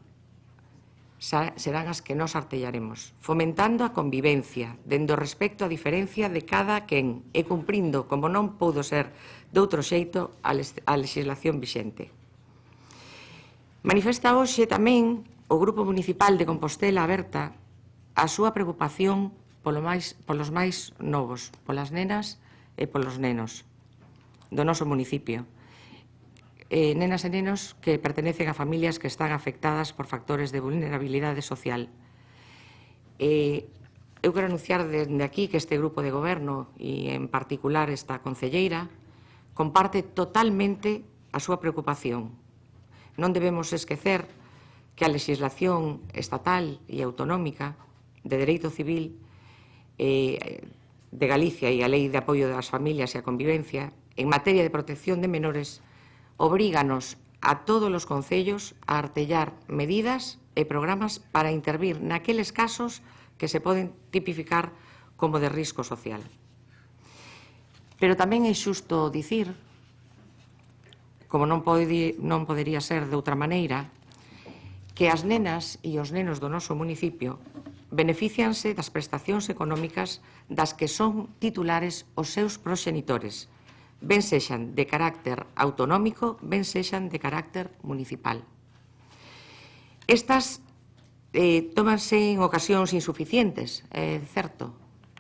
serán as que nos artellaremos, fomentando a convivencia, dende o respecto a diferencia de cada quen e cumprindo, como non poudo ser de outro xeito, a legislación vixente. Manifesta hoxe tamén o Grupo Municipal de Compostela Aberta a súa preocupación polos máis novos, polas nenas e polos nenos do noso municipio. Nenas e nenos que pertenecen a familias que están afectadas por factores de vulnerabilidade social. Eu quero anunciar dende aquí que este grupo de goberno e en particular esta concelleira comparte totalmente a súa preocupación. Non debemos esquecer que a legislación estatal e autonómica de dereito civil de Galicia e a Lei de Apoio das Familias e a Convivencia en materia de protección de menores obríganos a todos os concellos a artellar medidas e programas para intervir naqueles casos que se poden tipificar como de risco social. Pero tamén é xusto dicir, como non podería ser de outra maneira, que as nenas e os nenos do noso municipio beneficianse das prestacións económicas das que son titulares os seus proxenitores, ben sexan de carácter autonómico, ben sexan de carácter municipal. Estas tómanse en ocasións insuficientes, é certo,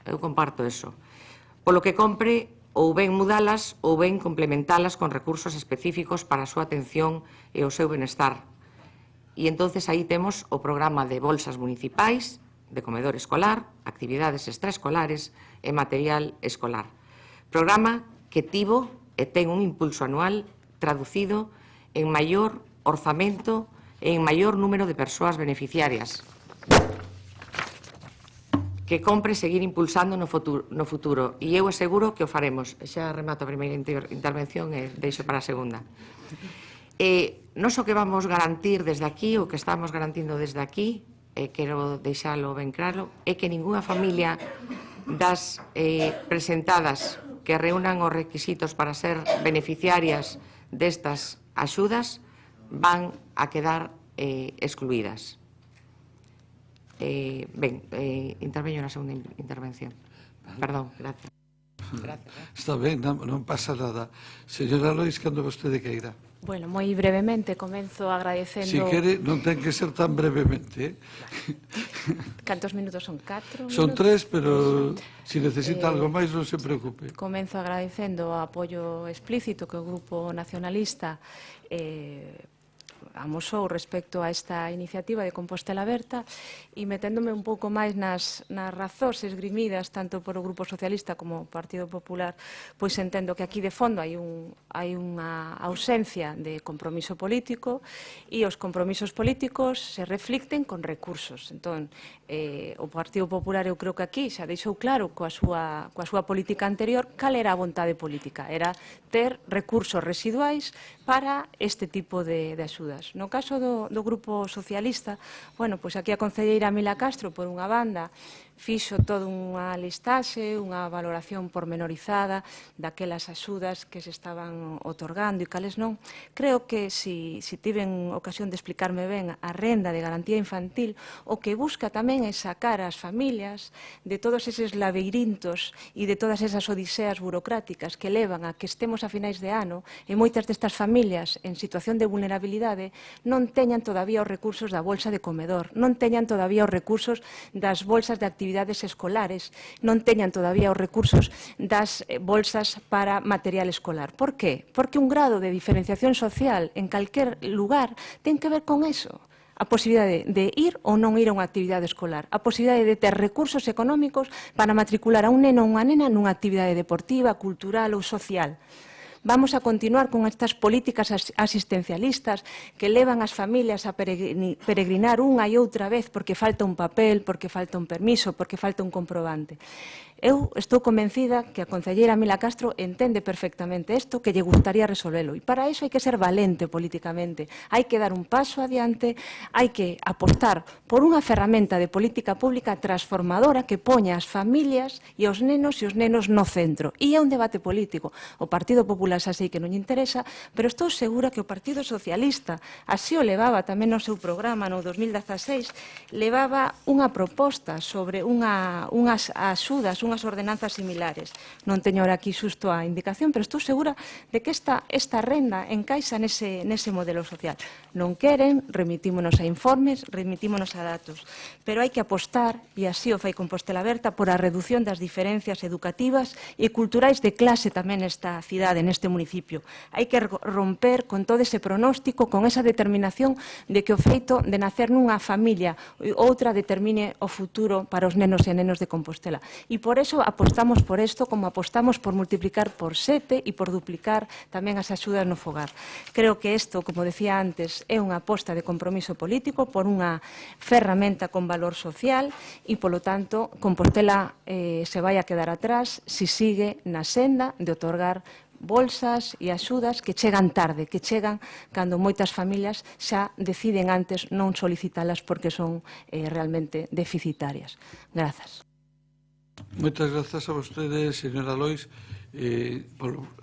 eu comparto eso, polo que compre ou ben mudalas ou ben complementalas con recursos específicos para a súa atención e o seu benestar. E entonces aí temos o programa de bolsas municipais, de comedor escolar, actividades extraescolares e material escolar. Programa que tivo e ten un impulso anual traducido en maior orzamento e en maior número de persoas beneficiarias que compre seguir impulsando no futuro. E eu aseguro que o faremos. Xa remato a primeira intervención e deixo para a segunda. Non só que vamos garantir desde aquí, o que estamos garantindo desde aquí, e quero deixalo ben claro, é que ningunha familia das presentadas que reúnan os requisitos para ser beneficiarias destas axudas van a quedar excluídas. Interveño na segunda intervención. Perdón, gracias. Está ben, non pasa nada. Señora Lois, cando vostede queira. Bueno, moi brevemente, comenzo agradecendo... Si quere, non ten que ser tan brevemente. Cantos minutos son? 4 minutos? Son 3, pero se necesita algo máis non se preocupe. Comenzo agradecendo o apoio explícito que o Grupo Nacionalista amosou respecto a esta iniciativa de Compostela Aberta e meténdome un pouco máis nas razóns esgrimidas tanto polo Grupo Socialista como o Partido Popular, pois entendo que aquí de fondo hai unha ausencia de compromiso político e os compromisos políticos se reflicten con recursos. Entón, o Partido Popular eu creo que aquí xa deixou claro coa súa política anterior cal era a vontade política, era ter recursos residuais para este tipo de axudas. No caso do Grupo Socialista, bueno, pois aquí a concelleira Mila Castro, por unha banda, fixo toda unha listaxe, unha valoración pormenorizada daquelas axudas que se estaban otorgando e cales non. Creo que, si tiven ocasión de explicarme ben, a renda de garantía infantil o que busca tamén é sacar as familias de todos eses laberintos e de todas esas odiseas burocráticas que levan a que estemos a finais de ano e moitas destas familias en situación de vulnerabilidade non teñan todavía os recursos da bolsa de comedor, non teñan todavía os recursos das bolsas de actividades escolares, non teñan todavía os recursos das bolsas para material escolar. Por qué? Porque un grado de diferenciación social en calquer lugar ten que ver con eso. A posibilidade de ir ou non ir a unha actividade escolar, a posibilidade de ter recursos económicos para matricular a un neno ou unha nena nunha actividade deportiva, cultural ou social. Vamos a continuar con estas políticas asistencialistas que levan as familias a peregrinar unha e outra vez porque falta un papel, porque falta un permiso, porque falta un comprobante. Eu estou convencida que a concelleira Mila Castro entende perfectamente isto, que lle gustaría resolvelo. E para iso hai que ser valente políticamente. Hai que dar un paso adiante, hai que apostar por unha ferramenta de política pública transformadora que poña as familias e os nenos no centro. E é un debate político. O Partido Popular xa sei que non lle interesa, pero estou segura que o Partido Socialista, así o levaba tamén no seu programa no 2016, levaba unha proposta sobre unhas axudas, unhas ordenanzas similares. Non teño ahora aquí xusto a indicación, pero estou segura de que esta renda encaixa nese modelo social. Non queren, remitímonos a informes, remitímonos a datos, pero hai que apostar, e así o fai Compostela Aberta, por a reducción das diferencias educativas e culturais de clase tamén nesta cidade, neste municipio. Hai que romper con todo ese pronóstico, con esa determinación de que o feito de nacer nunha familia outra determine o futuro para os nenos e nenos de Compostela. E por eso apostamos por isto, como apostamos por multiplicar por 7 e por duplicar tamén as axudas no fogar. Creo que isto, como decía antes, é unha aposta de compromiso político por unha ferramenta con valor social e, polo tanto, Compostela se vai a quedar atrás se sigue na senda de otorgar bolsas e axudas que chegan tarde, que chegan cando moitas familias xa deciden antes non solicitalas porque son realmente deficitarias. Grazas. Moitas grazas a vostede, señora Lois.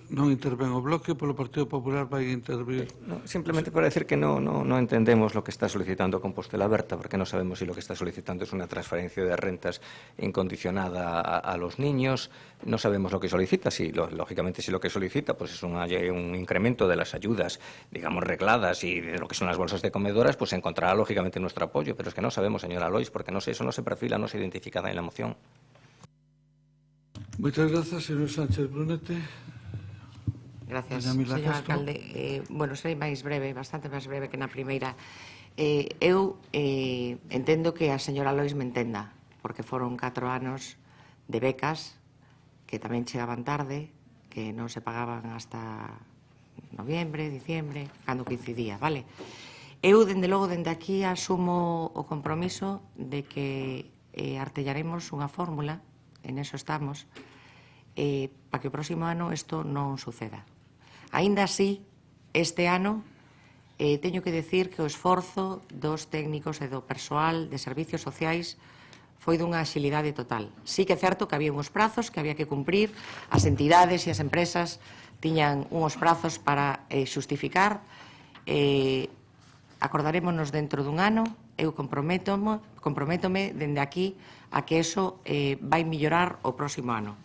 Non intervén o bloque, polo Partido Popular vai intervir. Simplemente para decir que no entendemos lo que está solicitando Compostela Aberta, porque no sabemos si lo que está solicitando es una transferencia de rentas incondicionada a los niños, no sabemos lo que solicita, lógicamente si lo que solicita pues es un incremento de las ayudas, digamos, regladas y de lo que son las bolsas de comedoras, pues encontrará lógicamente nuestro apoyo, pero es que no sabemos, señora Lois, porque eso no se perfila, no se identifica en la moción. Moitas grazas, señor Sánchez Brunete. Gracias, señor alcalde. Bueno, serei máis breve, bastante máis breve que na primeira. Eu entendo que a señora Lois me entenda, porque foron 4 anos de becas que tamén chegaban tarde, que non se pagaban hasta noviembre, diciembre, cando coincidía, vale? Eu, dende logo, dende aquí, asumo o compromiso de que artellaremos unha fórmula, en eso estamos, para que o próximo ano isto non suceda. Aínda así, este ano, teño que decir que o esforzo dos técnicos e do persoal de servicios sociais foi dunha axilidade total. Sí que é certo que había uns prazos que había que cumprir, as entidades e as empresas tiñan uns prazos para xustificar. Acordarémonos dentro dun ano, eu comprométome dende aquí a que eso vai mellorar o próximo ano.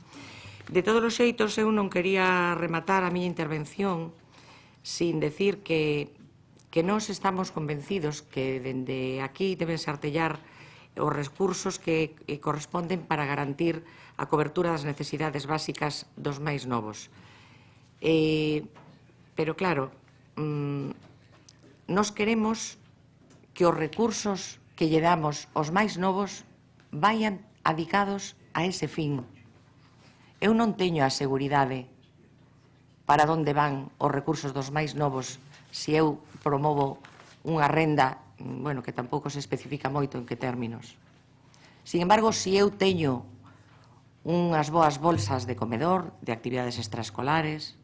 De todos os xeitos, eu non quería rematar a miña intervención sin decir que nós estamos convencidos que dende aquí deben artellar os recursos que corresponden para garantir a cobertura das necesidades básicas dos máis novos. Pero claro, nós queremos que os recursos que lle damos aos máis novos vayan adicados a ese fin. Eu non teño a seguridade para onde van os recursos dos máis novos se eu promovo unha renda, bueno, que tampouco se especifica moito en que términos. Sin embargo, se eu teño unhas boas bolsas de comedor, de actividades extraescolares,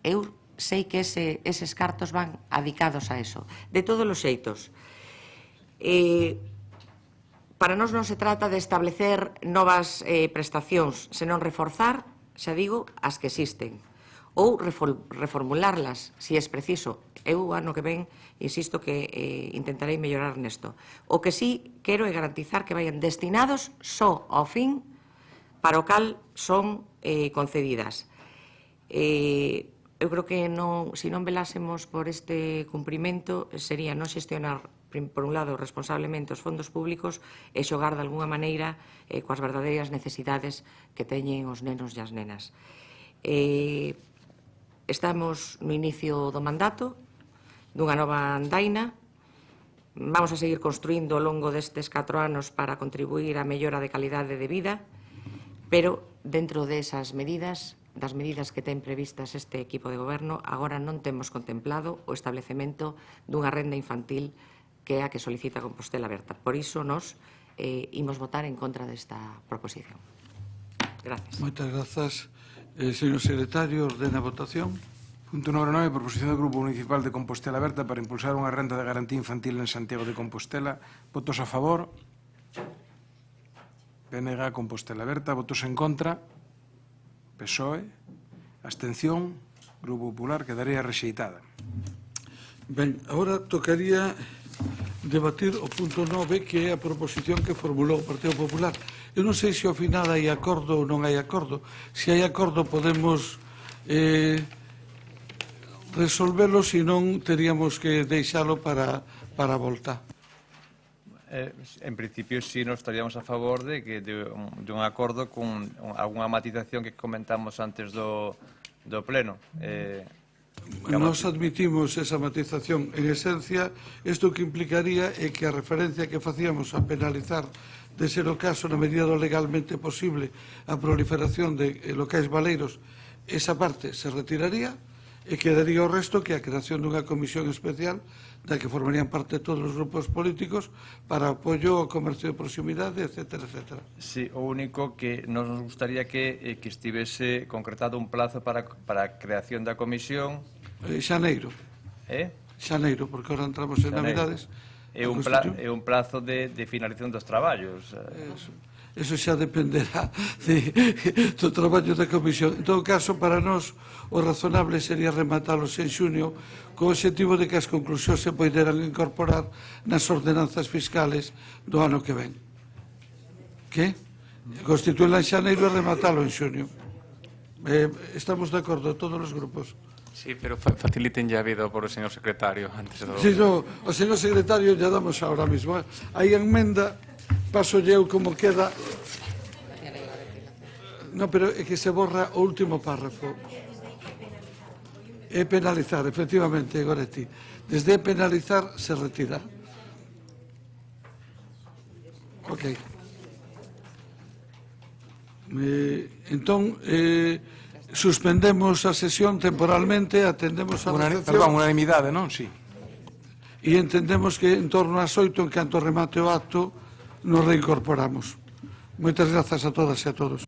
eu sei que eses cartos van adicados a eso. De todos os xeitos, para nós non se trata de establecer novas prestacións, senón reforzar, xa digo, as que existen, ou reformularlas, se é preciso. Eu, ano que ven, insisto que intentarei mellorar nesto. O que sí quero é garantizar que vayan destinados só ao fin para o cal son concedidas. Eu creo que se non velásemos por este cumprimento sería non xestionar, por un lado, responsablemente os fondos públicos e xogar de alguna maneira coas verdadeiras necesidades que teñen os nenos e as nenas. Estamos no inicio do mandato dunha nova andaina. Vamos a seguir construindo ao longo destes 4 anos para contribuir á mellora de calidade de vida, pero dentro desas medidas, das medidas que ten previstas este equipo de goberno, agora non temos contemplado o establecemento dunha renda infantil que é a que solicita Compostela Aberta. Por iso, nos imos votar en contra desta proposición. Gracias. Moitas grazas. Señor secretario, ordena a votación. Punto número 9, proposición do Grupo Municipal de Compostela Aberta para impulsar unha renda de garantía infantil en Santiago de Compostela. Votos a favor. PNG, Compostela Aberta. Votos en contra. PSOE. Abstención. Grupo Popular. Quedaría rexeitada. Ben, agora tocaría debatir o punto 9, que é a proposición que formulou o Partido Popular. Eu non sei se ao final hai acordo ou non hai acordo. Se hai acordo podemos resolvelo, se non teríamos que deixalo para a volta. En principio, sí, nos estaríamos a favor de un acordo con algunha matización que comentamos antes do pleno. Nos admitimos esa matización. En esencia, isto que implicaría é que a referencia que facíamos a penalizar, de ser o caso, na medida do legalmente posible, a proliferación de locais baleiros, esa parte se retiraría e quedaría o resto, que a creación dunha comisión especial da que formarían parte todos os grupos políticos para apoio ao comercio de proximidade, etc. etc. Sí, o único que nos gustaría que estivese concretado un plazo para a creación da comisión. Xaneiro. Xaneiro, porque ahora entramos en Navidades. É un plazo de finalización dos traballos. Eso xa dependerá do traballo da comisión. En todo caso, para nós, o razonable sería rematalos en xunio co objetivo de que as conclusións se poderan incorporar nas ordenanzas fiscales do ano que ven. Que? Constituíla en xaneiro e rematalo en xunio. Estamos de acordo, todos os grupos. Sí, pero faciliten ya a vida por o señor secretario antes do... Sí, o señor secretario ya damos ahora mismo. Hai enmenda, paso eu como queda. No, pero é que se borra o último párrafo. É penalizar, efectivamente, Goretti. Desde penalizar se retira. Ok. Entón, suspendemos a sesión temporalmente, atendemos a recepción. Perdón, unanimidade, non? Sí. E entendemos que en torno ás 8, en canto remate o acto, nos reincorporamos. Moitas grazas a todas e a todos.